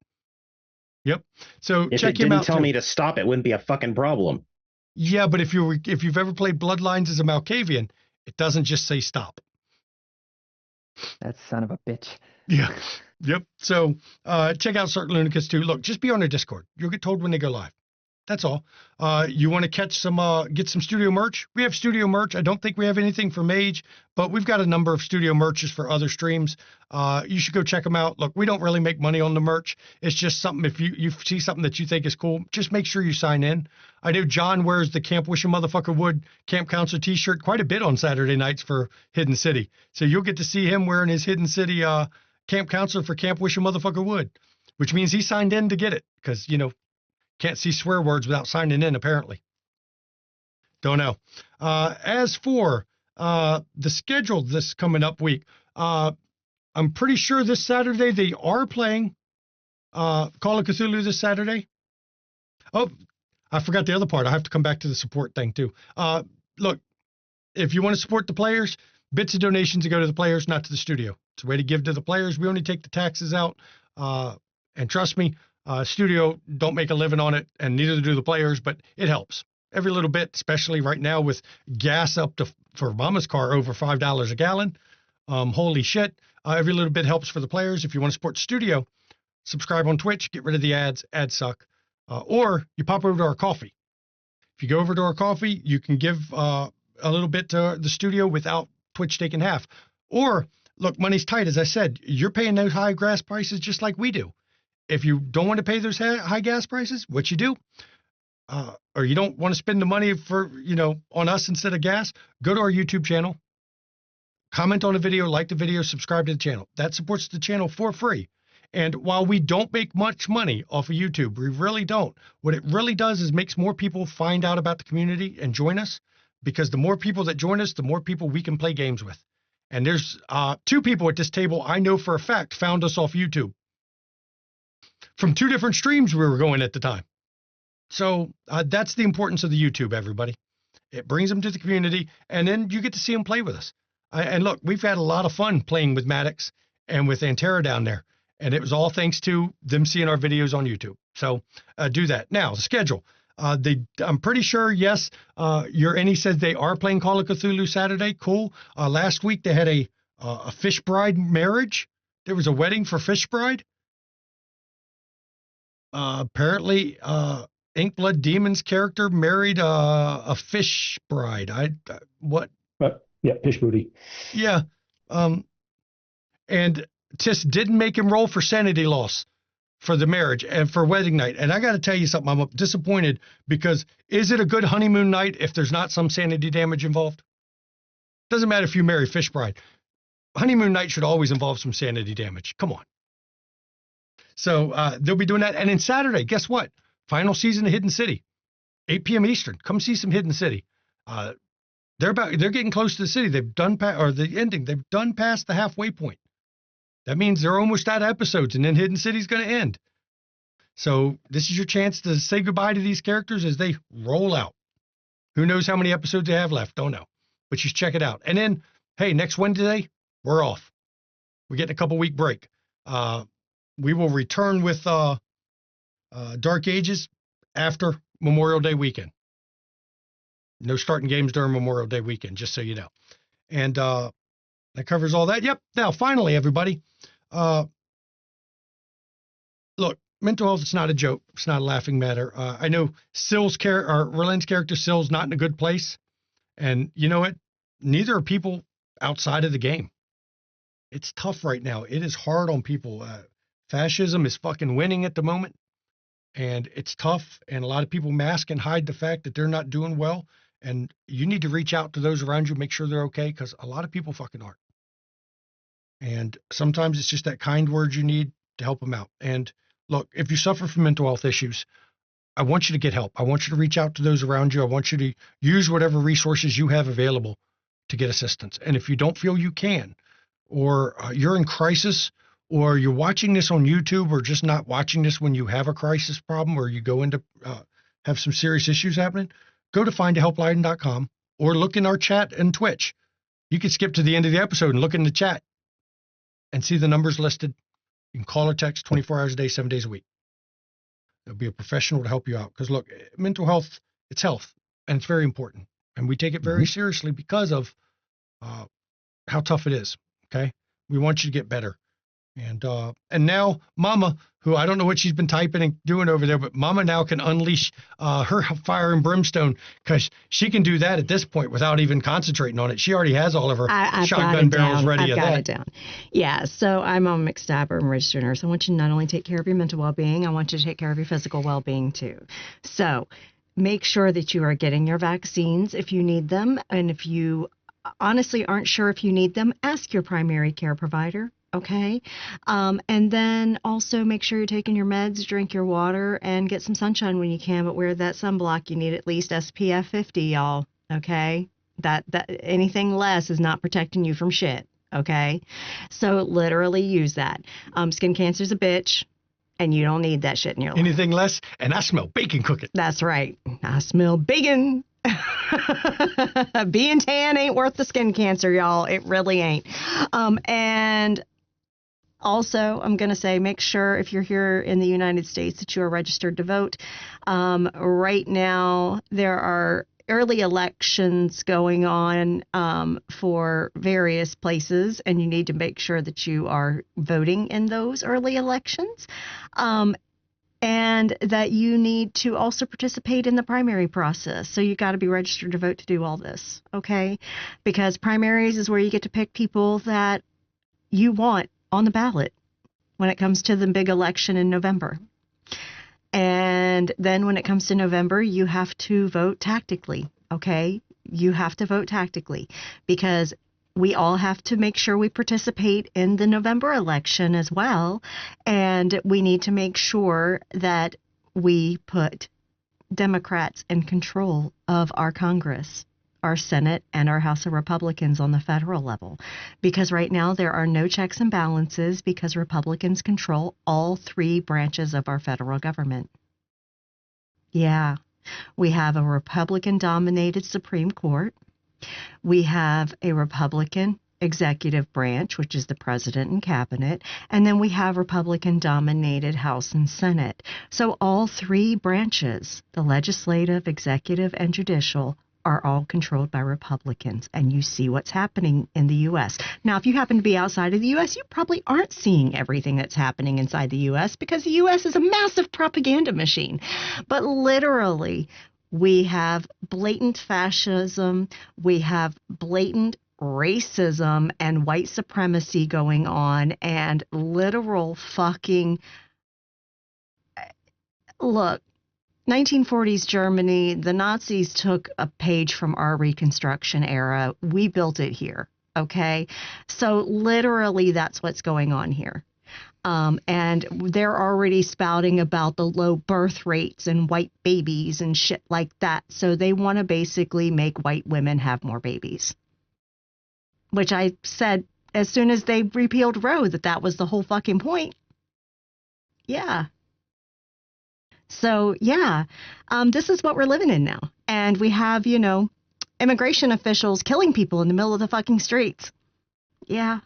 A: Yep. So
F: if
A: check
F: it
A: him
F: didn't
A: out.
F: Tell me to stop, it wouldn't be a fucking problem.
A: Yeah, but if you've ever played Bloodlines as a Malkavian, it doesn't just say stop.
D: That son of a bitch.
A: Yeah. Yep. So check out Cirque Lunicus too. Look, just be on their Discord. You'll get told when they go live. That's all. You want to catch some, get some studio merch? We have studio merch. I don't think we have anything for Mage, but we've got a number of studio merches for other streams. You should go check them out. Look, we don't really make money on the merch. It's just something, if you see something that you think is cool, just make sure you sign in. I know John wears the Camp Wish a Motherfucker Would Camp Counselor t-shirt quite a bit on Saturday nights for Hidden City. So you'll get to see him wearing his Hidden City Camp Counselor for Camp Wish a Motherfucker Would, which means he signed in to get it because, you know, can't see swear words without signing in, apparently. Don't know. As for the schedule this coming up week, I'm pretty sure this Saturday they are playing Call of Cthulhu this Saturday. Oh, I forgot the other part. I have to come back to the support thing, too. Look, if you want to support the players, bits of donations to go to the players, not to the studio. It's a way to give to the players. We only take the taxes out. And trust me, studio don't make a living on it, and neither do the players, but it helps every little bit, especially right now with gas up to, for Mama's car, over $5 a gallon. Holy shit. Every little bit helps for the players. If you want to support studio, subscribe on Twitch, get rid of the ads. Ads suck. Or you pop over to our KoFi. If you go over to our KoFi, you can give a little bit to the studio without Twitch taking half. Or, look, money's tight. As I said, you're paying those high gas prices just like we do. If you don't want to pay those high gas prices, what you do, or you don't want to spend the money for, you know, on us instead of gas, go to our YouTube channel, comment on the video, like the video, subscribe to the channel. That supports the channel for free. And while we don't make much money off of YouTube, we really don't. What it really does is makes more people find out about the community and join us, because the more people that join us, the more people we can play games with. And there's 2 people at this table I know for a fact found us off YouTube from 2 different streams we were going at the time. So that's the importance of the YouTube, everybody. It brings them to the community, and then you get to see them play with us. And look, we've had a lot of fun playing with Maddox and with Antera down there, and it was all thanks to them seeing our videos on YouTube. So do that. Now, the schedule. I'm pretty sure, yes, your Any said they are playing Call of Cthulhu Saturday. Cool. Last week they had a Fish Bride marriage. There was a wedding for Fish Bride. Apparently, Inkblood Demon's character married a fish bride. What?
E: Yeah, fish booty.
A: Yeah. And Tis didn't make him roll for sanity loss. for the marriage and for wedding night. And I got to tell you something, I'm disappointed because is it a good honeymoon night if there's not some sanity damage involved? Doesn't matter if you marry Fish Bride. Honeymoon night should always involve some sanity damage. Come on. So they'll be doing that. And then Saturday, guess what? Final season of Hidden City, 8 p.m. Eastern. Come see some Hidden City. They're getting close to the city. They've done the ending. They've done past the halfway point. That means they're almost out of episodes, and then Hidden City's going to end. So this is your chance to say goodbye to these characters as they roll out. Who knows how many episodes they have left? Don't know. But just check it out. And then, hey, next Wednesday, we're off. We're getting a couple-week break. We will return with Dark Ages after Memorial Day weekend. No starting games during Memorial Day weekend, just so you know. And that covers all that. Yep. Now, finally, everybody, look, mental health is not a joke. It's not a laughing matter. I know Roland's character, Sill's not in a good place. And you know what? Neither are people outside of the game. It's tough right now. It is hard on people. Fascism is fucking winning at the moment. And it's tough. And a lot of people mask and hide the fact that they're not doing well. And you need to reach out to those around you, make sure they're okay, because a lot of people fucking aren't. And sometimes it's just that kind word you need to help them out. And look, if you suffer from mental health issues, I want you to get help. I want you to reach out to those around you. I want you to use whatever resources you have available to get assistance. And if you don't feel you can, or you're in crisis, or you're watching this on YouTube, or just not watching this when you have a crisis problem, or you go into have some serious issues happening, go to findahelpline.com or look in our chat and Twitch. You can skip to the end of the episode and look in the chat and see the numbers listed. You can call or text 24 hours a day, 7 days a week. There'll be a professional to help you out. Because look, mental health, it's health, and it's very important. And we take it very seriously because of how tough it is. Okay? We want you to get better. And now Mama, who I don't know what she's been typing and doing over there, but Mama now can unleash her fire and brimstone, because she can do that at this point without even concentrating on it. She already has all of her shotgun barrels ready.
C: I've got it down. Yeah, so I'm on McStabber. I'm a registered nurse. I want you to not only take care of your mental well-being, I want you to take care of your physical well-being too. So make sure that you are getting your vaccines if you need them. And if you honestly aren't sure if you need them, ask your primary care provider. Okay. And then also make sure you're taking your meds, drink your water, and get some sunshine when you can, but wear that sunblock. You need at least SPF 50, y'all. Okay. That anything less is not protecting you from shit. Okay. So literally use that. Skin cancer's a bitch, and you don't need that shit in your life.
A: Anything less, and I smell bacon cooking.
C: That's right. I smell bacon. Being tan ain't worth the skin cancer, y'all. It really ain't. And also, I'm going to say, make sure if you're here in the United States that you are registered to vote. Right now, there are early elections going on for various places, and you need to make sure that you are voting in those early elections. And that you need to also participate in the primary process. So you got to be registered to vote to do all this, okay? Because primaries is where you get to pick people that you want on the ballot when it comes to the big election in November. And then when it comes to November, you have to vote tactically, okay? You have to vote tactically, because we all have to make sure we participate in the November election as well. And we need to make sure that we put Democrats in control of our Congress, our Senate, and our House of Republicans on the federal level. Because right now there are no checks and balances, because Republicans control all three branches of our federal government. Yeah, we have a Republican-dominated Supreme Court. We have a Republican executive branch, which is the president and cabinet, and then we have Republican-dominated House and Senate. So all three branches, the legislative, executive, and judicial, are all controlled by Republicans, and you see what's happening in the U.S. Now, if you happen to be outside of the U.S., you probably aren't seeing everything that's happening inside the U.S. because the U.S. is a massive propaganda machine. But literally, we have blatant fascism, we have blatant racism and white supremacy going on, and literal fucking Look, 1940s Germany, the Nazis took a page from our Reconstruction era. We built it here, okay? So literally that's what's going on here. And they're already spouting about the low birth rates and white babies and shit like that. So they want to basically make white women have more babies. Which I said as soon as they repealed Roe that was the whole fucking point. Yeah. So, yeah, this is what we're living in now. And we have, immigration officials killing people in the middle of the fucking streets. Yeah.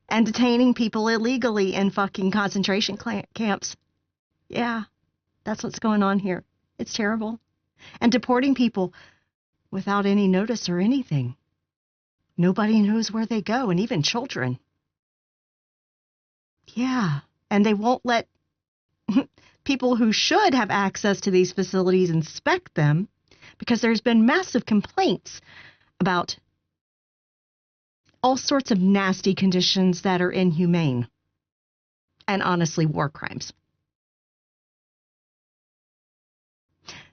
C: And detaining people illegally in fucking concentration camps. Yeah. That's what's going on here. It's terrible. And deporting people without any notice or anything. Nobody knows where they go, and even children. Yeah. And they won't let people who should have access to these facilities inspect them because there's been massive complaints about all sorts of nasty conditions that are inhumane and honestly war crimes.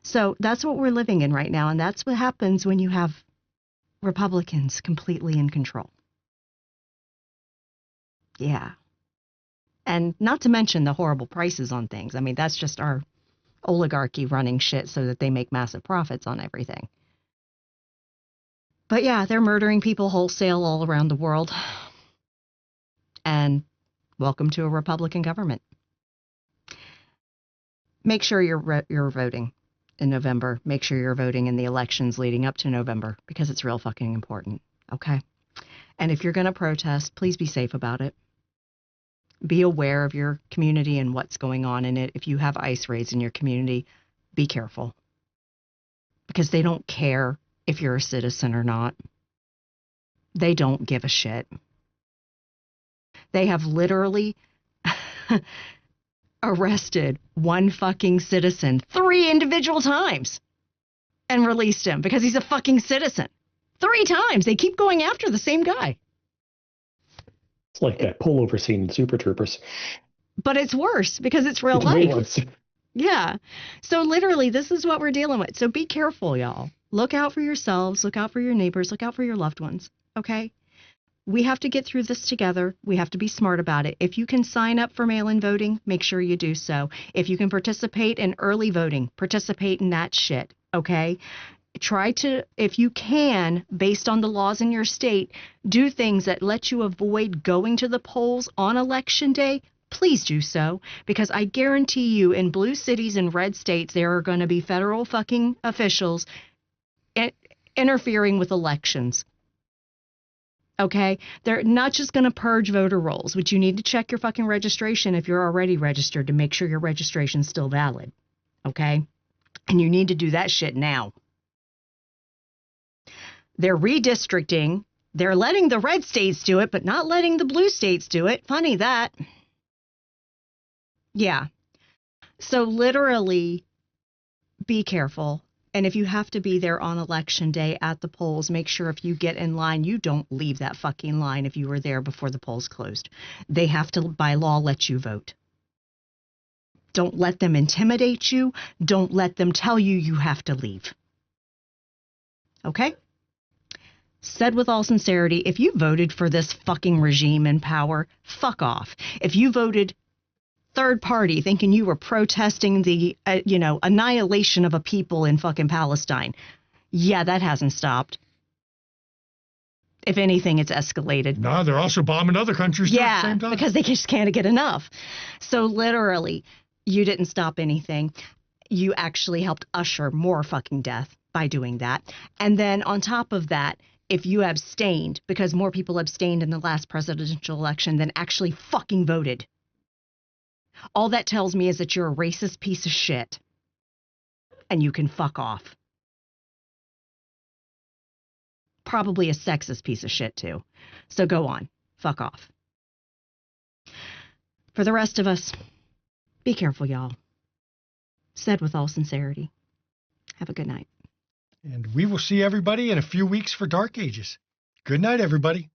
C: So that's what we're living in right now, and that's what happens when you have Republicans completely in control. Yeah. And not to mention the horrible prices on things. I mean, that's just our oligarchy running shit so that they make massive profits on everything. But yeah, they're murdering people wholesale all around the world. And welcome to a Republican government. Make sure you're voting in November. Make sure you're voting in the elections leading up to November because it's real fucking important. Okay? And if you're going to protest, please be safe about it. Be aware of your community and what's going on in it. If you have ICE raids in your community, be careful. Because they don't care if you're a citizen or not. They don't give a shit. They have literally arrested one fucking citizen 3 individual times and released him because he's a fucking citizen. 3 times. They keep going after the same guy.
E: It's like that pullover scene in Super Troopers.
C: But it's worse because it's real
E: It's way
C: life.
E: worse.
C: Yeah. So literally, this is what we're dealing with. So be careful, y'all. Look out for yourselves. Look out for your neighbors. Look out for your loved ones. Okay? We have to get through this together. We have to be smart about it. If you can sign up for mail-in voting, make sure you do so. If you can participate in early voting, participate in that shit. Okay? Try to, if you can, based on the laws in your state, do things that let you avoid going to the polls on election day. Please do so, because I guarantee you in blue cities and red states, there are going to be federal fucking officials interfering with elections. Okay? They're not just going to purge voter rolls, which you need to check your fucking registration if you're already registered to make sure your registration's still valid. Okay? And you need to do that shit now. They're redistricting. They're letting the red states do it, but not letting the blue states do it. Funny that. Yeah. So literally, be careful. And if you have to be there on election day at the polls, make sure if you get in line, you don't leave that fucking line if you were there before the polls closed. They have to, by law, let you vote. Don't let them intimidate you. Don't let them tell you you have to leave. Okay? Said with all sincerity, if you voted for this fucking regime in power, fuck off. If you voted third party thinking you were protesting the, annihilation of a people in fucking Palestine, yeah, that hasn't stopped. If anything, it's escalated.
A: No, they're also bombing other countries too at the same time.
C: Because they just can't get enough. So literally, you didn't stop anything. You actually helped usher more fucking death by doing that. And then on top of that, if you abstained, because more people abstained in the last presidential election than actually fucking voted, all that tells me is that you're a racist piece of shit. And you can fuck off. Probably a sexist piece of shit, too. So go on. Fuck off. For the rest of us, be careful, y'all. Said with all sincerity. Have a good night.
A: And we will see everybody in a few weeks for Dark Ages. Good night, everybody.